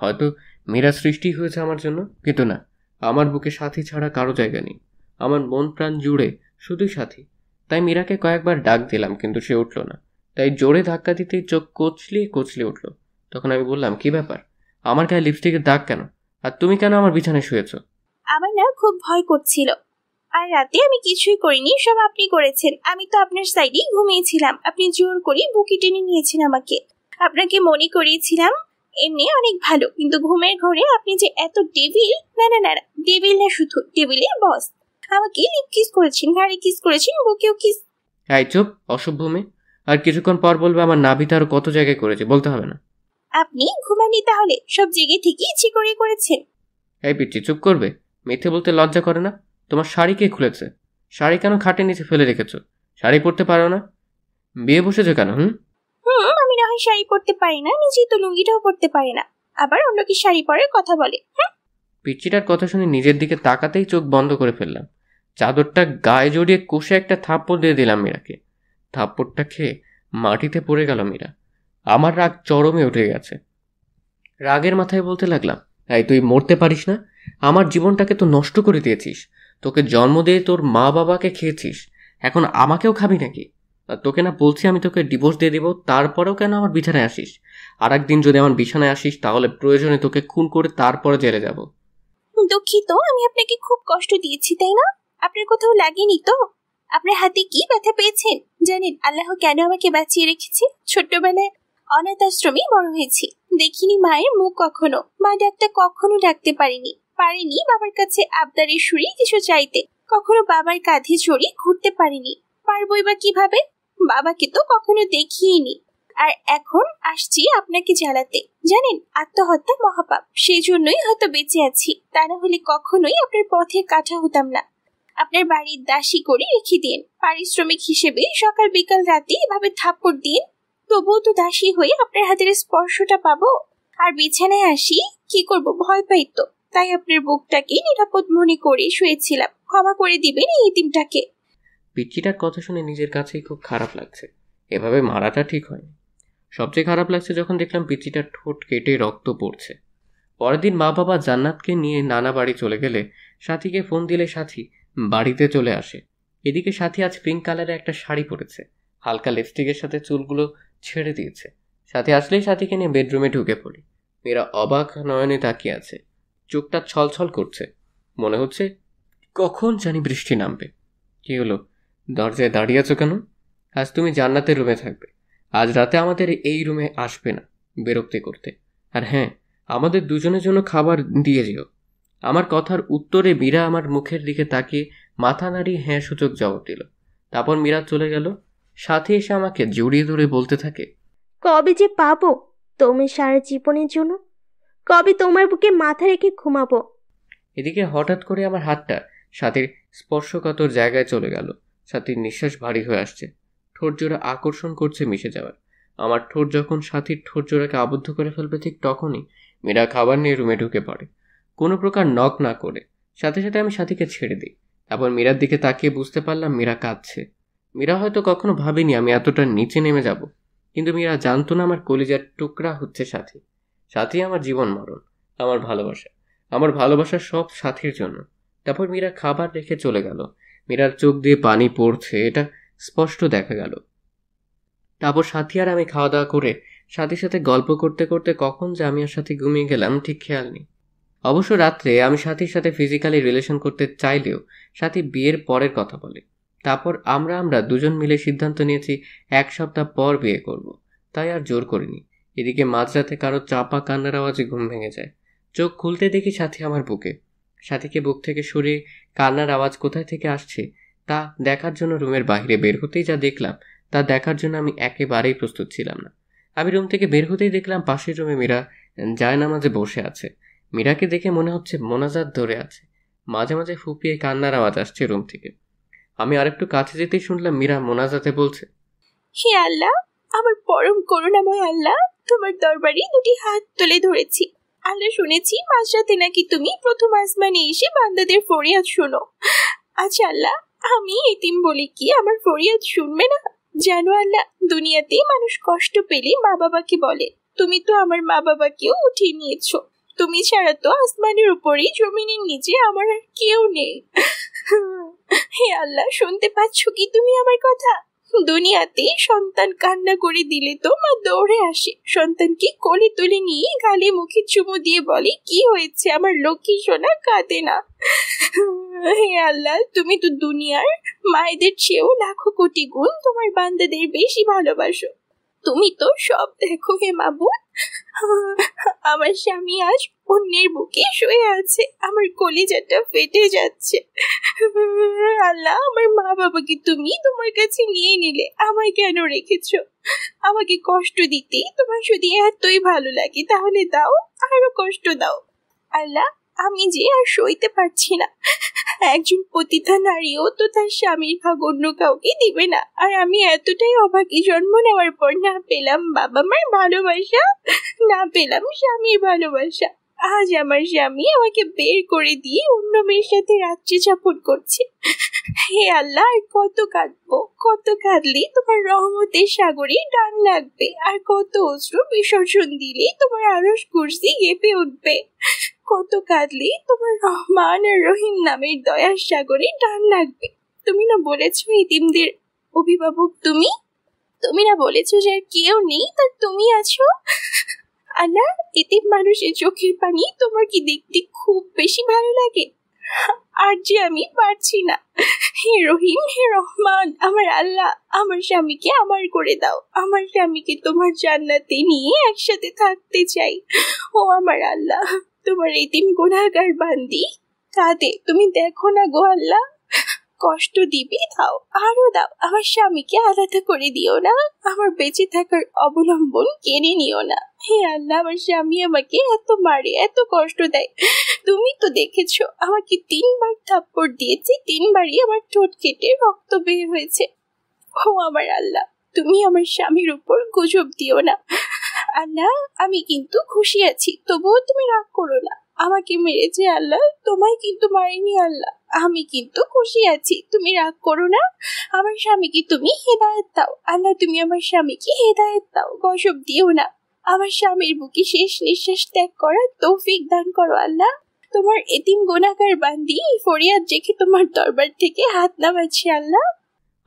হয়তো মীরা সৃষ্টি হয়েছে আমার জন্য, কিন্তু না, আমার বুকে সাথী ছাড়া কারো জায়গা নেই। আমার মন প্রাণ জুড়ে শুধুই সাথী। তাই মীরাকে কয়েকবার ডাক দিলাম, কিন্তু সে উঠল না। তাই জোরে ধাক্কা দিতেই চোখ কচলিয়ে উঠল। তখন আমি বললাম, কি ব্যাপার? আমার গায়ে লিপস্টিকের দাগ কেন? আর তুমি কেন আমার বিছানায় শুয়েছ? আমার না খুব ভয় করছিল, আর রাতে আমি কিছুই করিনি, সব আপনি করেছেন। আমি তো আপনার সাইডেই ঘুমিয়েছিলাম, আপনি জোর করে বুকে টেনে নিয়েছেন আমাকে। আপনাকে মনে করিয়েছিলাম এমনি অনেক ভালো, কিন্তু ঘুমের ঘরে আপনি যে এত ডেভিল! না না না, ডেভিল না, শুধু টেবিলের বস। আমাকে লিপ কিস করেছেন, ঘাড়ে কিস করেছেন, বুকেও কিস। এই চুপ, অসভ্য মেয়ে। আর কিছুক্ষণ পর বলবে আমার নাভিতে আরো কত জায়গায় করেছে, বলতে হবে না। আপনি ঘুমাননি তাহলে? সব জেগে থেকে ইচ্ছে করে করেছেন। এই পিচ্চি, চুপ করবে? মিথ্যে বলতে লজ্জা করে না? তোমার শাড়ি কে খুলেছে? শাড়ি কেন খাটের নিচে ফেলে রেখেছ? শাড়ি পরতে পারো না? বিয়ে বসেছো কেন? আমি না হয় শাড়ি পরতে পারি না, নিজেই তো লুঙ্গিটাও পরতে পারি না, আবার অন্য কি শাড়ি পরার কথা বলে? পিচ্চিটার কথা শুনে নিজের দিকে তাকাতেই চোখ বন্ধ করে ফেললাম। চাদরটা গায়ে জড়িয়ে কষে একটা থাপ্পড় দিয়ে দিলাম মীরাকে। থাপ্পড়টা খেয়ে মাটিতে পড়ে গেল মীরা। আমার রাগ চরমে উঠে গেছে। রাগের মাথায় বলতে লাগলাম, এই তুই মরতে পারিস না? আমার জীবনটাকে তো নষ্ট করে দিয়েছিস। তোকে জন্ম দিয়ে তোর মা বাবাকে খেয়েছিস, এখন আমাকেও খাবি নাকি? আর তোকে না বলছি আমি তোকে ডিভোর্স দিয়ে দিব, তারপরেও কেন আমার বিছানায় আসিস? আর একদিন যদি আমার বিছানায় আসিস তাহলে প্রয়োজনে তোকে খুন করে তারপরে জেলে যাব। দুঃখিত, আমি আপনাকে খুব কষ্ট দিয়েছি, তাই না? আপনার কোথাও লাগেনি তো? আপনার হাতে কি ব্যথা পেয়েছেন? জানেন আল্লাহ কেন আমাকে বাঁচিয়ে রেখেছে? ছোট্টবেলায় অনাথ আশ্রমে বড় হয়েছি, দেখিনি মায়ের মুখ কখনো। মা ডাক্তার কখনো ডাকতে পারিনি বাবার কাছে আবদারের সুরে কিছু চাইতে। কখনো বাবার কাঁধে চড়ে ঘুরতে পারিনি, পারবই বা কিভাবে? বাবাকে তো কখনো দেখিইনি। আর এখন আসছি আপনাকে জ্বালাতে। জানেন আত্মহত্যা মহাপাপ, সেই জন্যই হয়তো বেঁচে আছি, তা না হলে কখনোই আপনার পথের কাঁটা হতাম না। আপনার বাড়ির দাসী করে রেখে দিন, পারিশ্রমিক হিসেবে সকাল বিকাল রাতে এভাবে থাপ্পড় দিন, তবুও তো দাসী হয়ে আপনার হাতের স্পর্শটা পাবো। আর বিছানায় আসি কি করব, ভয় পাই তো, তাই আপনার বুকটাকে নিরাপদ মনে করে শুয়েছিলাম। ক্ষমা করে দিবেন এই এতিমটাকে। পিচ্চিটার কথা শুনে নিজের কাছেই খুব খারাপ লাগছে। এভাবে মারাটা ঠিক হয়নি। সবচেয়ে খারাপ লাগছে যখন দেখলাম পিচ্চিটার ঠোঁট কেটে রক্ত পড়ছে। পরের দিন মা বাবা জান্নাতকে নিয়ে নানা বাড়ি চলে গেলে সাথীকে ফোন দিলে সাথী বাড়িতে চলে আসে। এদিকে সাথী আজ পিঙ্ক কালারের একটা শাড়ি পরেছে, হালকা লিপস্টিকের সাথে চুলগুলো ছেড়ে দিয়েছে। সাথী আসলেই সাথীকে নিয়ে বেডরুমে ঢুকে পড়ি। মেয়েরা অবাক নয়নে তাকিয়ে আছে, চোখটা ছলছল করছে। মনে হচ্ছে কখন জানি বৃষ্টি নামবে। কি হলো, দরজায় দাঁড়িয়ে আছো কেন? আজ তুমি জান্নাতের রুমে থাকবে, আজ রাতে আমাদের এই রুমে আসবে না বিরক্তি করতে। আর হ্যাঁ, আমাদের দুজনের জন্য খাবার দিয়ে যেও। আমার কথার উত্তরে মীরা আমার মুখের দিকে তাকিয়ে মাথা নাড়িয়ে হ্যাঁ সূচক জবাব দিল। তারপর মীরা চলে গেল। সাথে এসে আমাকে জড়িয়ে ধরে বলতে থাকে, কবে যে পাবো তুমি সারা জীবনের জন্য? কবে তোমার বুকে মাথা রেখে ঘুমাবো? এদিকে হঠাৎ করে আমার হাতটা সাথীর স্পর্শকাতর জায়গায় চলে গেল। সাথীর নিঃশ্বাস ভারী হয়ে আসছে, ঠোঁট জোড়া আকর্ষণ করছে মিশে যাওয়ার। আমার ঠোঁট যখন সাথীর ঠোঁট জোড়াকে আবদ্ধ করে ফেলবে ঠিক তখনই মীরা খাবার নিয়ে রুমে ঢুকে পড়ে, কোনো প্রকার নক না করে। সাথে সাথে আমি সাথীকে ছেড়ে দিই। তারপর মীরার দিকে তাকিয়ে বুঝতে পারলাম মীরা কাঁদছে। মীরা হয়তো কখনো ভাবেনি আমি এতটা নিচে নেমে যাব, কিন্তু মীরা জানতো না আমার কলিজার টুকরা হচ্ছে সাথী। সাথী আমার জীবন মরণ, আমার ভালোবাসা, আমার ভালোবাসার সব সাথীর জন্য। তারপর মীরা খাবার রেখে চলে গেল। মীরার চোখ দিয়ে পানি পড়ছে, এটা স্পষ্ট দেখা গেল। তারপর সাথী আর আমি খাওয়া দাওয়া করে সাথীর সাথে গল্প করতে করতে কখন যে আমি আর সাথী ঘুমিয়ে গেলাম ঠিক খেয়াল নেই। অবশ্য রাত্রে আমি সাথীর সাথে ফিজিক্যালি রিলেশন করতে চাইলেও সাথী বিয়ের পরের কথা বলে। তারপর আমরা দুজন মিলে সিদ্ধান্ত নিয়েছি 1 সপ্তাহ পর বিয়ে করব। তাই আর জোর করিনি। এদিকে মাঝরাতে কারো চাপা কান্নার আওয়াজে ঘুম ভেঙে যায়। চোখ খুলতে দেখি সাথী আমার বুকে। সাথীকে বুক থেকে সরিয়ে কান্নার আওয়াজ কোথায় থেকে আসছে তা দেখার জন্য রুমের বাইরে বের হতেই যা দেখলাম তা দেখার জন্য আমি একেবারেই প্রস্তুত ছিলাম না। আমি রুম থেকে বের হতেই দেখলাম পাশের রুমে মীরা জায়নামাজে বসে আছে। মীরাকে দেখে মনে হচ্ছে মোনাজাত ধরে আছে। মাঝে মাঝে ফুপিয়ে কান্নার আওয়াজ আসছে রুম থেকে। আমি আরেকটু কাছে যেতেই শুনলাম মীরা মোনাজাতে বলছে, হে আল্লাহ, আমার পরম করুণাময় আল্লাহ, তোমার দরবারে 2টি হাত তুলে ধরেছি। আল্লাহ, শুনেছি মাঝরাতে নাকি তুমি প্রথম আসমানে এসে বান্দাদের ফরিয়াদ শোনো। আচ্ছা আল্লাহ, আমি এতিম বলে কি আমার ফরিয়াদ শুনবে না? জানো আল্লাহ, দুনিয়াতে মানুষ কষ্ট পেলে মা বাবাকে বলে, তুমি তো আমার মা বাবাকেও উঠিয়ে নিয়েছো। তুমি ছাড়া তো আসমানের উপরে জমিনের নিচে আমার আর কেউ নেই। হে আল্লাহ, শুনতে পাচ্ছ কি তুমি আমার কথা? দুনিয়াতে সন্তান কান্না করে দিলে তো মা দৌড়ে আসে, সন্তানকে কোলে তুলে নিয়ে গালে মুখে চুমু দিয়ে বলে, কি হয়েছে আমার লক্ষ্মী সোনা, কাঁদে না। হে আল্লাহ, তুমি তো দুনিয়ার মায়েদের চেয়েও লাখো কোটি গুণ তোমার বান্দাদের বেশি ভালোবাসো। তুমি তো সব দেখো হে মাবুদ। আমার স্বামী আজ অন্যের বুকে শুয়ে আছে, আমার কলিজাটা ফেটে যাচ্ছে। আল্লাহ, আমার মা বাবাকে তুমি তোমার কাছে নিয়ে নিলে, আমায় কেন রেখেছো? আমাকে কষ্ট দিতে তোমার যদি এতই ভালো লাগে তাহলে দাও, আরো কষ্ট দাও। আল্লাহ, আমি যে আর সইতে পারছি না। একজন পতিতা নারীও তো তার স্বামীর ভাগ অন্য কাউকে দিবে না, আর আমি এতটাই অভাগী, জন্ম নেওয়ার পর না পেলাম বাবা মার ভালোবাসা, না পেলাম স্বামীর ভালোবাসা। আজ আমার স্বামী আমাকে বের করে দিয়ে অন্য মেয়ের সাথে রাত্রি যাপন করছে। হে আল্লাহ, আর কত কাঁদবো? কত কাঁদলে তোমার রহমতের সাগরে টান লাগবে, আর কত অশ্রু বিসর্জন দিলে তোমার আরশ কুরসি কেঁপে উঠবে। কত কাঁদলে তোমার রহমান আর রহিম নামের দয়ার সাগরে টান লাগবে। তুমি না বলেছো এতিমদের অভিভাবক তুমি? তুমি না বলেছো যে আর কেউ নেই, তার তুমি আছো? আল্লাহ, এতিম মানুষের চোখের পানি তোমার কি দেখতে খুব বেশি ভালো লাগে? আর যে আমি পারছি না। হে রহিম, হে রহমান, আমার আল্লাহ, আমার স্বামীকে আমার করে দাও। আমার স্বামীকে তোমার জান্নাতে নিয়ে একসাথে থাকতে চাই। ও আমার আল্লাহ, তোমার এতিম গুনাহগার বান্দি কাঁদে, তুমি দেখো না গো আল্লাহ। কষ্ট দিবে দাও, আরো দাও। আমার স্বামীকে আলাদা করে দিও না, আমার বেঁচে থাকার অবলম্বন কেড়ে নিও না। হে আল্লাহ, আমার স্বামী আমাকে এত মারে, এত কষ্ট দেয়। তুমি তো দেখেছো, আমাকে 3বার থাপ্পড় দিয়েছে, 3বারই আমার ঠোঁট কেটে রক্ত বের হয়েছে। ও আমার আল্লাহ, তুমি আমার স্বামীর উপর গুজব দিও না। আল্লাহ, আমি কিন্তু খুশি আছি, তবুও তুমি রাগ করো না। আমাকে মেরেছে আল্লাহ, তোমায় কিন্তু মারেনি আল্লাহ। আমি কিন্তু খুশি আছি, তুমি রাগ করো না। আমার স্বামীকে তুমি হেদায়েত দাও আল্লাহ, তুমি আমার স্বামীকে হেদায়েত দাও, গজব দিও না। আমার স্বামীর বুকে শেষ নিঃশ্বাস ত্যাগ করার তৌফিক দান করো আল্লাহ। তোমার এতিম গুনাহগার বান্দি ফরিয়াদ রেখে তোমার দরবার থেকে হাত নামাচ্ছি আল্লাহ।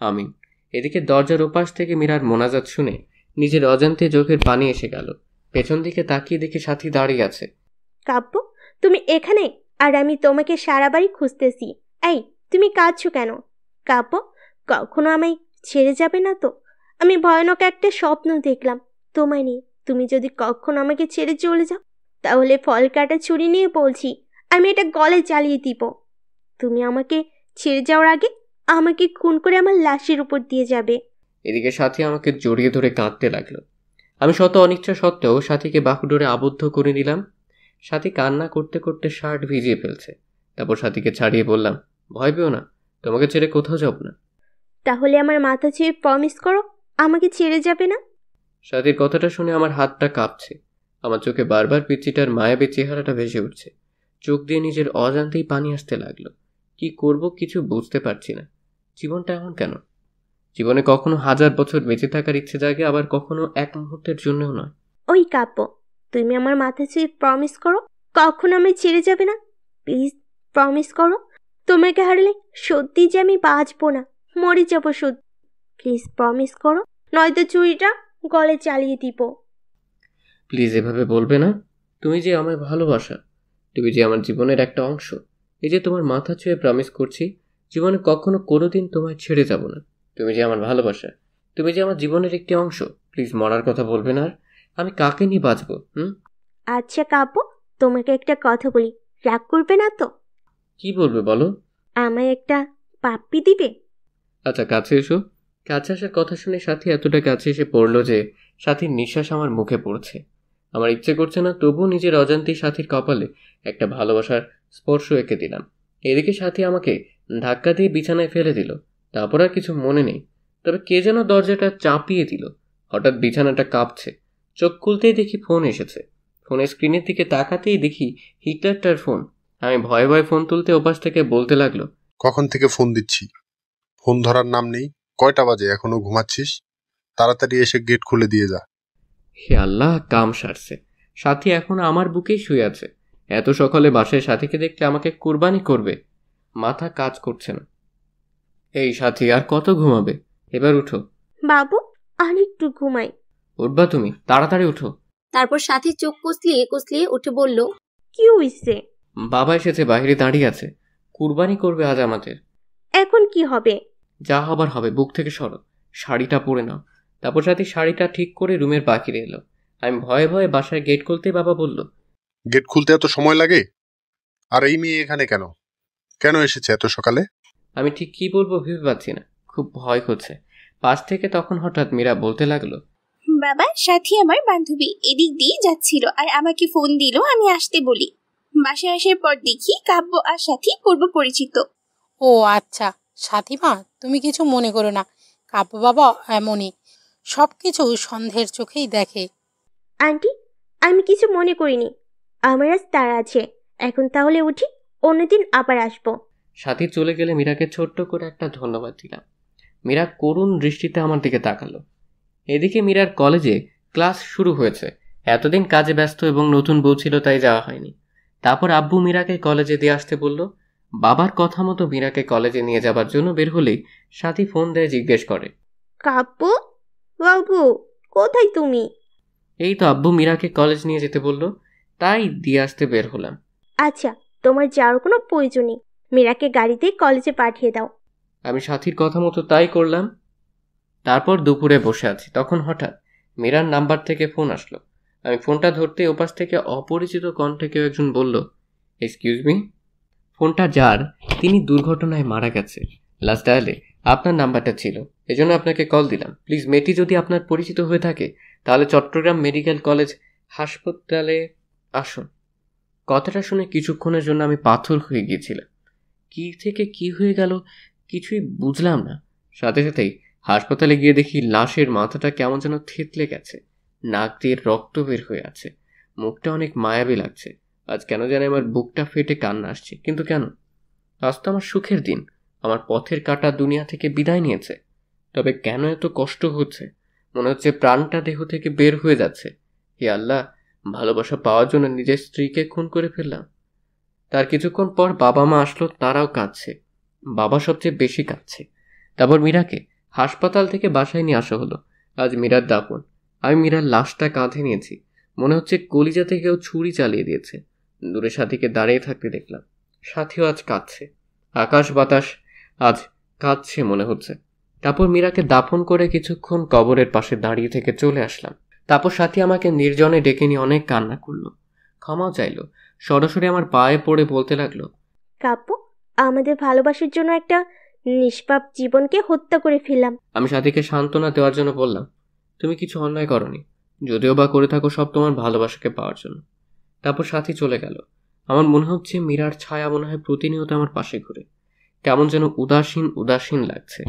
আমিন। এদিকে দরজার ওপাশ থেকে মীরার মোনাজাত শুনে নিজের অজান্তে চোখের পানি এসে গেল। পেছন দিকে তাকিয়ে দেখে সাথী দাঁড়িয়ে আছে। কাব্য, তুমি এখানে? আর আমি তোমাকে সারা বাড়ি খুঁজতেছি। এই, তুমি কাঁদছো কেন? কাব্য, কখনো আমায় ছেড়ে যাবে না তো? আমি ভয়ানক একটা স্বপ্ন দেখলাম তোমায় নিয়ে। তুমি যদি কখনো আমাকে ছেড়ে চলে যাও, তাহলে ফল কাটা ছুরি নিয়ে বলছি আমি এটা গলে চালিয়ে দিব। তুমি আমাকে ছেড়ে যাওয়ার আগে আমাকে খুন করে আমার লাশের উপর দিয়ে যাবে। এদিকে সাথী আমাকে জড়িয়ে ধরে কাঁদতে লাগলো। আমি শত অনিচ্ছা সত্ত্বেও সাথীকে বাহুডোরে আবদ্ধ করে নিলাম। সাথী কান্না করতে করতে শার্ট ভিজিয়ে ফেলছে। তারপর সাথীকে ছাড়িয়ে বললাম, ভয় পেও না, তোমাকে ছেড়ে কোথাও যাব না। তাহলে আমার মাথা ছুঁয়ে প্রমিস করো আমাকে ছেড়ে যাবে না। সাথীর কথাটা শুনে আমার হাতটা কাঁপছে। আমার চোখে বারবার পিচ্চিটার মায়াবী চেহারাটা ভেসে উঠছে। চোখ দিয়ে নিজের অজান্তেই পানি আসতে লাগলো। কি করব কিছু বুঝতে পারছি না। জীবনটা এমন কেন? জীবনে কখনো 1000 বছর বেঁচে থাকার ইচ্ছে জাগে, আবার কখনো 1 মুহূর্তের জন্যও নয়। ওই কাব্য, তুমি আমার মাথা ছুঁয়ে প্রমিস করো কখনো আমি ছেড়ে যাবে না। প্লিজ প্রমিস করো। তোমাকে হারলে সত্যি যে আমি বাঁচবো না, মরে যাবো সত্যি। প্লিজ প্রমিস করো, নয়তো চুরিটা গলে চালিয়ে দিব। প্লিজ এভাবে বলবে না। তুমি যে আমায় ভালোবাসা, তুমি যে আমার জীবনের একটা অংশ। এই যে তোমার মাথা ছুঁয়ে প্রমিস করছি, জীবনে কখনো কোনোদিন তোমায় ছেড়ে যাব না। তুমি যে আমার ভালোবাসা, তুমি যে আমার জীবনের একটি অংশ। প্লিজ মরার কথা বলবে না। আর আমি কাকে নিয়ে বাঁচবো? আচ্ছা কাব্য, তোমাকে একটা কথা বলি, রাগ করবে না তো? কি বলবে বলো। আমায় একটা পাপ্পি দিবে? আচ্ছা কাছে এসো। কাছে আসার কথা শুনে সাথী এতটা কাছে এসে পড়লো যে সাথীর নিঃশ্বাস আমার মুখে পড়ছে। আমার ইচ্ছে করছে না, তবুও নিজের অজান্তেই সাথীর কপালে একটা ভালোবাসার স্পর্শ এঁকে দিলাম। এদিকে সাথী আমাকে ধাক্কা দিয়ে বিছানায় ফেলে দিল। তারপর আর কিছু মনে নেই, তবে কে যেন দরজাটা চাপিয়ে দিল। হঠাৎ বিছানাটা কাঁপছে। চোখ খুলতেই দেখি ফোন এসেছে। ফোনের স্ক্রিনের দিকে তাকাতেই দেখি হিটলারটার ফোন। আমি ভয়ে ভয়ে ফোন তুলতে ওপাশ থেকে বলতে লাগলো, কখন থেকে ফোন দিচ্ছি, ফোন ধরার নাম নেই। কয়টা বাজে, এখনো ঘুমাচ্ছিস? তাড়াতাড়ি এসে গেট খুলে দিয়ে যা। হে আল্লাহ, কাম সারছে। সাথী এখন আমার বুকেই শুয়ে আছে। এত সকালে বাসায় সাথীকে দেখলে আমাকে কুরবানি করবে। মাথা কাজ করছে না। এই সাথী, আর কত ঘুমাবে? এবার উঠো। বাবু, আর একটু ঘুমাই। উঠবা তুমি? তাড়াতাড়ি উঠো। তারপর সাথী চোখ কসলিয়ে কসলিয়ে উঠে বলল, কি হইছে? বাবা এসেছে, বাইরে দাঁড়িয়ে আছে। কুরবানি করবে আজ আমাদের। এখন কি হবে? যা হবার হবে, বুক থেকে সরো। শাড়িটা পরে নাও। তারপর সাথী শাড়িটা ঠিক করে রুমের বাহিরে এলো। আমি ভয়ে ভয়ে বাসায় গেট খুলতেই বাবা বলল, গেট খুলতে এত সময় লাগে? আর এই মেয়ে এখানে কেন? কেন এসেছে এত সকালে? আমি ঠিক কি বলবো ভেবে পাচ্ছি না, খুব ভয় করছে। পাশ থেকে তখন হঠাৎ মীরা বলতে লাগলো, বাবা, সাথী আমার বান্ধবী এদিক দিয়ে যাচ্ছিল আর আমাকে ফোন দিল আমি আসতে বলি। বাসায় আসার পর দেখি কাব্য আর সাথী পূর্ব পরিচিত। ও আচ্ছা, সাথীমা তুমি কিছু মনে করো না, কাব্য বাবা এমনই, সব কিছু সন্দেহের চোখেই দেখে। আন্টি, আমি কিছু মনে করিনি। আমার আজ তাড়া আছে, এখন তাহলে উঠি, অন্যদিন আবার আসবো। সাথী চলে গেলে মীরাকে ছোট্ট করে একটা ধন্যবাদ দিলাম। মীরা করুণ দৃষ্টিতে আমার দিকে তাকালো। এদিকে মীরার কলেজে ক্লাস শুরু হয়েছে। এতদিন কাজে ব্যস্ত এবং নতুন বউ ছিল, তাই যাওয়া হয়নি। তারপর আব্বু মীরাকে কলেজে দিয়ে আসতে বলল। বাবার কথা মতো মীরাকে কলেজে নিয়ে যাবার জন্য বের হলেই সাথী ফোন দেয়, জিজ্ঞেস করে, কাব্য, বাবু, কোথায় তুমি? এই তো আব্বু মীরাকে কলেজ নিয়ে যেতে বলল, তাই দিয়ে আসতে বের হলাম। আচ্ছা, তোমার যাওয়ার কোনো প্রয়োজন নেই, মীরাকে গাড়িতে কলেজে পাঠিয়ে দাও। আমি সাথীর কথা মতো তাই করলাম। তারপর দুপুরে বসে আছি, তখন হঠাৎ মীরার নাম্বার থেকে ফোন আসলো। আমি ফোনটা ধরতে ওপাশ থেকে অপরিচিত কণ্ঠে কেউ একজন বলল, এক্সকিউজ মি। ফোনটা যার, তিনি দুর্ঘটনায় মারা গেছে। লাস্ট ডায়ালে আপনার নাম্বারটা ছিল, এজন্য আপনাকে কল দিলাম। প্লিজ মেয়েটি যদি আপনার পরিচিত হয়ে থাকে তাহলে চট্টগ্রাম মেডিকেল কলেজ হাসপাতালে আসুন। কথাটা শুনে কিছুক্ষণের জন্য আমি পাথর হয়ে গিয়েছিলাম। কি থেকে কি হয়ে গেল কিছুই বুঝলাম না। সাথে সাথেই হাসপাতালে গিয়ে দেখি লাশের মাথাটা কেমন যেন থেতলে গেছে, নাক দিয়ে রক্ত বের হয়ে আছে, মুখটা অনেক মায়াবী লাগছে। আজ কেন জানি আমার বুকটা ফেটে কান্না আসছে। কিন্তু কেন? আজ তো আমার সুখের দিন, আমার পথের কাটা দুনিয়া থেকে বিদায় নিয়েছে। তবে কেন এত কষ্ট হচ্ছে? মনে হচ্ছে প্রাণটা দেহ থেকে বের হয়ে যাচ্ছে। হে আল্লাহ, ভালোবাসা পাওয়ার জন্য নিজের স্ত্রীকে খুন করে ফেললাম। তার কিছুক্ষণ পর বাবা মা আসলো, তারাও কাঁদছে। বাবা সবচেয়ে বেশি কাঁদছে। তারপর মীরাকে হাসপাতাল থেকে বাসায় নিয়ে আসা হলো। আজ মীরার দাফন। আমি মীরার লাশটা কাঁধে নিয়েছি। মনে হচ্ছে কলিজাতে কেউ ছুরি চালিয়ে দিয়েছে। দূরে সাথীকে দাঁড়িয়ে থাকতে দেখলাম। সাথীও আজ কাঁদছে। আকাশ বাতাস আজ কাঁদছে মনে হচ্ছে। তারপর মীরাকে দাফন করে কিছুক্ষণ কবরের পাশে দাঁড়িয়ে থেকে চলে আসলাম। তারপর সাথী আমাকে নির্জনে ডেকে নিয়ে অনেক কান্না করলো, ক্ষমাও চাইলো। সরাসরি আমার পায়ে পড়ে বলতে লাগলো, কাব্য, আমাদের ভালোবাসার জন্য একটা নিষ্পাপ জীবনকে হত্যা করে ফেললাম। আমি সাথীকে সান্ত্বনা দেওয়ার জন্য বললাম, তুমি কিছু অন্যায় করনি, যদিও বা করে থাকো সব তোমার ভালোবাসাকে পাওয়ার জন্য। তারপর সাথী চলে গেল। আমার মনে হচ্ছে মীরার ছায়া মনে হয় প্রতিনিয়ত আমার পাশে ঘুরে। কেমন যেন উদাসীন উদাসীন লাগছে।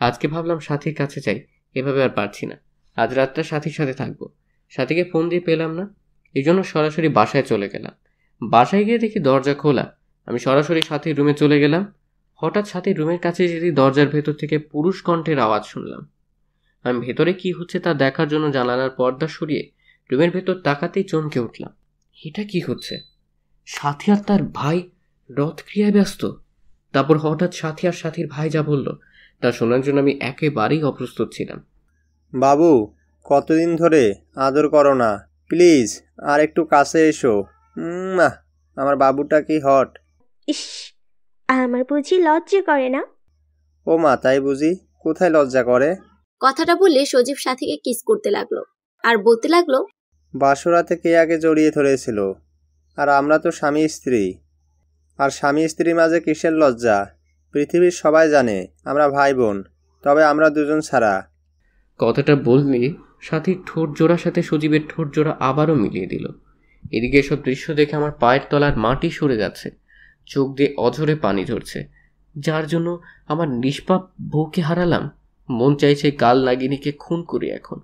আজকে ভাবলাম সাথীর কাছে যাই, এভাবে আর পারছি না। আজ রাতটা সাথীর সাথে থাকবো। সাথীকে ফোন দিয়ে পেলাম না, এই জন্য সরাসরি বাসায় চলে গেলাম। বাসায় গিয়ে দেখি দরজা খোলা। আমি সরাসরি সাথীর রুমে চলে গেলাম। হঠাৎ সাথীর রুমের কাছে যেতে দরজার ভেতর থেকে পুরুষ কণ্ঠের আওয়াজ শুনলাম। আমি ভেতরে কি হচ্ছে তা দেখার জন্য জানালার পর্দা সরিয়ে রুমের ভেতর তাকাতেই চমকে উঠলাম। এটা কি হচ্ছে? সাথী আর তার ভাই রথক্রিয়ায় ব্যস্ত। তারপর হঠাৎ সাথী আর সাথীর ভাই যা বলল তা শোনার জন্য আমি একেবারেই অপ্রস্তুত ছিলাম। বাবু, কতদিন ধরে আদর করো না, প্লিজ আর একটু কাছে এসো। আমার বাবুটা কি হট। ইস, আমার বুঝি লজ্জা করে না? ও মা, তাই বুঝি? কোথায় লজ্জা করে? কথাটা বলে সজীব সাথীকে কিস করতে লাগলো আর বলতে লাগলো, বাসরাতে কে আগে জড়িয়ে ধরেছিল? আর আমরা তো স্বামী স্ত্রী। আর স্বামী স্ত্রীর মাঝে কিসের লজ্জা? পৃথিবীর সবাই জানে আমরা ভাই বোন, তবে আমরা দুজন ছাড়া। কথাটা বললে সাথীর ঠোঁট জোড়ার সাথে সজীবের ঠোঁট জোড়া আবারও মিলিয়ে দিল। এদিকে এসব দৃশ্য দেখে আমার পায়ের তলার মাটি সরে যাচ্ছে, চোখ দিয়ে অঝরে পানি ঝরছে। যার জন্য আমার নিষ্পাপ বউকে হারালাম, মন চাইছে কাল নাগিনীকে খুন করি। এখন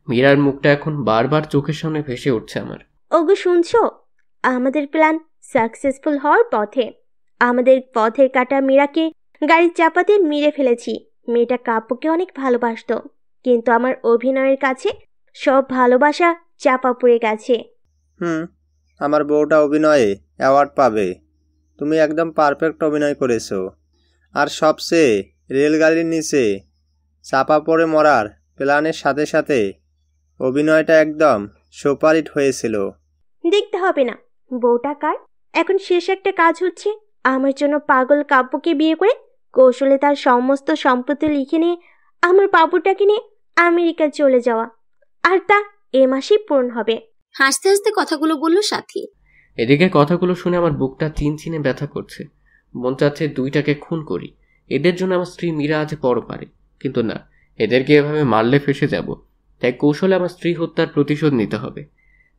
মীরার মুখটা এখন বারবার চোখের সামনে ভেসে উঠছে আমার। ওগো শুনছো? আমাদের প্ল্যান সাকসেসফুল হওয়ার পথে। আমাদের পথের কাটা মীরাকে গাড়ির চাপাতে মেরে ফেলেছি। মেয়েটা কাব্যকে অনেক ভালোবাসতো, কিন্তু আমার অভিনয়ের কাছে সব ভালোবাসা চাপা পড়ে গেছে। আমার বউটা অভিনয়ে অ্যাওয়ার্ড পাবে। তুমি একদম পারফেক্ট অভিনয় করেছো। আর সবচেয়ে রেলগাড়ির নিচে চাপা পড়ে মরার প্ল্যানের সাথে সাথে অভিনয়টা একদম সুপারহিট হয়েছিল। দেখতে হবে না বউটা কার। এখন শেষ একটা কাজ হচ্ছে আমার জন্য পাগল কাব্যকে বিয়ে করে কৌশলে তার সমস্ত সম্পত্তি লিখে নিয়ে আমার বাবুটাকে নিয়ে আমেরিকা চলে যাওয়া। আর তা এ মাসেই পূরণ হবে। হাসতে হাসতে কথাগুলো বলল সাথী। এদিকে কথাগুলো শুনে আমার বুকটা চিনচিনে ব্যথা করছে। মন চাচ্ছে দুইটাকে খুন করি, এদের জন্য আমার স্ত্রী মীরা আজ পরপারে। কিন্তু না, এদেরকে এভাবে মারলে ফেসে যাব। তাই কৌশলে আমার স্ত্রী হত্যার প্রতিশোধ নিতে হবে।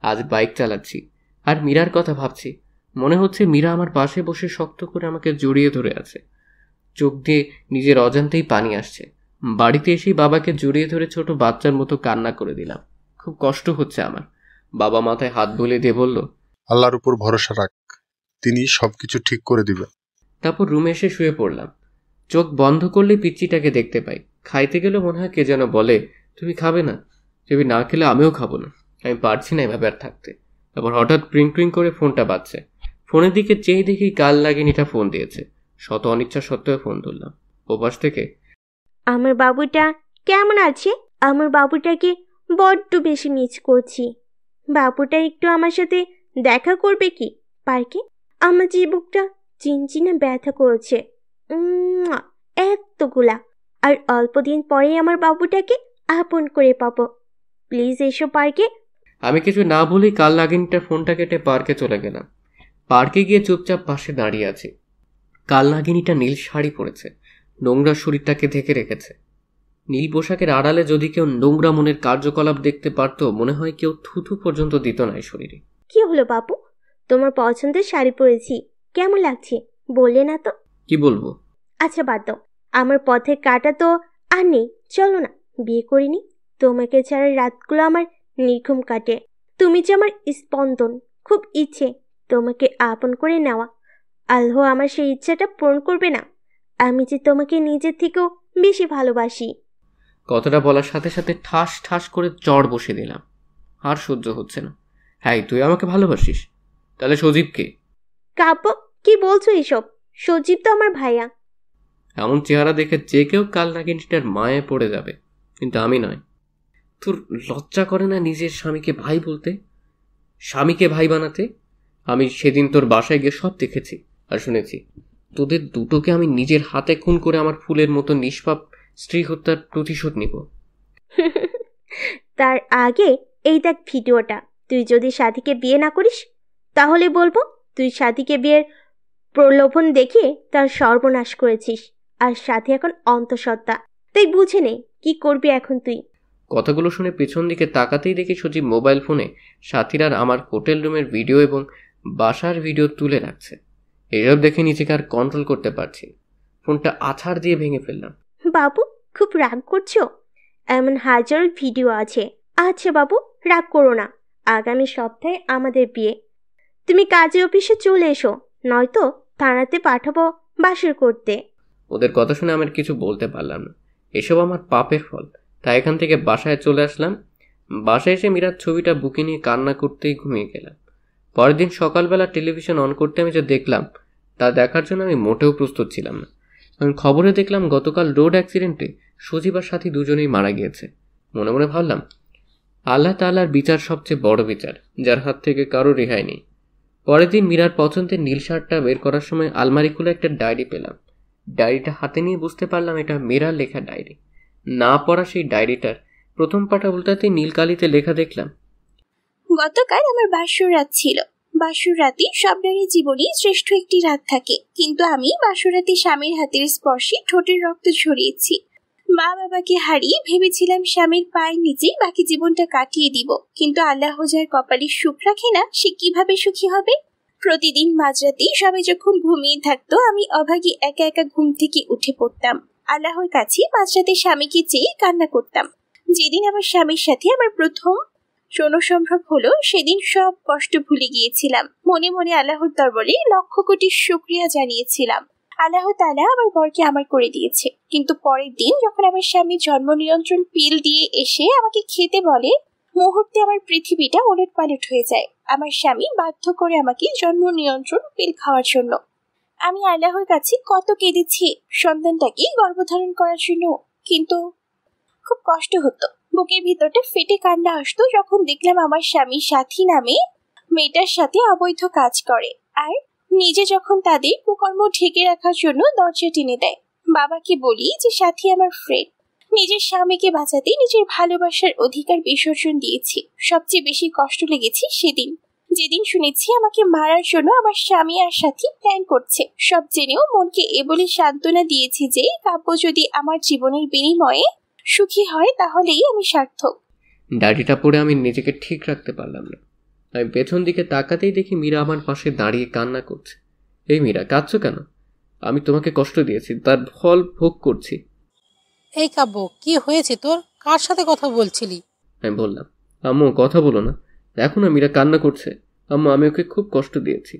আজ বাইক চালাচ্ছি আর মীরার কথা ভাবছি। মনে হচ্ছে মীরা আমার পাশে বসে শক্ত করে আমাকে জড়িয়ে ধরে আছে। চোখ দিয়ে নিজের অজান্তেই পানি আসছে। বাড়িতে এসেই বাবাকে জড়িয়ে ধরে ছোট বাচ্চার মতো কান্না করে দিলাম। খুব কষ্ট হচ্ছে আমার। বাবা মাথায় হাত বুলিয়ে দিয়ে বলল, আল্লাহর উপর ভরসা রাখ, তিনি সবকিছু ঠিক করে দিবেন। তারপর রুমে এসে শুয়ে পড়লাম। চোখ বন্ধ করলেই পিচ্চিটাকে দেখতে পাই। খাইতে গেলে মনে হয় কে যেন বলে, তুমি খাবে না? তুমি না খেলে আমিও খাবো না। আমি পারছি না এভাবে আর থাকতে। তারপর হঠাৎ ক্রিং ক্রিং করে ফোনটা বাজছে। ফোনের দিকে চেয়ে দেখি কাল নাগিনীটা ফোন দিয়েছে। শত অনিচ্ছা সত্ত্বেও ফোন ধরলাম। ওপাশ থেকে, আমার বাবুটা কেমন আছে? আমার বাবুটাকে বড্ড বেশি মিস করছি। বাবুটা একটু আমার সাথে দেখা করবে কি পার্কে? আমার চিবুকটা চিনচিনে ব্যথা করছে। এতগুলা। আর অল্প দিন পরেই আমার বাবুটাকে আপন করে পাবো। প্লিজ এসো পার্কে। আমি কিছু না বলেই কাল নাগিনীটার ফোনটা কেটে পার্কে চলে গেলাম। পার্কে গিয়ে চুপচাপ পাশে দাঁড়িয়ে আছি। কাল নাগিনীটা নীল শাড়ি পরেছে, নোংরা শরীরটাকে ঢেকে রেখেছে। নীল পোশাকের আড়ালে যদি কেউ নোংরা মনের কার্যকলাপ দেখতে পারতো, মনে হয় কেউ থুথু পর্যন্ত দিত না এই শরীরে। কি হলো বাবু? তোমার পছন্দের শাড়ি পরেছি, কেমন লাগছে বললে না তো? কি বলবো? আচ্ছা বাদ দাও, আমার পথে কাটা তো আর নেই। চলো না বিয়ে করিনি। তোমাকে ছাড়া রাতগুলো আমার নির্ঘুম কাটে। তুমি যে আমার স্পন্দন, খুব ইচ্ছে তোমাকে আপন করে নেওয়া। আল্লাহ আমার সেই ইচ্ছাটা পূরণ করবে না? আমি যে তোমাকে নিজের থেকেও বেশি ভালোবাসি। কথাটা বলার সাথে সাথে ঠাস ঠাস করে চড় বসে দিলাম। আর সহ্য হচ্ছে না। হ্যাঁ, তুই আমাকে ভালোবাসিস? তাহলে সজীবকে? কাব্য, কি বলছো এসব? সজীব তো আমার ভাইয়া। এমন চেহারা দেখে যে কেউ কাল নাগিনীটার মায়ে পড়ে যাবে, কিন্তু আমি নয়। তোর লজ্জা করে না নিজের স্বামীকে ভাই বলতে, স্বামীকে ভাই বানাতে? আমি সেদিন তোর বাসায় গিয়ে সব দেখেছি আর শুনেছি। তোদের দুটোকে আমি নিজের হাতে খুন করে আমার ফুলের মতো নিষ্পাপ স্ত্রী হত্যার প্রতিশোধ নিব। তার আগে এই দেখ ভিডিওটা। তুই যদি সাথীকে বিয়ে না করিস তাহলে বলবো তুই সাথীকে বিয়ের প্রলোভন দেখিয়ে তার সর্বনাশ করেছিস। আর সাথী এখন অন্তঃসত্ত্বা, তাই বুঝে নে কি করবি এখন তুই। কথাগুলো শুনে পেছন দিকে তাকাতেই দেখি সজীব মোবাইল ফোনে সাথীর আর আমার হোটেল রুমের ভিডিও এবং বাসার ভিডিও তুলে রাখছে। এসব দেখে নিজেকে আর কন্ট্রোল করতে পারছি। ফোনটা আছাড় দিয়ে ভেঙে ফেললাম। বাবু, খুব রাগ করছো? এমন হাজার ভিডিও আছে। আচ্ছা বাবু, রাগ করো না। আগামী সপ্তাহে আমাদের বিয়ে। তুমি কাজে অফিসে চলে এসো, নয়তো থানাতে পাঠাবো বাসর করতে। ওদের কথা শুনে আমার কিছু বলতে পারলাম না। এসব আমার পাপের ফল। তাই এখান থেকে বাসায় চলে আসলাম। বাসায় এসে মীরার ছবিটা বুকে নিয়ে কান্না করতেই ঘুমিয়ে গেলাম। পরের দিন সকালবেলা টেলিভিশন অন করতে আমি যা দেখলাম তা দেখার জন্য আমি মোটেও প্রস্তুত ছিলাম না। কারণ খবরে দেখলাম গতকাল রোড অ্যাক্সিডেন্টে সজীব আর সাথী দুজনেই মারা গিয়েছে। মনে মনে ভাবলাম, আল্লাহ তাআলার বিচার সবচেয়ে বড় বিচার, যার হাত থেকে কারো রেহাই নেই। পরের দিন মীরার পছন্দের নীল শার্টটা বের করার সময় আলমারি খুলে একটা ডায়েরি পেলাম। ডায়েরিটা হাতে নিয়ে বুঝতে পারলাম এটা মীরার লেখা ডায়েরি। না পড়া সেই ডায়েরিটার প্রথম পাতা উল্টাতে নীল কালিতে লেখা দেখলাম, গতকাল আমার বাসর রাত ছিল। বাসর রাতে সব নারীর জীবনেই শ্রেষ্ঠ একটি রাত থাকে, কিন্তু আমি বাসর রাতে স্বামীর হাতের স্পর্শে ঠোঁটের রক্ত ঝরিয়েছি। মা বাবাকে হারিয়ে ভেবেছিলাম স্বামীর পায়ের নিচেই বাকি জীবনটা কাটিয়ে দিব, কিন্তু আল্লাহ যার কপালে সুখ রাখে না, সে কিভাবে সুখী হবে? প্রতিদিন মাঝরাতে সবাই যখন ঘুমিয়ে থাকতো, আমি অভাগী একা একা ঘুম থেকে উঠে পড়তাম। আল্লাহর কাছে মাঝরাতে স্বামীকে চেয়ে কান্না করতাম। যেদিন আমার স্বামীর সাথে আমার প্রথম যৌন সম্ভব হলো, সেদিন সব কষ্ট ভুলে গিয়েছিলাম। মনে মনে আল্লাহর দরবারে লক্ষ কোটি শুকরিয়া জানিয়েছিলাম। আল্লাহ তাআলা আমার বরকে আমার করে দিয়েছে। কিন্তু পরের দিন যখন আমার স্বামী জন্ম নিয়ন্ত্রণ পিল দিয়ে এসে আমাকে খেতে বলে, মুহূর্তে আমার পৃথিবীটা ওলটপালট হয়ে যায়। আমার স্বামী বাধ্য করে আমাকে জন্ম নিয়ন্ত্রণ পিল খাওয়ার জন্য। আমি আল্লাহর কাছে কত কেঁদেছি সন্তানটাকে গর্ভধারণ করার জন্য, কিন্তু খুব কষ্ট হতো। বুকের ভিতরটা ফেটে কান্না আসতো যখন দেখলাম আমার স্বামী সাথী নামে মেয়েটার সাথে অবৈধ কাজ করে, আর নিজে যখন তাদের কুকর্ম ঢেকে রাখার জন্য দরজা টেনে দেয়। বাবাকে বলি যে সাথী আমার ফ্রেন্ড। নিজের স্বামীকে বাঁচাতে নিজের ভালোবাসার অধিকার বিসর্জন দিয়েছি। সবচেয়ে বেশি কষ্ট লেগেছে সেদিন, যেদিন শুনেছি আমাকে মারার জন্য আমার স্বামী আর সাথী প্ল্যান করছে। সব জেনেও মনকে এ বলে সান্ত্বনা দিয়েছি যে কাব্য যদি আমার জীবনের বিনিময়ে সুখী হয় তাহলেই আমি সার্থক। ডায়েরিটা পড়ে আমি নিজেকে ঠিক রাখতে পারলাম না। আমি পেছন দিকে তাকাতেই দেখি মীরা আমার পাশে দাঁড়িয়ে কান্না করছে। এই মীরা, কাঁদছো কেন? আমি তোমাকে কষ্ট দিয়েছি, তার ফল ভোগ করছি। এই কাব্য, কি হয়েছে তোর? কার সাথে কথা বলছিলি? আমি বললাম, আম্মু কথা বলো না, দেখো না মীরা কান্না করছে। আম্মু, আমি ওকে খুব কষ্ট দিয়েছি।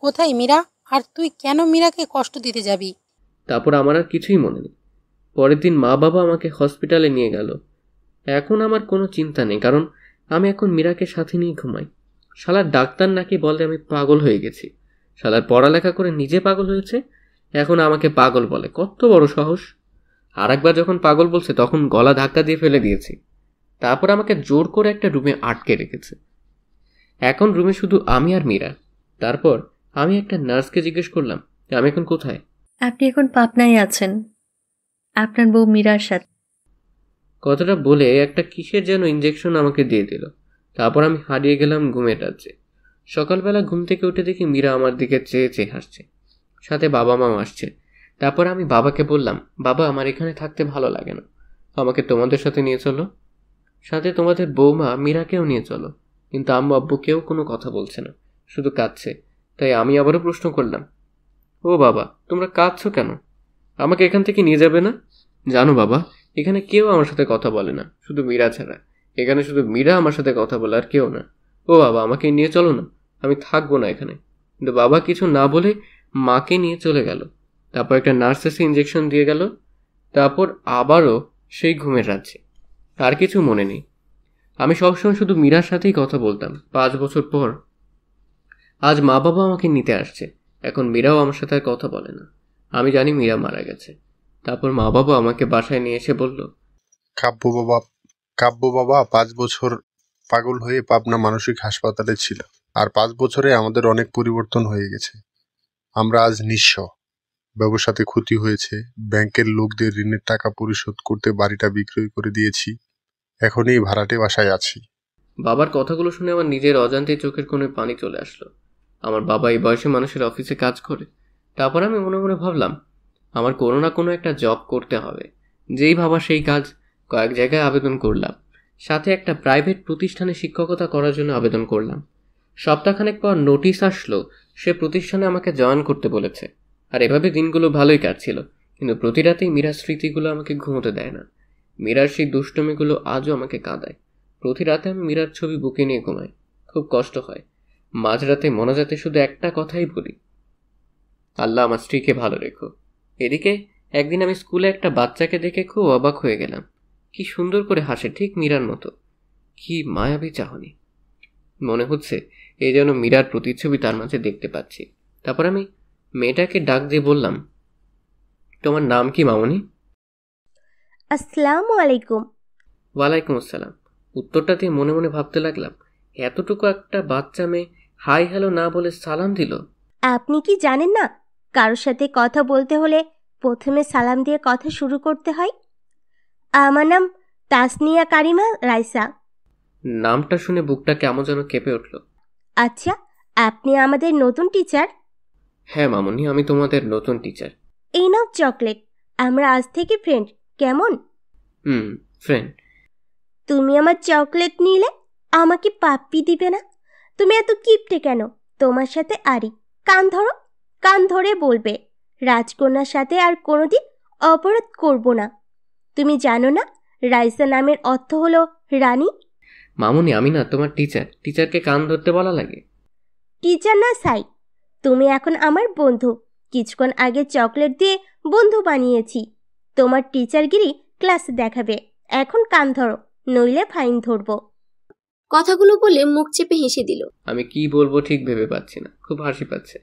কোথায় মীরা? আর তুই কেন মীরাকে কষ্ট দিতে যাবি? তারপর আমার আর কিছুই মনে নেই। পরের দিন মা বাবা আমাকে হসপিটালে নিয়ে গেল। এখন আমার কোনো চিন্তা নেই, কারণ আমি এখন মীরাকে সাথে নিয়ে ঘুমাই। শালার ডাক্তার নাকি বলে আমি পাগল হয়ে গেছি। শালার পড়ালেখা করে নিজে পাগল হয়েছে, এখন আমাকে পাগল বলে। কত বড় সাহস! আর একবার যখন পাগল বলছে তখন গলা ধাক্কা দিয়ে ফেলে দিয়েছি। তারপর আমাকে জোর করে একটা রুমে আটকে রেখেছে। এখন রুমে শুধু আমি আর মীরা। তারপর আমি একটা নার্সকে জিজ্ঞেস করলাম, আমি এখন কোথায়? আপনি এখন পাবনায় আছেন, আপনার বউ মীরার সাথে। কথাটা বলে একটা কিসের যেন ইঞ্জেকশন আমাকে দিয়ে দিল। তারপর আমি হারিয়ে গেলাম ঘুমের রাজ্যে। সকালবেলা ঘুম থেকে উঠে দেখি মীরা আমার দিকে চেয়ে চেয়ে হাসছে, সাথে বাবা মাও আসছে। তারপর আমি বাবাকে বললাম, বাবা, আমার এখানে থাকতে ভালো লাগে না, আমাকে তোমাদের সাথে নিয়ে চলো, সাথে তোমাদের বৌমা মীরাকেও নিয়ে চলো। কিন্তু আম্মু আব্বু কেউ কোনো কথা বলছে না, শুধু কাঁদছে। তাই আমি আবারও প্রশ্ন করলাম, ও বাবা, তোমরা কাঁদছো কেন? আমাকে এখান থেকে নিয়ে যাবে না? জানো বাবা, এখানে কেউ আমার সাথে কথা বলে না, শুধু মীরা ছাড়া। এখানে শুধু মীরা আমার সাথে কথা বলে, আর কেউ না। ও বাবা, আমাকে নিয়ে চলো না, আমি থাকবো না এখানে। কিন্তু বাবা কিছু না বলে মাকে নিয়ে চলে গেল। তারপর একটা নার্স এসে ইঞ্জেকশন দিয়ে গেল। তারপর আবারও সেই ঘুমের রাজ্যে। আর কিছু মনে নেই। আমি সবসময় শুধু মীরার সাথেই কথা বলতাম। 5 বছর পর আজ মা বাবা আমাকে নিতে আসছে। এখন মীরাও আমার সাথে আর কথা বলে না। আমি জানি মীরা মারা গেছে। তারপর মা বাবা আমাকে বাসায় নিয়ে এসে বলল, কাব্য বাবা 5 বছর পাগল হয়ে পাবনা মানসিক হাসপাতালে ছিল। আর 5 বছরে আমাদের অনেক পরিবর্তন হয়ে গেছে। আমরা আজ নিঃস্ব, ব্যবসাতে ক্ষতি হয়েছে, ব্যাংকের লোকদের ঋণের টাকা পরিশোধ করতে বাড়িটা বিক্রয় করে দিয়েছি। এখন এই ভাড়াটে বাসায় আছি। বাবার কথাগুলো শুনে আমার নিজের অজান্তেই চোখের কোণে পানি চলে আসলো। আমার বাবা এই বয়সে মানুষের অফিসে কাজ করে। তারপর আমি মনে মনে ভাবলাম, আমার কোনো না কোনো একটা জব করতে হবে। যেই ভাবা সেই কাজ। কয়েক জায়গায় আবেদন করলাম, সাথে একটা প্রাইভেট প্রতিষ্ঠানে শিক্ষকতা করার জন্য আবেদন করলাম। সপ্তাহখানেক পর নোটিশ আসলো, সে প্রতিষ্ঠানে আমাকে জয়েন করতে বলেছে। আর এভাবে দিনগুলো ভালোই কাটছিল। কিন্তু প্রতি রাতেই মীরার স্মৃতিগুলো আমাকে ঘুমোতে দেয় না। মীরার সেই দুষ্টমিগুলো আজও আমাকে কাঁদায়। প্রতি রাতে আমি মীরার ছবি বুকে নিয়ে ঘুমাই। খুব কষ্ট হয়। মাঝরাতে মোনাজাতে শুধু একটা কথাই বলি, আল্লাহ আমার স্ত্রীকে ভালো রেখো। এদিকে একদিন আমি স্কুলে একটা বাচ্চাকে দেখে খুব অবাক হয়ে গেলাম। কি সুন্দর করে হাসে, ঠিক মীরার মতো। কি মায়াবী চাহনি। মনে হচ্ছে এই যেন মীরার প্রতিচ্ছবি তার মাঝে দেখতে পাচ্ছি। তারপর আমি মেয়েটাকে ডাক দিয়ে বললাম, তোমার নাম কি মামনি? আসসালামু আলাইকুম। ওয়ালাইকুম আসসালাম। উত্তরটা দিয়ে মনে মনে ভাবতে লাগলাম, এতটুকু একটা বাচ্চা মেয়ে হাই হ্যালো না বলে সালাম দিল। আপনি কি জানেন না, কারোর সাথে কথা বলতে হলে প্রথমে সালাম দিয়ে কথা শুরু করতে হয়? আমার নাম তাসনিয়া কারিমা রাইসা। নামটা শুনে বুকটা কেমন যেন কেঁপে উঠল। আচ্ছা, আপনি আমাদের নতুন টিচার? হ্যাঁ মামুনি, আমি তোমাদের নতুন টিচার। এই নাও চকলেট, আমরা আজ থেকে ফ্রেন্ড, কেমন? ফ্রেন্ড। তুমি আমার চকলেট নিলে আমাকে পাপ্পি দিবে না? তুমি এত কিপটে কেন? তোমার সাথে আরি, কান ধরো, কান ধরে বলবে রাজকন্যার সাথে আর কোনোদিন অপরাধ করব না। তুমি জানো না রাইসা নামের অর্থ হলো রানী? মামুনি, আমি না তোমার টিচার, টিচারকে কান ধরতে বলা লাগে? টিচার না সাই, তুমি এখন আমার বন্ধু। কিছুক্ষণ আগে চকলেট দিয়ে বন্ধু বানিয়েছি। তোমার টিচারগিরি ক্লাসে দেখাবে। এখন কান ধরো, নইলে ফাইন ধরবো। কথাগুলো বলে মুখ চেপে হেসে দিল। আমি কি বলবো ঠিক ভেবে পাচ্ছি না, খুব হাসি পাচ্ছে।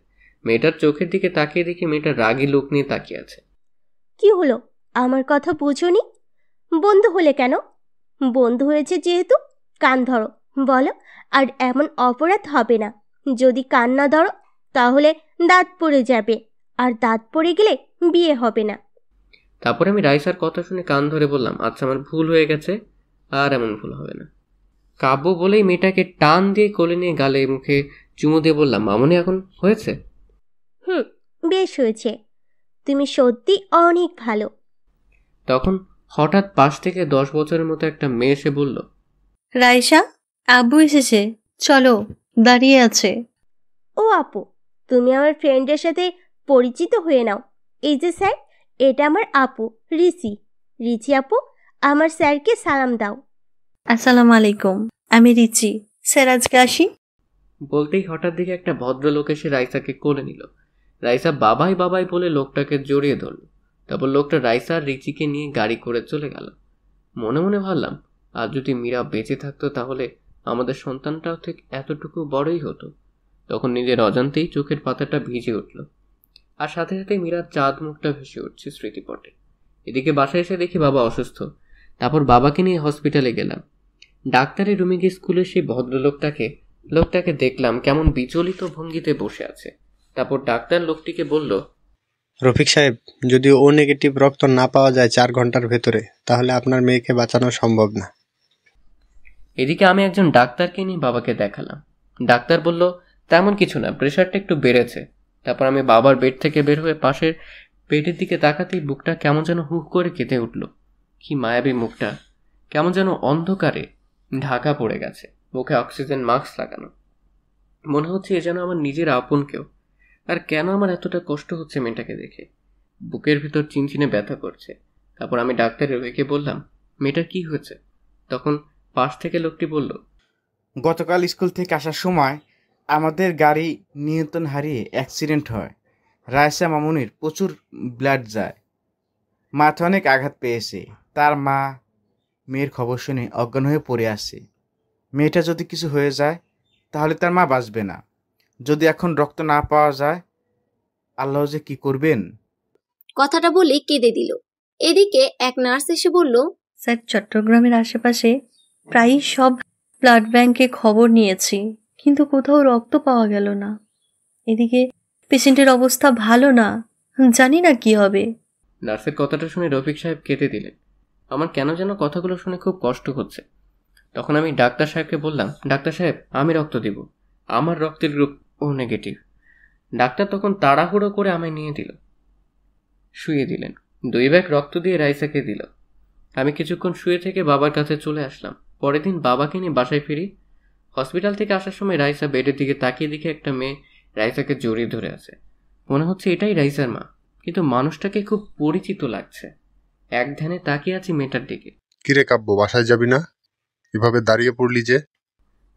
মেয়েটার চোখের দিকে তাকিয়ে দেখি মেয়েটা রাগী লোক নিয়ে তাকিয়ে আছে। কি হলো, আমার কথা বুঝোনি? বন্ধু হলে কেন? বন্ধু হয়েছে যেহেতু কান ধরো, বলো। আর এমন অপরাধ হবে না। যদি কান না ধরো তাহলে দাঁত পড়ে যাবে, আর দাঁত পড়ে গেলে বিয়ে হবে না। তারপরে আমি রাইসার কথা শুনে কান ধরে বললাম, আচ্ছা আমার ভুল হয়ে গেছে, আর এমন ভুল হবে না। কাব্য বলেই মেয়েটাকে টান দিয়ে কোলে নিয়ে গালে মুখে চুমু দিয়ে বললাম, মামুনি এখন হয়েছে? বেশ হয়েছে। তুমি সত্যি অনেক ভালো। তখন হঠাৎ পাশ থেকে 10 বছরের মতো একটা মেয়ে এসে বলল, রাইসা, আব্বু এসেছে, চলো, দাঁড়িয়ে আছে। ও আপু, তুমি আমার ফ্রেন্ডের সাথে পরিচিত হয়ে নাও। এই যে স্যার, এটা আমার আপু রিচি। রিচি আপু, আমার স্যারকে সালাম দাও। আসসালামু আলাইকুম, আমি রিচি। স্যার আজকে আসি। বলতেই হঠাৎ দিকে একটা ভদ্রলোক এসে রাইসাকে কোলে নিল। রাইসা বাবাই বাবাই বলে লোকটাকে জড়িয়ে ধরল। তারপর লোকটা রাইসা আর রিচিকে নিয়ে গাড়ি করে চলে গেল। মনে মনে ভাবলাম, আর যদি মীরা বেঁচে থাকতো তাহলে আমাদের সন্তানটাও ঠিক এতটুকু বড়ই হতো। তখন নিজের অজান্তেই চোখের পাতাটা ভিজে উঠল, আর সাথে সাথে মীরার চাঁদ মুখটা ভেসে উঠছে স্মৃতিপটে। এদিকে বাসায় এসে দেখি বাবা অসুস্থ। তারপর বাবাকে নিয়ে হসপিটালে গেলাম। ডাক্তারের রুমে গিয়ে স্কুলের সেই লোকটাকে দেখলাম কেমন বিচলিত ভঙ্গিতে বসে আছে। তারপর ডাক্তার লোকটিকে বলল, রফিক সাহেব, যদি ও নেগেটিভ রক্ত না পাওয়া যায় 4 ঘন্টার ভেতরে, তাহলে আপনার মেয়েকে বাঁচানো সম্ভব না। এদিকে আমি একজন ডাক্তারকে নিয়ে বাবাকে দেখালাম। ডাক্তার বলল, তেমন কিছু না, প্রেশারটা একটু বেড়েছে। তারপর আমি বাবার বেড থেকে বের হয়ে পাশের বেডের দিকে তাকাতেই বুকটা কেমন যেন হুক করে কেঁদে উঠল। কি মায়াবী মুখটা, কেমন যেন অন্ধকারে ঢাকা পড়ে গেছে, মুখে অক্সিজেন মাস্ক লাগানো। মনে হচ্ছে এ যেন আমার নিজের আপন কেউ। আর কেন আমার এতটা কষ্ট হচ্ছে মেয়েটাকে দেখে, বুকের ভিতর চিনচিনে ব্যথা করছে। তারপর আমি ডাক্তারের ওকে বললাম, মেয়েটার কি হয়েছে? তখন পাশ থেকে লোকটি বলল, গতকাল স্কুল থেকে আসার সময় আমাদের গাড়ি নিয়ন্ত্রণ হারিয়ে অ্যাক্সিডেন্ট হয়। রায়সা মামুনির প্রচুর ব্লাড যায়, মাথা অনেক আঘাত পেয়েছে। তার মা মেয়ের খবর শুনে অজ্ঞান হয়ে পড়ে আসে। মেয়েটা যদি কিছু হয়ে যায় তাহলে তার মা বাঁচবে না। যদি এখন রক্ত না পাওয়া যায়, আল্লাহ যে কি করবেন। কথাটা বলে কেঁদে দিল। এদিকে এক নার্স এসে বলল, স্যার, চট্টগ্রামের আশেপাশে প্রায়ই সব ব্লাড ব্যাংকে খবর নিয়েছি, কিন্তু কোথাও রক্ত পাওয়া গেল না। এদিকে পেশেন্টের অবস্থা ভালো না, জানি না কি হবে। নার্সের কথাটা শুনে রফিক সাহেব কেঁদে দিলেন। আমার কেন যেন কথাগুলো শুনে খুব কষ্ট হচ্ছে। তখন আমি ডাক্তার সাহেবকে বললাম, ডাক্তার সাহেব, আমি রক্ত দিব, আমার রক্তের গ্রুপ ও নেগেটিভ। ডাক্তার তখন তাড়াহুড়ো করে আমায় নিয়ে শুয়ে দিলেন। 2 ব্যাগ রক্ত দিয়ে রাইসাকে দিল। আমি কিছুক্ষণ শুয়ে থেকে বাবার কাছে চলে আসলাম। পরের দিন বাবাকে নিয়ে বাসায় ফিরি। হসপিটাল থেকে আসার সময় রাইসা বেডের দিকে তাকিয়ে দেখে একটা মেয়ে রাইসাকে জড়িয়ে ধরে আছে। মনে হচ্ছে এটাই রাইসার মা, কিন্তু মানুষটাকে খুব পরিচিত লাগছে। এক ধ্যানে তাকিয়ে আছি মেয়েটার দিকে। কিরে কাব্য, বাসায় যাবি না? এভাবে দাঁড়িয়ে পড়লি যে?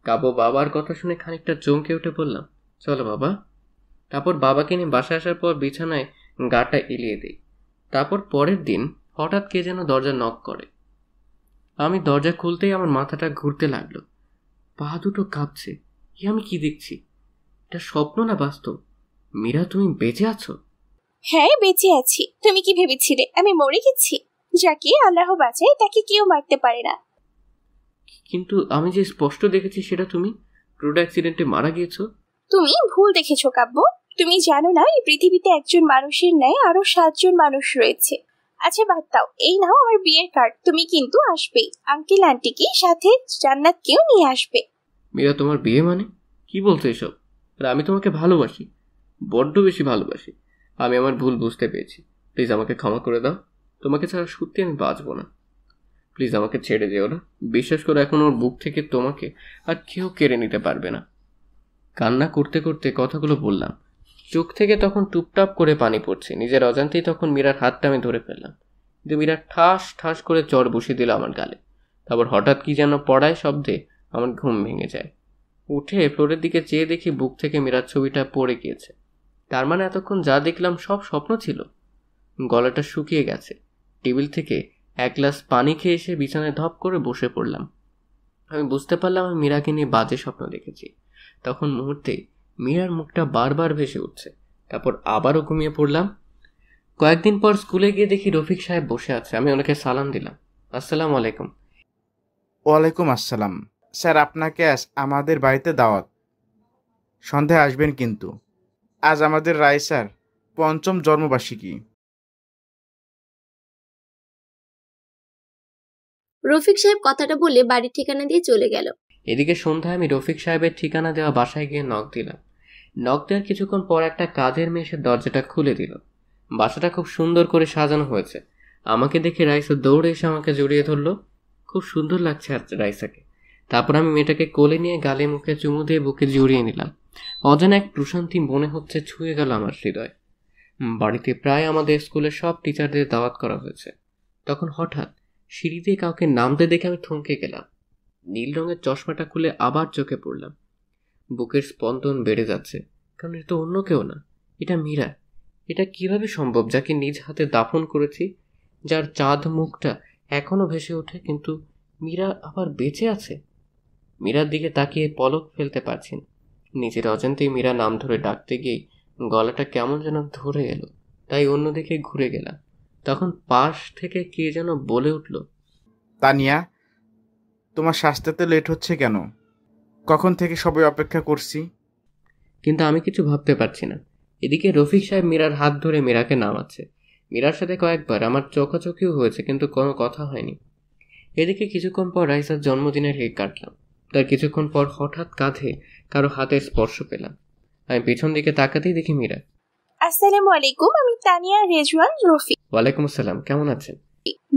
কাব্য বাবার কথা শুনে খানিকটা চমকে উঠে বললাম, চলো বাবা। তারপর বাবাকে নিয়ে বাসায় আসার পর বিছানায় গাটা এলিয়ে দিই। তারপর পরের দিন হঠাৎ কে যেন দরজা নক করে। আমি দরজা খুলতেই আমার মাথাটা ঘুরতে লাগলো, পা দুটো কাঁপছে। আমি কি দেখছি? এটা স্বপ্ন না বাস্তব? মীরা, তুমি বেঁচে আছো? হ্যাঁ, বেঁচে আছি। তুমি কি ভেবেছিলে আমি মরে গেছি? যাকে আল্লাহ বাঁচায় তাকে কেউ মারতে পারে না। কিন্তু আমি যে স্পষ্ট দেখেছি সেটা তুমি রোড অ্যাক্সিডেন্টে মারা গিয়েছো। তুমি ভুল দেখেছো কাব্য। তুমি জানো না এই পৃথিবীতে একজন মানুষের ন্যায় আরো 7 জন মানুষ রয়েছে। আচ্ছা বাদ দাও, এই নাও আমার বিয়ের কার্ড। তুমি কিন্তু আসবেই, আঙ্কেল আন্টিকে সাথে জান্নাতকেও নিয়ে আসবে। মীরা, তোমার বিয়ে মানে কি বলছো এসব? আর আমি তোমাকে ভালোবাসি, বড্ড বেশি ভালোবাসি। আমি আমার ভুল বুঝতে পেরেছি, প্লিজ আমাকে ক্ষমা করে দাও। তোমাকে ছাড়া সত্যি আমি বাঁচবো না। প্লিজ আমাকে ছেড়ে যেও না। বিশ্বাস করো, এখন ওর বুক থেকে তোমাকে আর কেউ কেড়ে নিতে পারবে না। কান্না করতে করতে কথাগুলো বললাম। চোখ থেকে তখন টুপটাপ করে পানি পড়ছে। নিজের অজান্তেই তখন মীরার হাতটা আমি ধরে ফেললাম, কিন্তু মীরা ঠাস ঠাস করে চড় বসিয়ে দিল আমার গালে। তারপর হঠাৎ কি যেন পড়ায় শব্দে আমার ঘুম ভেঙে যায়। উঠে ফ্লোরের দিকে চেয়ে দেখি বুক থেকে মীরার ছবিটা পড়ে গিয়েছে। তার মানে এতক্ষণ যা দেখলাম সব স্বপ্ন ছিল। গলাটা শুকিয়ে গেছে। টেবিল থেকে 1 গ্লাস পানি খেয়ে এসে বিছানায় ধপ করে বসে পড়লাম। আমি বুঝতে পারলাম আমি মীরাকে নিয়ে বাজে স্বপ্ন দেখেছি। তখন মুহূর্তে মীরার মুখটা বারবার ভেসে উঠছে। তারপর আবারও ঘুমিয়ে পড়লাম। কয়েকদিন পর স্কুলে গিয়ে দেখি রফিক সাহেব বসে আছে। আমি ওনাকে সালাম দিলাম, আসসালামু আলাইকুম। ওয়ালাইকুম আসসালাম। স্যার, আপনাকে আজ আমাদের বাড়িতে দাওয়াত। সন্ধ্যায় আসবেন কিন্তু। আজ আমাদের রাইসার 5ম জন্মবার্ষিকী। রফিক সাহেব কথাটা বলে বাড়ির ঠিকানা দিয়ে চলে গেল। এদিকে সন্ধ্যায় আমি রফিক সাহেবের ঠিকানা দেওয়া বাসায় গিয়ে নক দিলাম। নক দেওয়ার কিছুক্ষণ পর একটা কাজের মেয়ে এসে দরজাটা খুলে দিল। বাসাটা খুব সুন্দর করে সাজানো হয়েছে। আমাকে দেখে রাইসা দৌড়ে এসে আমাকে জড়িয়ে ধরলো। খুব সুন্দর লাগছে রাইসাকে। তারপর আমি মেয়েটাকে কোলে নিয়ে গালে মুখে চুমু দিয়ে বুকে জড়িয়ে নিলাম। অজানা এক প্রশান্তি মনে হচ্ছে ছুঁয়ে গেল আমার হৃদয়। বাড়িতে প্রায় আমাদের স্কুলের সব টিচারদের দাওয়াত করা হয়েছে। তখন হঠাৎ সিঁড়ি দিয়ে কাউকে নামতে দেখে আমি থমকে গেলাম। নীল রঙের চশমাটা খুলে আবার চোখে পড়লাম। বুকের স্পন্দন বেড়ে যাচ্ছে, কারণ এটা তো অন্য কেউ না, এটা মীরা। এটা কিভাবে সম্ভব, যাকে নিজ হাতে দাফন করেছি, যার চাঁদ মুখটা এখনো ভেসে ওঠে, কিন্তু মীরা আবার বেঁচে আছে। মীরার দিকে তাকিয়ে পলক ফেলতে পারছি না। নিজের অজান্তেই মীরা নাম ধরে ডাকতে গিয়েই গলাটা কেমন যেন ধরে এলো, তাই অন্যদিকে ঘুরে গেলাম। তখন পাশ থেকে কে যেন বলে উঠল, তানিয়া, তোমার শাস্তিতে লেট হচ্ছে কেন? কখন থেকে সবাই অপেক্ষা করছি। কিন্তু আমি কিছু ভাবতে পারছি না। এদিকে রফিক সাহেব মীরার হাত ধরে মীরাকে নামাচ্ছে। মীরার সাথে কয়েকবার আমার চোখাচোখিও হয়েছে, কিন্তু কোনো কথা হয়নি। এদিকে কিছুক্ষণ পর রাইসার জন্মদিনের কেক কাটলাম। তার কিছুক্ষণ পর হঠাৎ কাঁধে কারো হাতের স্পর্শ পেলাম। আমি পেছন দিকে তাকাতেই দেখি মীরা। আসসালামু আলাইকুম, আমি তানিয়া রেজওয়ান রফিক। ওয়ালাইকুম আসসালাম, কেমন আছেন?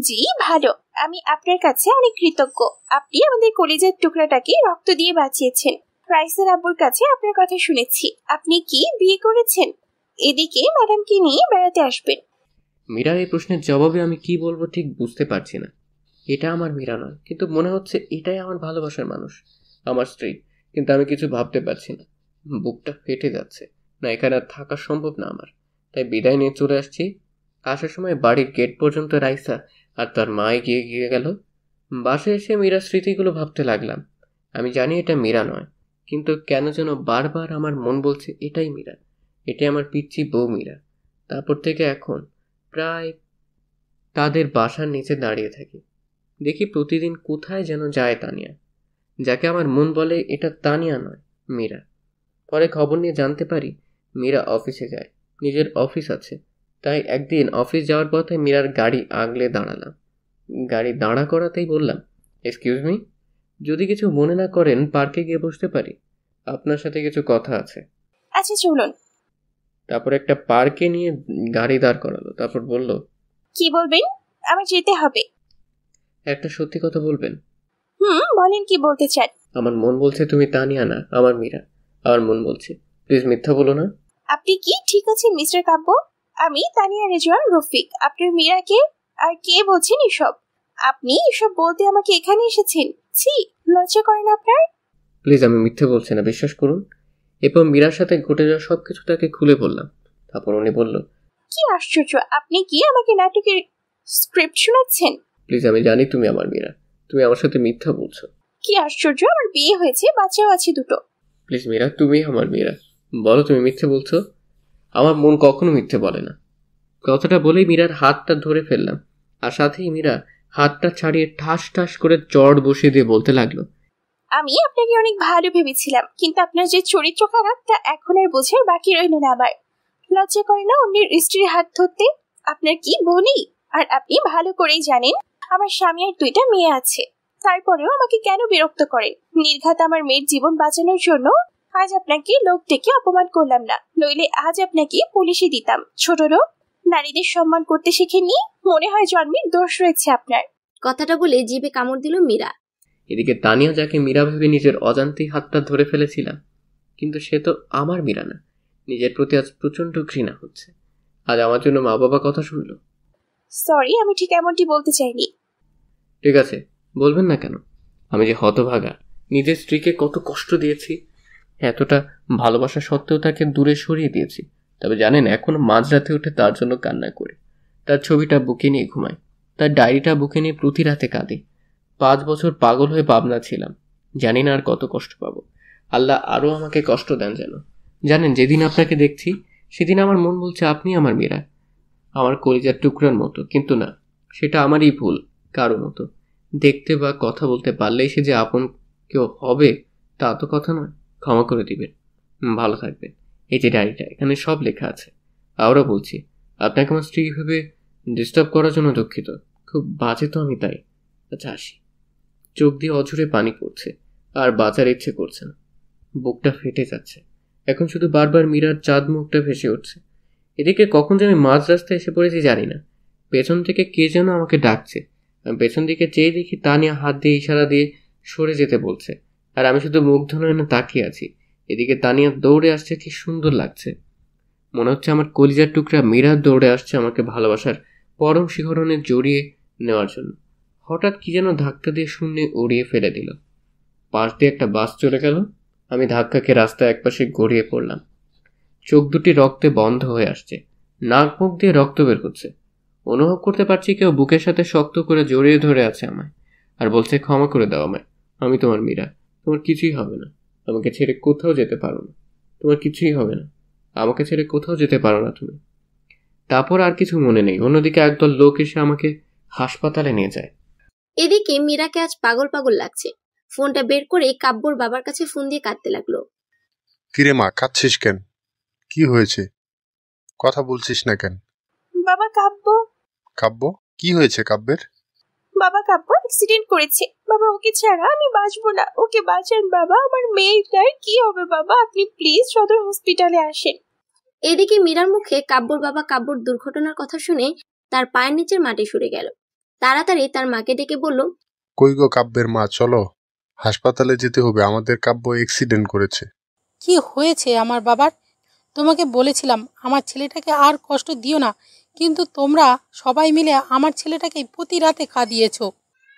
জি ভালো। আমি আপনার কাছে অনেক কৃতজ্ঞ। আপনি আমাদের কলেজের টুকরাটাকে রক্ত দিয়ে বাঁচিয়েছেন। রাইসার আব্বুর কাছে আপনার কথা শুনেছি। আপনি কি বিয়ে করেছেন? এদিকে ম্যাডামকে নিয়ে বেড়াতে আসবেন। মীরার এই প্রশ্নের জবাবে আমি কি বলবো ঠিক বুঝতে পারছি না। এটা আমার মীরা নয়, কিন্তু মনে হচ্ছে এটাই আমার ভালোবাসার মানুষ, আমার স্ত্রী। কিন্তু আমি কিছু ভাবতে পারছি না। বুকটা ফেটে যাচ্ছে। না, এখানে আর থাকা সম্ভব না আমার। তাই বিদায় নিয়ে চলে আসছি। আসার সময় বাড়ির গেট পর্যন্ত রাইসা আর তার মা গিয়ে গেল। বাসায় এসে মীরার স্মৃতিগুলো ভাবতে লাগলাম। আমি জানি এটা মীরা নয়, কিন্তু কেন যেন বারবার আমার মন বলছে এটাই মীরা, এটাই আমার পিচ্চি বউ মীরা। তারপর থেকে এখন প্রায় তাদের বাসার নিচে দাঁড়িয়ে থাকি। দেখি প্রতিদিন কোথায় যেন যায় তানিয়া, যাকে আমার মন বলে এটা তানিয়া নয়, মীরা। পরে খবর নিয়ে জানতে পারি মীরা অফিসে যায়, নিজের অফিস আছে। তাই একদিন অফিস যাওয়ার পথে মীরার গাড়ি আগলে দাঁড়ালাম। গাড়ি দাঁড়া করাতেই বললাম, এক্সকিউজ মি, যদি কিছু মনে না করেন পার্কে গিয়ে বসতে পারি? আপনার সাথে কিছু কথা আছে। আচ্ছা চলুন। তারপর একটা পার্কে নিয়ে গাড়ি দাঁড় করালো। তারপর বলল, কি বলবেন? আমার যেতে হবে। একটা সত্যি কথা বলবেন? বলেন, কি বলতে চান? আমার মন বলছে তুমি তানিয়া না, আমার মীরা। আমার মন বলছে প্লিজ মিথ্যা বলো না। আপনি কি ঠিক আছেন মিস্টার কাব্য? আমি তানিয়া রেজওয়ান রফিক, আপনার মীরাকে। আর কে বলছেন এসব? আপনি এসব বলতে আমাকে এখানে এসেছেন? ছি, লজ্জা করেন আপনার? প্লিজ, আমি মিথ্যে বলছি না, বিশ্বাস করুন। এরপর মীরার সাথে ঘটে যাওয়া সবকিছু তাকে খুলে বললাম। তারপর উনি বলল, কি আশ্চর্য, আপনি কি আমাকে নাটকের স্ক্রিপ্ট শোনাচ্ছেন? প্লিজ, আমি জানি তুমি আমার মীরা, তুমি আমার সাথে মিথ্যা বলছো। কি আশ্চর্য, আমার বিয়ে হয়েছে, বাচ্চাও আছে দুটো। প্লিজ মীরা, তুমি আমার মীরা, বলো তুমি মিথ্যে বলছো? আমার মন কখনো মিথ্যে বলে না। কথাটা বলেই মীরার হাতটা ধরে ফেললাম, আর সাথেই মীরা হাতটা ছাড়িয়ে ঠাস ঠাস করে চড় বসিয়ে দিয়ে বলতে লাগলো, আমি আপনাকে অনেক ভালো ভেবেছিলাম, কিন্তু আপনার যে চরিত্র খারাপ তা এখন আর বোঝার বাকি রইল না আমার। লজ্জা করে না অন্যের স্ত্রীর হাত ধরতে? আপনার কি বলি? আর আপনি ভালো করেই জানেন আমার স্বামী আর 2টা মেয়ে আছে। তারপরেও আমাকে কেন বিরক্ত করে? নির্ঘাত আমার মেয়ের জীবন বাঁচানোর জন্য আজ আপনাকে লোক ডেকে অপমান করলাম না, নইলে আজ আপনাকে পুলিশে দিতাম। ছোট লোক, নারীদের সম্মান করতে শিখেননি? মনে হয় জন্মের দোষ রয়েছে আপনার। কথাটা বলে জিভে কামড় দিল মীরা। এদিকে তানিয়া, যাকে মীরা ভেবে নিজের অজান্তেই হাতটা ধরে ফেলেছিলাম, কিন্তু সে তো আমার মীরা না। নিজের প্রতি আজ প্রচন্ড ঘৃণা হচ্ছে। আজ আমার জন্য মা বাবা কথা শুনলো। সরি, আমি ঠিক এমনটি বলতে চাইনি। ঠিক আছে, বলবেন না কেন? আমি যে হতভাগা, নিজের স্ত্রীকে কত কষ্ট দিয়েছি, এতটা ভালোবাসা সত্ত্বেও তাকে দূরে সরিয়ে দিয়েছি। তবে জানেন, এখনো মাঝরাতে উঠে তার জন্য কান্না করে, তার ছবিটা বুকে নিয়ে ঘুমাই, তার ডায়েরিটা বুকে নিয়ে প্রতি রাতে কাঁদি। 5 বছর পাগল হয়ে পাবনা ছিলাম, জানি না আর কত কষ্ট পাবো। আল্লাহ আরও আমাকে কষ্ট দেন যেন। জানেন, যেদিন আপনাকে দেখছি সেদিন আমার মন বলছে আপনি আমার মীরা, আমার কলিজার টুকরার মতো। কিন্তু না, সেটা আমারই ভুল। কারো মতো দেখতে বা কথা বলতে পারলেই সে যে আপন কেউ হবে তা তো কথা নয়। ক্ষমা করে দিবেন, ভালো থাকবেন। এই যে ডায়েরিটা, এখানে সব লেখা আছে। আবারও বলছি, আপনাকে আমার স্ত্রী ভেবে ডিস্টার্ব করার জন্য দুঃখিত। খুব বাজে তো আমি, তাই। আচ্ছা আসি। চোখ দিয়ে অঝরে পানি পড়ছে, আর বাঁচার ইচ্ছে করছে না। বুকটা ফেটে যাচ্ছে। এখন শুধু বারবার মীরার চাঁদ মুখটা ভেসে উঠছে। এদিকে কখন যে আমি মাঝ রাস্তায় এসে পড়েছি জানি না। পেছন থেকে কে যেন আমাকে ডাকছে। আমি পেছন দিকে চেয়ে দেখি তানিয়া হাত দিয়ে ইশারা দিয়ে সরে যেতে বলছে, আর আমি শুধু মুগ্ধ নয়নে তাকিয়ে আছি। এদিকে তানিয়া দৌড়ে আসছে, কি সুন্দর লাগছে। মনে হচ্ছে আমার কলিজার টুকরা মীরা দৌড়ে আসছে আমাকে ভালোবাসার পরম শিহরণে জড়িয়ে নেওয়ার জন্য। হঠাৎ কি যেন ধাক্কা দিয়ে শূন্যে উড়িয়ে ফেলে দিল। পাশ দিয়ে একটা বাস চলে গেল। আমি ধাক্কা খেয়ে রাস্তায় একপাশে গড়িয়ে পড়লাম। চোখ দুটি রক্তে বন্ধ হয়ে আসছে, নাক মুখ দিয়ে রক্ত বের হচ্ছে। অনুভব করতে পারছি কেউ বুকের সাথে শক্ত করে জড়িয়ে ধরে আছে আমায়, আর বলছে, ক্ষমা করে দাও আমায়, আমি তোমার মীরা, তোমার কিছুই হবে না, আমাকে ছেড়ে কোথাও যেতে পারো না, তোমার কিছুই হবে না, আমাকে ছেড়ে কোথাও যেতে পারো না তুমি। তারপর আর কিছু মনে নেই। অন্যদিকে একদল লোক এসে আমাকে হাসপাতালে নিয়ে যায়। এদিকে মীরাকে আজ পাগল পাগল লাগছে। ফোনটা বের করে কাব্যর বাবার কাছে ফোন দিয়ে কাঁদতে লাগলো। কিরে মা, কাঁদছিস কেন? কি হয়েছে? কথা বলছিস না কেন? বাবা, কাব্য। কাব্য? কি হয়েছে কাব্যের? বাবা, কাব্য অ্যাক্সিডেন্ট করেছে। বাবা, ওকে ছাড়া আমি বাঁচবো না। ওকে বাঁচান বাবা, আমার মেয়েটার কি হবে বাবা? আপনি প্লিজ সদর হসপিটালে আসেন। এদিকে মীরার মুখে কাব্যর বাবা কাব্যর দুর্ঘটনার কথা শুনে তার পায়ের নিচের মাটি সরে গেল। তাড়াতাড়ি তার মাকে ডেকে বলল, কই গো কাব্যের মা, চলো হাসপাতালে যেতে হবে, আমাদের কাব্য অ্যাক্সিডেন্ট করেছে। কি হয়েছে আমার বাবার? তোমাকে বলেছিলাম আমার ছেলেটাকে আর কষ্ট দিও না, কিন্তু তোমরা সবাই মিলে আমার ছেলেটাকে প্রতি রাতে খাদিয়েছো।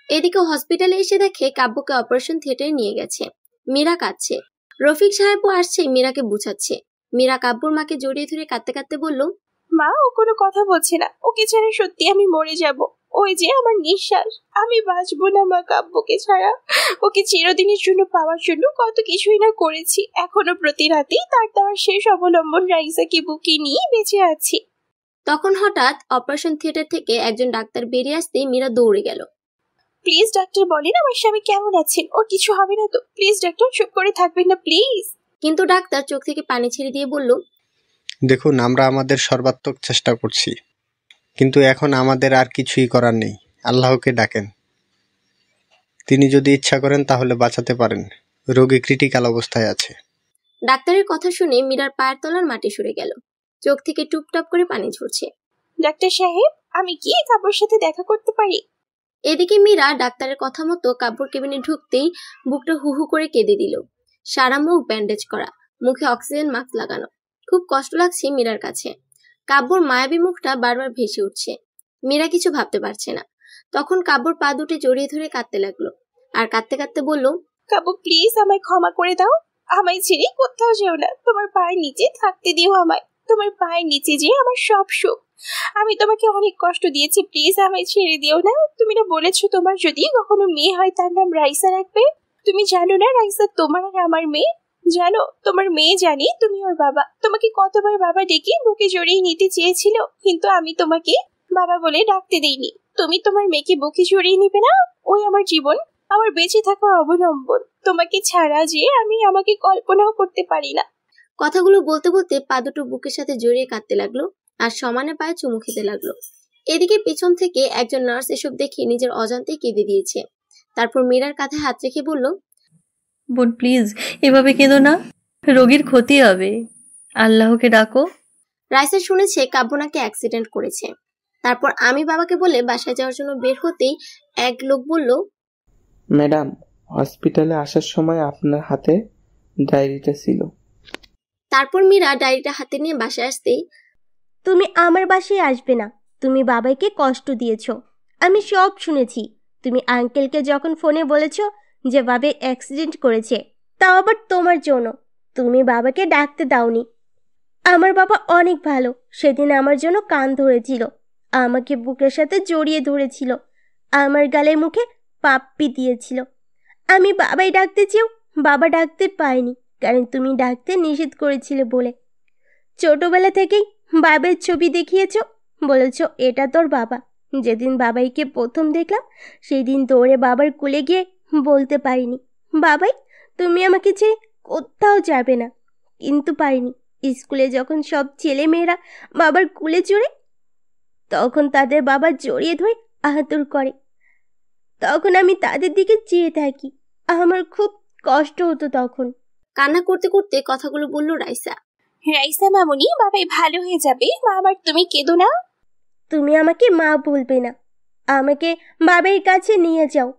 এদিকে হসপিটালে এসে দেখে কাব্যকে অপারেশন থিয়েটারে নিয়ে গেছে। মীরা কাঁদছে। রফিক সাহেবও আসছে মীরাকে বুঝাচ্ছে। মীরা কাব্যর মাকে জড়িয়ে ধরে কাঁদতে কাঁদতে বলল, মা, ও কোনো কথা বলছে না। ওকে ছাড়া সত্যি আমি মরে যাব। ওই যে আমার নিঃশ্বাস, আমি বাঁচবো না মা কাব্যকে ছাড়া। ওকে চিরদিনের জন্য পাওয়ার জন্য কত কিছুই না করেছি। এখনো প্রতি রাতেই তার দেওয়ার শেষ অবলম্বন রাইসাকে বুকে নিয়ে বেঁচে আছি। তখন হঠাৎ অপারেশন থিয়েটার থেকে একজন ডাক্তার বেরিয়ে আসতেই মীরা দৌড়ে গেল। প্লিজ ডাক্তার, বলেন আমার স্বামী কেমন আছেন? ওর কিছু হবে না তো? প্লিজ ডাক্তার, চুপ করে থাকবেন না প্লিজ। কিন্তু ডাক্তার চোখ থেকে পানি ছেড়ে দিয়ে বলল, দেখুন, আমরা আমাদের সর্বাত্মক চেষ্টা করছি, কিন্তু এখন আমাদের আর কিছুই করার নেই। আল্লাহকে ডাকেন, তিনি যদি ইচ্ছা করেন তাহলে বাঁচাতে পারেন। রোগী ক্রিটিক্যাল অবস্থায় আছে। ডাক্তারের কথা শুনে মীরার পায়ের তলার মাটি সরে গেল। চোখ থেকে টুপটাপ করে পানি ঝরছে। ডাক্তার সাহেব, আমি কি কাব্যর সাথে দেখা করতে পারি? এদিকে মীরা ডাক্তারের কথা মতো কাব্যর কেবিনে ঢুকতেই বুকটা হু হু করে কেঁদে দিল। সারা মুখ ব্যান্ডেজ করা, মুখে অক্সিজেন মাস্ক লাগানো। খুব কষ্ট লাগছে মীরার কাছে। কাব্যর মায়াবী মুখটা বারবার ভেসে উঠছে। মীরা কিছু ভাবতে পারছে না। তখন কাব্যর পা দুটি জড়িয়ে ধরে কাঁদতে লাগলো, আর কাঁদতে কাঁদতে বলল, কাব্য প্লিজ আমায় ক্ষমা করে দাও। আমায় ছেড়ে কোথাও যেও না। তোমার পায়ের নিচে থাকতে দিও আমায়। তোমার পায়ের নিচে যে আমার সব সুখ। আমি তোমাকে অনেক কষ্ট দিয়েছি, প্লিজ আমায় ছেড়ে দিও না। তুমি না বলেছো তোমার যদি কখনো মেয়ে হয় তার নাম রাইসা রাখবে? তুমি জানো না রাইসা তোমার আর আমার মেয়ে? জানো, তোমার মেয়ে জানি তুমি ওর বাবা। তোমাকে কতবার বাবা ডেকে বুকে জড়িয়ে নিতে চেয়েছিল, কিন্তু আমি তোমাকে বাবা বলে ডাকতে দেইনি। তুমি তোমার মেয়েকে বুকে জড়িয়ে নিবে না? ওই আমার জীবন, আমার বেঁচে থাকার অবলম্বন। তোমাকে ছাড়া যে আমি আমাকে কল্পনাও করতে পারি না। কথাগুলো বলতে বলতে পা দুটো বুকের সাথে জড়িয়ে কাঁদতে লাগলো আর সমানে পায়ে চুমু খেতে লাগলো। এদিকে পিছন থেকে একজন নার্স এসব দেখে নিজের অজান্তেই কেঁদে দিয়েছে। তারপর মীরার কাঁধে হাত রেখে বলল, বোন প্লিজ এভাবে কেঁদো না, রোগীর ক্ষতি হবে, আল্লাহকে ডাকো। রাইসা শুনেছে কাব্য নাকি অ্যাক্সিডেন্ট করেছে। তারপর আমি বাবাকে বলে বাসায় যাওয়ার জন্য বের হতেই এক লোক বলল, ম্যাডাম, হসপিটালে আসার সময় আপনার হাতে ডায়েরিটা ছিল। তারপর মীরা ডায়েরিটা হাতে নিয়ে বাসায় আসতেই, তুমি আমার বাসায় আসবে না, তুমি বাবাকে কষ্ট দিয়েছ, আমি সব শুনেছি। তুমি আঙ্কেলকে যখন ফোনে বলেছ যে বাবা অ্যাক্সিডেন্ট করেছে, তাও আবার তোমার জন্য, তুমি বাবাকে ডাকতে দাওনি। আমার বাবা অনেক ভালো, সেদিন আমার জন্য কান ধরেছিল, আমাকে বুকের সাথে জড়িয়ে ধরেছিল, আমার গালে মুখে পাপ্পি দিয়েছিল। আমি বাবাই ডাকতে চেয়েও বাবা ডাকতে পাইনি, কারণ তুমি ডাকতে নিষেধ করেছিলে বলে। ছোটবেলা থেকেই বাবার ছবি দেখিয়েছ, বলেছ এটা তোর বাবা। যেদিন বাবাইকে প্রথম দেখলাম সেই দিন দৌড়ে বাবার কোলে গিয়ে বলতে পারিনি, বাবাই তুমি আমাকে ছেড়ে কোথাও যাবে না। কিন্তু পারিনি। স্কুলে যখন সব ছেলে মেয়েরা বাবার কোলে চড়ে, তখন তাদের বাবা জড়িয়ে ধরে আদর করে, তখন আমি তাদের দিকে চেয়ে থাকি, আমার খুব কষ্ট হতো তখন। কান্না করতে করতে কথাগুলো বলল রাইসা। রাইসা মামুনি, বাবাই ভালো হয়ে যাবে। মা আমার, তুমি কেঁদো না। তুমি আমাকে মা বলবে না, আমাকে বাবার কাছে নিয়ে যাও।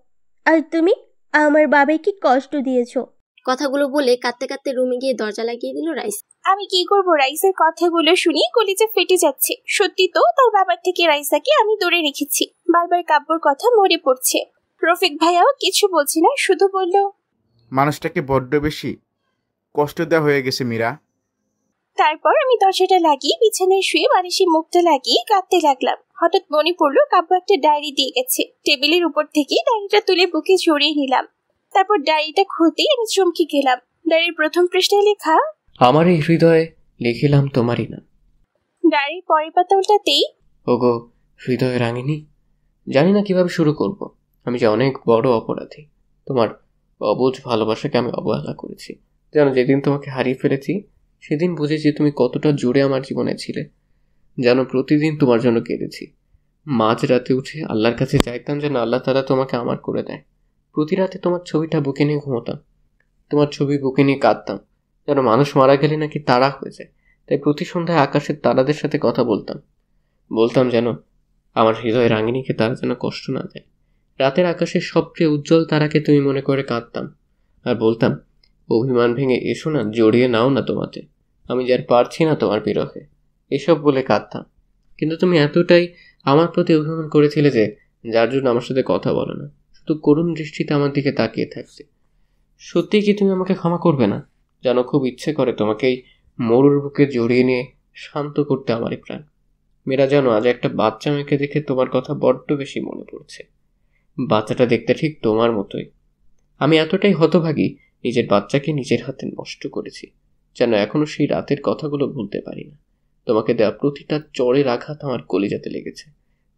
আর তুমি আমার বাবাইকে কষ্ট দিয়েছো। কথাগুলো বলে কাঁদতে কাঁদতে রুমে গিয়ে দরজা লাগিয়ে দিল রাইসা। আমি কি করবো? রাইসার কথাগুলো শুনি কলিজা ফেটে যাচ্ছে। সত্যি তো, তার বাবার থেকে রাইসাকে আমি দূরে রেখেছি। বারবার কাব্যর কথা মনে পড়ছে। রফিক ভাইয়াও কিছু বলছে না, শুধু বলল, মানুষটাকে বড্ড বেশি কষ্ট দেওয়া হয়ে গেছে মীরা। তারপর আমি দরজাটা লাগিয়ে বিছানায় শুয়ে বালিশে মুখটা লাগিয়ে কাঁদতে লাগলাম। হঠাৎ মনে পড়লো কাব্য একটা ডায়েরি দিয়ে গেছে। টেবিলের উপর থেকে ডায়েরিটা তুলে বুকে জড়িয়ে নিলাম। তারপর ডায়েরিটা খুলতেই আমি চমকে গেলাম। ডায়েরির প্রথম পৃষ্ঠায় লেখা, আমার এই হৃদয়ে লিখিলাম তোমারই না। ডায়েরির পরের পাতা উল্টাতেই, ওগো হৃদয় রাঙিনী, জানি না কিভাবে শুরু করব। আমি যে অনেক বড় অপরাধী। তোমার অবুঝ ভালোবাসাকে আমি অবহেলা করেছি। যেন যেদিন তোমাকে হারিয়ে ফেলেছি সেদিন বুঝেছি তুমি কতটা জুড়ে আমার জীবনে ছিলে। যেন প্রতিদিন তোমার জন্য কেঁদেছি। মাঝ রাতে উঠে আল্লাহর কাছে চাইতাম যেন আল্লাহ তাআলা তোমাকে আমার করে দেয়। প্রতি রাতে তোমার ছবিটা বুকে নিয়ে ঘুমোতাম, তোমার ছবি বুকে নিয়ে কাঁদতাম। যেন মানুষ মারা গেলে নাকি তারা হয়ে যায়, তাই প্রতি সন্ধ্যায় আকাশের তারাদের সাথে কথা বলতাম যেন আমার হৃদয় রাঙিনীকে তারা যেন কষ্ট না দেয়। রাতের আকাশের সবচেয়ে উজ্জ্বল তারাকে তুমি মনে করে কাঁদতাম আর বলতাম, অভিমান ভেঙে এসো না, জড়িয়ে নাও না তোমাতে, আমি যার পারছি না তোমার বিরহে। এসব বলে কাঁদতাম। কিন্তু তুমি এতটাই আমার প্রতি অভিমান করেছিলে যে যার জন্য আমার সাথে কথা বলো না, শুধু করুণ দৃষ্টিতে আমার দিকে তাকিয়ে থাকতে। সত্যি কি তুমি আমাকে ক্ষমা করবে না? যেন খুব ইচ্ছে করে তোমাকে এই মরুর বুকে জড়িয়ে নিয়ে শান্ত করতে আমারই প্রাণ। মেয়েরা যেন আজ একটা বাচ্চা মেয়েকে দেখে তোমার কথা বড্ড বেশি মনে পড়ছে। বাচ্চাটা দেখতে ঠিক তোমার মতোই। আমি এতটাই হতভাগী, নিজের বাচ্চাকে নিজের হাতে নষ্ট করেছি, যেন এখনো সেই রাতের কথাগুলো ভুলতে পারি না। তোমাকে দেওয়া প্রতিটা চড়ের আঘাত আমার কলিজাতে লেগেছে।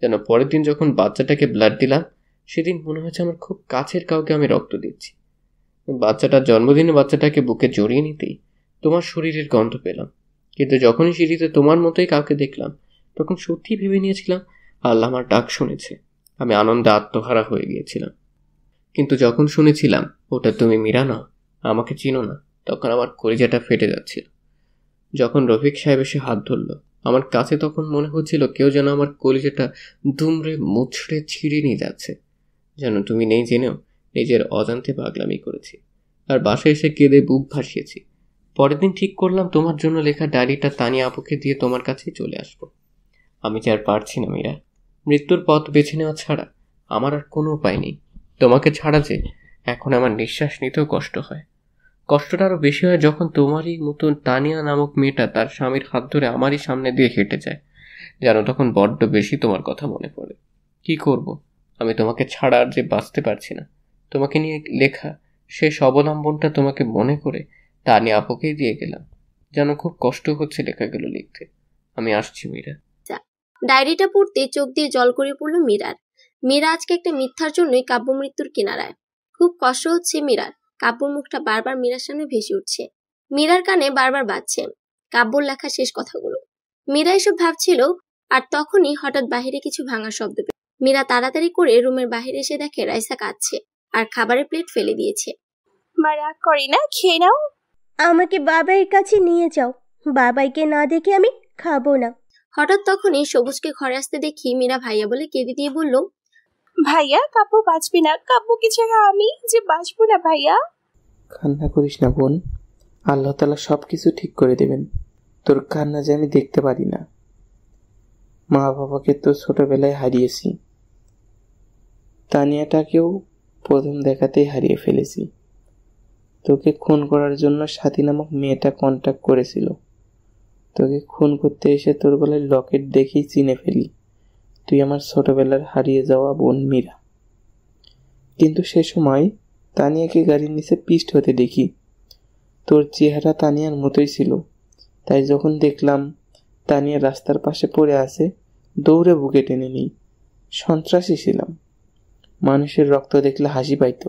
যেন পরের দিন যখন বাচ্চাটাকে ব্লাড দিলাম, সেদিন মনে হয়েছে আমার খুব কাছের কাউকে আমি রক্ত দিচ্ছি। বাচ্চাটার জন্মদিনে বাচ্চাটাকে বুকে জড়িয়ে নিতেই তোমার শরীরের গন্ধ পেলাম। কিন্তু যখনই সিঁড়িতে তোমার মতোই কাউকে দেখলাম, তখন সত্যি ভেবে নিয়েছিলাম আল্লাহ আমার ডাক শুনেছে। আমি আনন্দে আত্মহারা হয়ে গিয়েছিলাম। কিন্তু যখন শুনেছিলাম ওটা তুমি মীরা না, আমাকে চিনো না, তখন আমার কলিজাটা ফেটে যাচ্ছিল। যখন রফিক সাহেব এসে হাত ধরল আমার কাছে, তখন মনে হচ্ছিল কেউ যেন আমার কলিজাটা দুমড়ে মুচড়ে ছিঁড়ে নিয়ে যাচ্ছে। যেন তুমি নেই জেনেও নিজের অজান্তে পাগলামি করেছি আর বাসায় এসে কেঁদে বুক ভাসিয়েছি। পরের দিন ঠিক করলাম তোমার জন্য লেখা ডায়েরিটা তানিয়া আপুকে দিয়ে তোমার কাছেই চলে আসবো। আমি যে আর পারছি না মীরা, মৃত্যুর পথ বেছে নেওয়া ছাড়া আমার আর কোনো উপায় নেই। তোমাকে ছাড়া যে এখন আমার নিঃশ্বাস নিতেও কষ্ট হয়। কষ্টটা আরও বেশি হয় যখন তোমারই মতন তানিয়া নামক মেয়েটা তার স্বামীর হাত ধরে আমারই সামনে দিয়ে হেঁটে যায়। যেন তখন বড্ড বেশি তোমার কথা মনে পড়ে। কি করব, আমি তোমাকে ছাড়া আর যে বাঁচতে পারছি না। তোমাকে নিয়ে লেখা শেষ অবলম্বনটা তোমাকে মনে করে তানিয়া আপুকেই দিয়ে গেলাম। যেন খুব কষ্ট হচ্ছে লেখাগুলো লিখতে। আমি আসছি মীরা। ডায়েরিটা পড়তে চোখ দিয়ে জল গড়িয়ে পড়ল মীরার। মীরা আজকে একটা মিথ্যার জন্যই কাব্য মৃত্যুর কিনারায়। খুব কষ্ট হচ্ছে মীরার। কাব্যর মুখটা বারবার মীরার সামনে ভেসে উঠছে। মীরার কানে বারবার বাজছে কাব্যর লেখা শেষ কথাগুলো। মীরা এসব ভাবছিল, আর তখনই হঠাৎ বাহিরে কিছু ভাঙার শব্দ পেল। মীরা তাড়াতাড়ি করে রুমের বাহিরে এসে দেখে রাইসা কাঁদছে আর খাবারের প্লেট ফেলে দিয়েছে। মা রাগ করি না, খেয়ে নাও। আমাকে বাবাইয়ের কাছে নিয়ে যাও, বাবাইকে না দেখে আমি খাবো না। হঠাৎ তখনই সবুজকে ঘরে আসতে দেখি মীরা ভাইয়া বলে কেঁদে দিয়ে বলল, ভাইয়া কাব্য বাঁচবে না, কাব্যকে ছাড়া আমি যে বাঁচবো না ভাইয়া। কান্না করিস না বোন, আল্লাহ তাআলা সবকিছু ঠিক করে দেবেন। তোর কান্না যে আমি দেখতে পারি না। মা বাবাকে তো ছোটবেলায় হারিয়েছি, তানিয়াটাকেও প্রথম দেখাতেই হারিয়ে ফেলেছি। তোকে খুন করার জন্য সাথী নামক মেয়েটা কন্ট্যাক্ট করেছিল। তোকে খুন করতে এসে তোর গলায় লকেট দেখেই চিনে ফেলি তুই আমার ছোটবেলার হারিয়ে যাওয়া বোন মীরা। কিন্তু সে সময় তানিয়াকে গাড়ির নিচে পিষ্ট হতে দেখি। তোর চেহারা তানিয়ার মতোই ছিল, তাই যখন দেখলাম তানিয়া রাস্তার পাশে পড়ে আছে, দৌড়ে বুকে টেনে নিই। সন্ত্রাসী ছিলাম, মানুষের রক্ত দেখলে হাসি পাইত,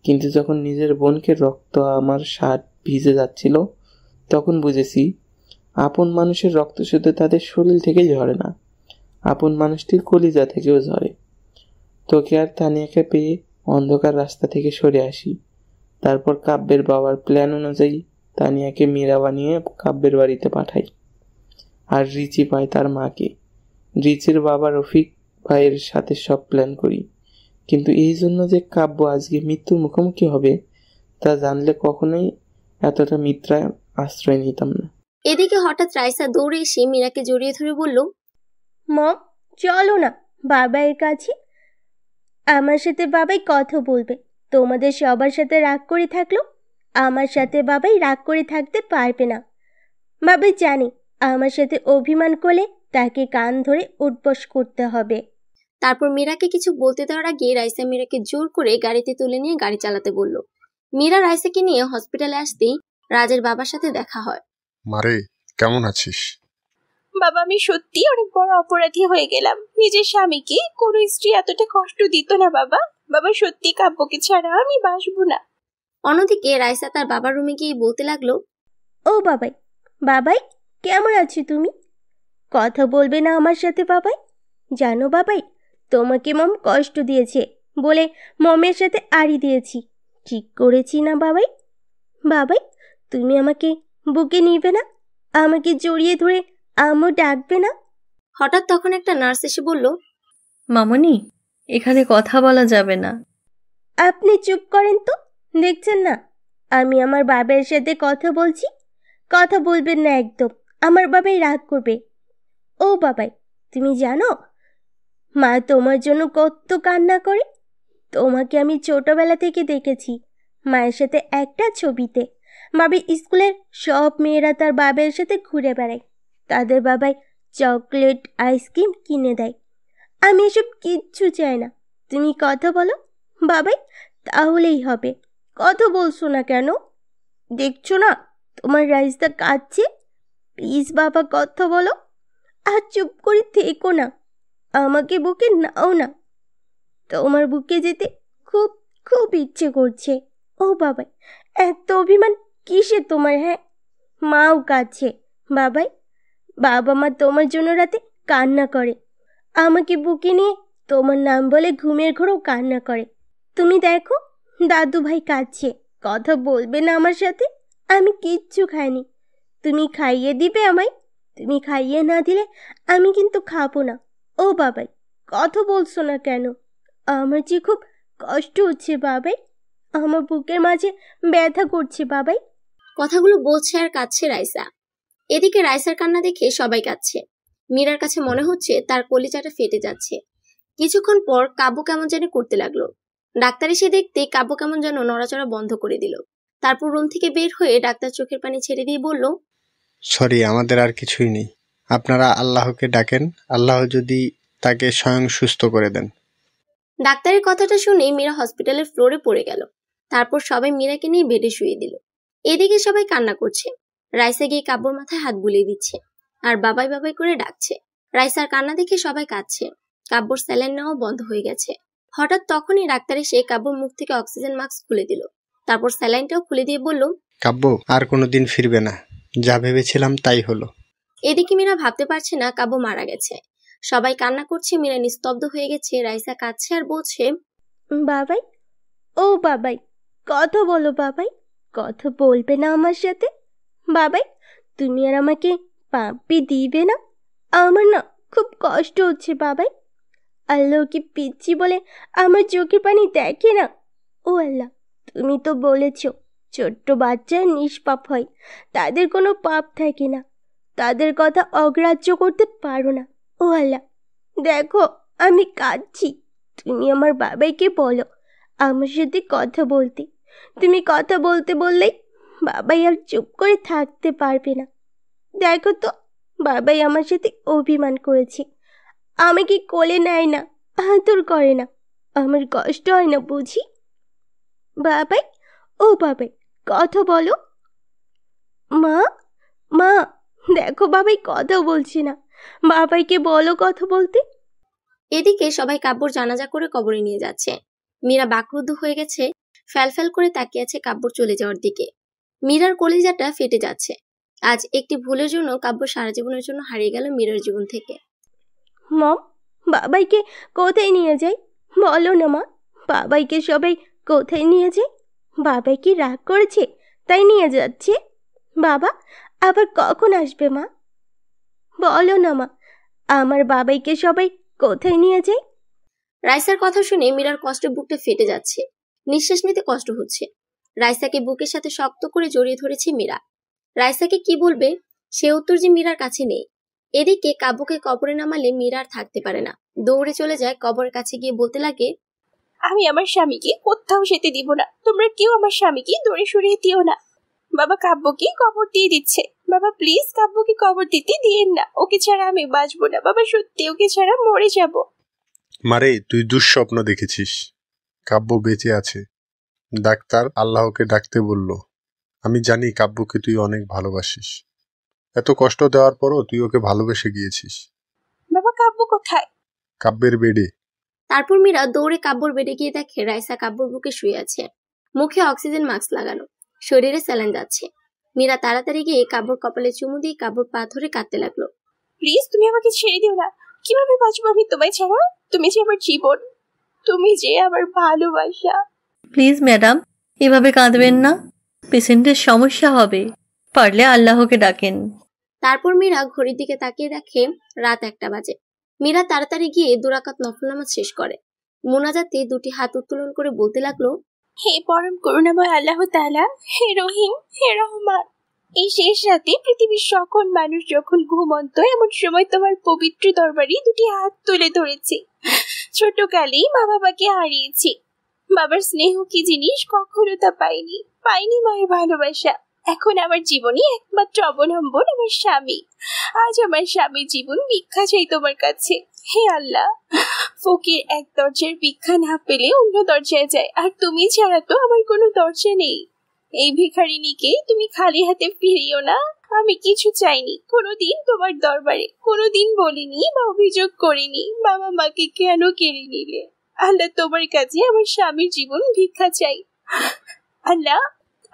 কিন্তু যখন নিজের বোনকে রক্ত আমার শার্ট ভিজে যাচ্ছিল, তখন বুঝেছি আপন মানুষের রক্ত শুধু তাদের শরীর থেকেই ঝরে না, আপন মানুষটির কলিজা থেকেও ঝরে। তোকে আর তানিয়াকে পেয়ে অন্ধকার রাস্তা থেকে সরে আসি। তারপর কাব্যের বাবার প্ল্যান অনুযায়ী তানিয়াকে মীরা বানিয়ে কাব্যের বাড়িতে পাঠাই, আর রিচি পায় তার মাকে। রিচির বাবা রফিক ভাইয়ের সাথে সব প্ল্যান করি, কিন্তু এই জন্য যে কাব্য আজকে মৃত্যুর মুখোমুখি হবে তা জানলে কখনোই এতটা মিথ্যায় আশ্রয় নিতাম না। এদিকে হঠাৎ রাইসা দৌড়ে এসে মীরাকে জড়িয়ে ধরে বলল, মম চলো না বাবাইয়ের কাছে, আমার সাথে বাবাই কথা বলবে। তোমাদের সবার সাথে রাগ করে থাকলো, আমার সাথে বাবাই রাগ করে থাকতে পারবে না। বাবাই জানে আমার সাথে অভিমান করলে তাকে কান ধরে উঠবস করতে হবে। তারপর মীরাকে কিছু বলতে দেওয়ার আগে রাইসা মীরাকে জোর করে গাড়িতে তুলে নিয়ে গাড়ি চালাতে বলল। মীরা রাইসাকে নিয়ে হসপিটালে আসতেই রাজের বাবার সাথে দেখা হয়। মারে, কেমন আছিস? বাবা আমি সত্যি অনেক বড় অপরাধী হয়ে গেলাম। নিজের স্বামীকে কোনো স্ত্রী এতটা কষ্ট দিত না বাবা। বাবা সত্যি কাব্যকে ছাড়া আমি বাঁচবো না। অন্যদিকে রাইসা তার বাবার রুমে গিয়ে বলতে লাগলো, ও বাবাই, বাবাই কেমন আছো তুমি? কথা বলবে না আমার সাথে বাবাই? জানো বাবাই, তোমাকে মম কষ্ট দিয়েছে বলে মমের সাথে আড়ি দিয়েছি। ঠিক করেছি না বাবাই? বাবাই তুমি আমাকে বুকে নিবে না? আমাকে জড়িয়ে ধরে আম্মু ডাকবে না? হঠাৎ তখন একটা নার্স এসে বলল, মামনি, এখানে কথা বলা যাবে না। আপনি চুপ করেন তো, দেখছেন না আমি আমার বাবার সাথে কথা বলছি? কথা বলবেন না একদম, আমার বাবাই রাগ করবে। ও বাবাই তুমি জানো মা তোমার জন্য কত কান্না করে? তোমাকে আমি ছোটবেলা থেকে দেখেছি মায়ের সাথে একটা ছবিতে। বাবা স্কুলের সব মেয়েরা তার বাবার সাথে ঘুরে বেড়ায়, তাদের বাবাই চকলেট আইসক্রিম কিনে দেয়। আমি এসব কিচ্ছু চাই না, তুমি কথা বলো বাবাই, তাহলেই হবে। কথা বলছো না কেন? দেখছো না তোমার রাইসটা কাঁদছে? প্লিজ বাবা কথা বলো, আর চুপ করে থেকো না, আমাকে বুকে নাও না। তোমার বুকে যেতে খুব খুব ইচ্ছে করছে। ও বাবাই এত অভিমান কিসে তোমার? হ্যাঁ মাও কাঁদছে বাবাই, বাবা মা তোমার জন্য রাতে কান্না করে, আমাকে বুকে নিয়ে তোমার নাম বলে ঘুমের ঘোরেও কান্না করে। তুমি দেখো দাদু ভাই কাঁদছে, কথা বলবে না আমার সাথে? আমি কিচ্ছু খাইনি, তুমি খাইয়ে দিবে আমায়? তুমি খাইয়ে না দিলে আমি কিন্তু খাবো না। ও বাবাই কথা বলছো না কেন? আমার যে খুব কষ্ট হচ্ছে বাবাই, আমার বুকের মাঝে ব্যথা করছে বাবাই। কথাগুলো বলছে আর কাঁদছে রাইসা। এদিকে রাইসার কান্না দেখে সবাই কাঁদছে। মীরার কাছে মনে হচ্ছে তার কলিজাটা ফেটে যাচ্ছে। কিছুক্ষণ পর কাব্য কেমন যেন করতে লাগলো। ডাক্তার এসে দেখতে কাব্য কেমন যেন নড়াচড়া বন্ধ করে দিল। তারপর রুম থেকে বের হয়ে ডাক্তার চোখের পানি ছেড়ে দিয়ে বলল, সরি, আমাদের আর কিছুই নেই। আপনারা আল্লাহকে ডাকেন, আল্লাহ যদি তাকে স্বয়ং সুস্থ করে দেন। ডাক্তারের কথাটা শুনে মীরা হসপিটালের ফ্লোরে পড়ে গেল। তারপর সবাই মীরাকে নিয়ে বেডে শুয়ে দিল। এদিকে সবাই কান্না করছে। রাইসা গিয়ে কাব্যর মাথায় হাত বুলিয়ে দিচ্ছে আর বাবাই বাবাই করে ডাকছে। রাইসার কান্না দেখে সবাই কাঁদছে। কাব্যর স্যালাইন নেওয়া বন্ধ হয়ে গেছে। হঠাৎ তখনই ডাক্তার এসে কাব্যর মুখ থেকে অক্সিজেন মাস্ক খুলে দিল। তারপর স্যালাইনটাও খুলে দিয়ে বলল, কাব্য আর কোনোদিন ফিরবে না, যা ভেবেছিলাম তাই হলো। এদিকে মীরা ভাবতে পারছে না কাব্য মারা গেছে। সবাই কান্না করছে, মীরা নিস্তব্ধ হয়ে গেছে। রাইসা কাঁদছে আর বলছে, বাবাই, ও বাবাই, কথা বলো বাবাই, কথা বলবে না আমার সাথে? বাবাই, তুমি আর আমাকে পাপ্পি দিবে না? আমার না খুব কষ্ট হচ্ছে বাবাই। আল্লাহ কি পিচ্ছি বলে আমার চোখের পানি দেখে না? ও আল্লাহ, তুমি তো বলেছ ছোট্ট বাচ্চা নিষ্পাপ হয়, তাদের কোনো পাপ থাকে না, তাদের কথা অগ্রাহ্য করতে পারো না। ও আল্লাহ, দেখো আমি কাঁদছি, তুমি আমার বাবাইকে বলো আমার সাথে কথা বলতে। তুমি কথা বলতে বললেই বাবাই আর চুপ করে থাকতে পারবে না। দেখো তো, বাবাই আমার সাথে অভিমান করেছে, আমাকে কোলে নেয় না, আদর করে না, আমার কষ্ট হয় না বুঝি? বাবাই, ও বাবাই, কথা বলো। মা, মা, দেখো বাবাই কথা বলছে না, বাবাইকে বলো কথা বলতে। এদিকে সবাই কাব্যর জানাজা করে কবরে নিয়ে যাচ্ছে। মীরা বাকরুদ্ধ হয়ে গেছে, ফ্যালফ্যাল করে তাকিয়ে আছে কাব্যর চলে যাওয়ার দিকে। মীরার কলিজাটা ফেটে যাচ্ছে। আজ একটি ভুলের জন্য কাব্য সারা জীবনের জন্য হারিয়ে গেল মীরার জীবন থেকে। মম, বাবাইকে কোথায় নিয়ে যাই বলো না মা? বাবাইকে সবাই কোথায় নিয়ে যায়? বাবাই কি রাগ করেছে তাই নিয়ে যাচ্ছে? বাবা আবার কখন আসবে মা? বলো না মা, আমার বাবাইকে সবাই কোথায় নিয়ে যায়? রাইসার কথা শুনে মীরার কষ্টে বুকটা ফেটে যাচ্ছে, নিঃশ্বাস নিতে কষ্ট হচ্ছে। রাইসাকে বুকের সাথে শক্ত করে জড়িয়ে ধরেছে মীরা। রাইসাকে কি বলবে সে উত্তর যে মীরার কাছে নেই। এদিকে কাব্যকে কবরে নামালে মীরা আর থাকতে পারে না, দৌড়ে চলে যায় কবরের কাছে গিয়ে বলতে লাগে, আমি আমার স্বামীকে কোথাও যেতে দিব না, তোমরা কেউ আমার স্বামীকে দূরে সরিয়ে দিও না। বাবা কাব্যকে কবর দিয়ে দিচ্ছে, বাবা প্লিজ কাব্যকে কবর দিতে দিয়েন না, ওকে ছাড়া আমি বাঁচবো না বাবা, সত্যি ওকে ছাড়া মরে যাব। মারে, তুই দুঃস্বপ্ন দেখেছিস, কাব্য বেঁচে আছে। ডাক্তার আল্লাহকে ডাকতে বলল। আমি জানি কাব্যকে তুই অনেক ভালোবাসিস, এত কষ্ট দেওয়ার পরও তুই ওকে ভালোবেসে গিয়েছিস। বাবা কাব্য কোথায়? কাব্যের বেডে। তারপর মীরা দৌড়ে কাব্যর বেডে গিয়ে দেখে রাইসা কাব্যর বুকে শুয়ে আছে, মুখে অক্সিজেন মাস্ক লাগানো, শরীরে স্যালাইন যাচ্ছে। মীরা তাড়াতাড়ি গিয়ে কাব্যর কপালে চুমু দিয়ে কাব্যর পা ধরে কাঁদতে লাগলো। প্লিজ তুমি আমাকে ছেড়ে দিও না, কিভাবে বাঁচবো আমি তোমায় ছাড়া? তুমি যে আমার জীবন, তুমি যে আমার ভালোবাসা। প্লিজ ম্যাডাম, এভাবে কাঁদবেন না, পেশেন্টের সমস্যা হবে, পারলে আল্লাহকে ডাকেন। তারপর মীরা ঘড়ির দিকে তাকিয়ে দেখে রাত 1টা বাজে। মীরা তাড়াতাড়ি গিয়ে 2 রাকাত নফল নামাজ শেষ করে। মোনাজাতে 2টি হাত উত্তোলন করে বলতে লাগলো, হে পরম করুণাময় আল্লাহ তাআলা, হে রহিম, হে রহমান, এই শেষ রাতে পৃথিবীর সকল মানুষ যখন ঘুমন্ত, এমন সময় তোমার পবিত্র দরবারে 2টি হাত তুলে ধরেছি। ছোটকালেই মা বাবাকে হারিয়েছি, বাবার স্নেহ কি জিনিস কখনো তা পাইনি মায়ের ভালোবাসা। এখন আমার জীবনে একমাত্র অবলম্বন আমার স্বামী। আজ আমার স্বামীর জীবন ভিক্ষা চাই তোমার কাছে। হে আল্লাহ, ফকির এক দরজার ভিক্ষা না পেলে অন্য দরজায় যায়, আর তুমি ছাড়া তো আমার কোনো দরজা নেই। এই ভিখারিনীকে তুমি খালি হাতে ফিরিও না। আমি কিছু চাইনি কোনোদিন তোমার দরবারে, কোনোদিন বলিনি বা অভিযোগ করিনি বাবা মাকে কেন কেড়ে নিলে। আল্লাহ, তোমার কাছে আমার স্বামীর জীবন ভিক্ষা চাই। আল্লাহ,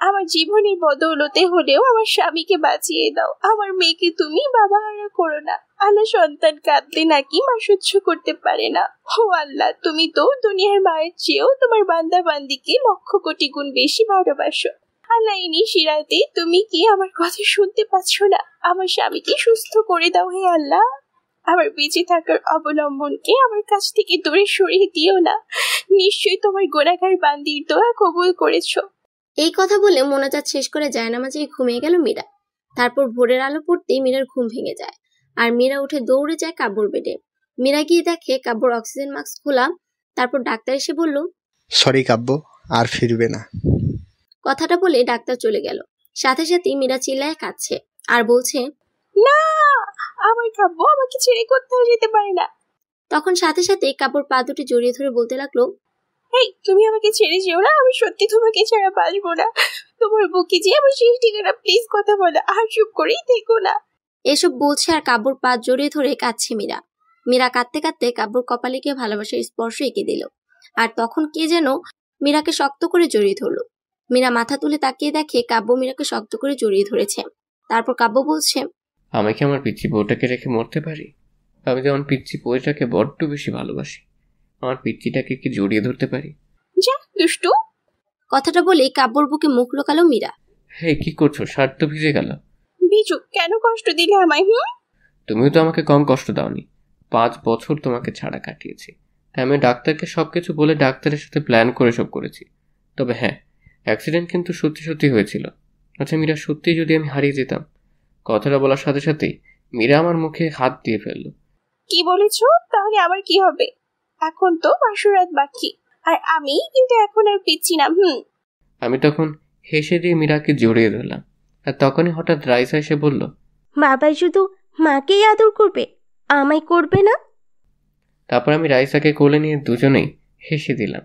আমার জীবনের বদৌলতে হলেও আমার স্বামীকে বাঁচিয়ে দাও। আমার মেয়েকে তুমি বাবা হারা করো না। আল্লাহ, সন্তান কাঁদলে নাকি মা সহ্য করতে পারে না। ও আল্লাহ, তুমি তো দুনিয়ার মায়ের চেয়েও তোমার বান্দা বান্দিকে 1,00,000 কোটি গুণ বেশি ভালোবাসো। আল্লাহ, এই নিশিরাতে তুমি কি আমার কথা শুনতে পাচ্ছ না? আমার স্বামীকে সুস্থ করে দাও হে আল্লাহ। আমার বেঁচে থাকার অবলম্বনকে আমার কাছ থেকে দূরে সরিয়ে দিও না। নিশ্চয়ই তোমার গুনাহগার বান্দির দোয়া কবুল করেছো। এই কথা বলে মোনাজাত শেষ করে জায়নামাজে ঘুমিয়ে গেল মীরা। তারপর ভোরের আলো পড়তেই মীরার ঘুম ভেঙে যায়, আর মীরা উঠে দৌড়ে যায় কাব্যর বেডে। মীরা গিয়ে দেখে কাব্যর অক্সিজেন মাস্ক খোলা। তারপর ডাক্তার এসে বলল, সরি কাব্য, আর ফিরবে না। কথাটা বলে ডাক্তার চলে গেল। সাথে সাথেই মীরা চিল্লায় কাঁদছে আর বলছে, না, আমার কাব্য আমাকে ছেড়ে কোথাও যেতে পারে না। তখন সাথে সাথে কাব্যর পা দুটি জড়িয়ে ধরে বলতে লাগলো, এই তুমি আমাকে ছেড়ে যেও না, আমি সত্যি তোমাকে ছাড়া বাঁচবো না। তোমার বুকে যে আমার শেষ ঠিকানা, প্লিজ কথা বলো, আর চুপ করেই থেকো না। এসব বলছে আর কাব্যর পা জড়িয়ে ধরে কাঁদছে মীরা। মীরা কাঁদতে কাঁদতে কাব্যর কপালে গিয়ে ভালোবাসার স্পর্শ এঁকে দিল। আর তখন কে যেন মীরাকে শক্ত করে জড়িয়ে ধরলো। মীরা মাথা তুলে তাকিয়ে দেখে কাব্য মীরাকে শক্ত করে জড়িয়ে ধরেছে। তারপর কাব্য বলছে, আমি কি আমার পিচ্চি বউটাকে রেখে মরতে পারি? আমি যেমন পিচ্চি বউটাকে বড্ড বেশি ভালোবাসি, আমার পিচ্চিটাকে কি জড়িয়ে ধরতে পারি? যা দুষ্টু। কথাটা বলেই কাব্যর বুকে মুখ লুকালো মীরা। হে, কি করছো? শার্ট তো ভিজে গেল। বিজু, কেন কষ্ট দিলে আমায়? তুমিও তো আমাকে কম কষ্ট দাওনি। 5 বছর তোমাকে ছাড়া কাটিয়েছি, তাই আমি ডাক্তারকে সবকিছু বলে ডাক্তারের সাথে প্ল্যান করে সব করেছি। তবে হ্যাঁ, অ্যাক্সিডেন্ট কিন্তু সত্যি সত্যি হয়েছিল। আচ্ছা মীরা, সত্যিই যদি আমি হারিয়ে যেতাম? কথাটা বলার সাথে সাথেই মীরা আমার মুখে হাত দিয়ে ফেললো। কি বলেছো? তাহলে আমার কি হবে? এখন তো বাসরাত বাকি, আর আমি কিন্তু এখন আর পিচ্ছি না। আমি তখন হেসে দিয়ে মীরাকে জড়িয়ে ধরলাম, আর তখনই হঠাৎ রাইসা এসে বলল, বাবাই শুধু মাকেই আদর করবে, আমায় করবে না? তারপর আমি রাইসাকে কোলে নিয়ে দুজনেই হেসে দিলাম।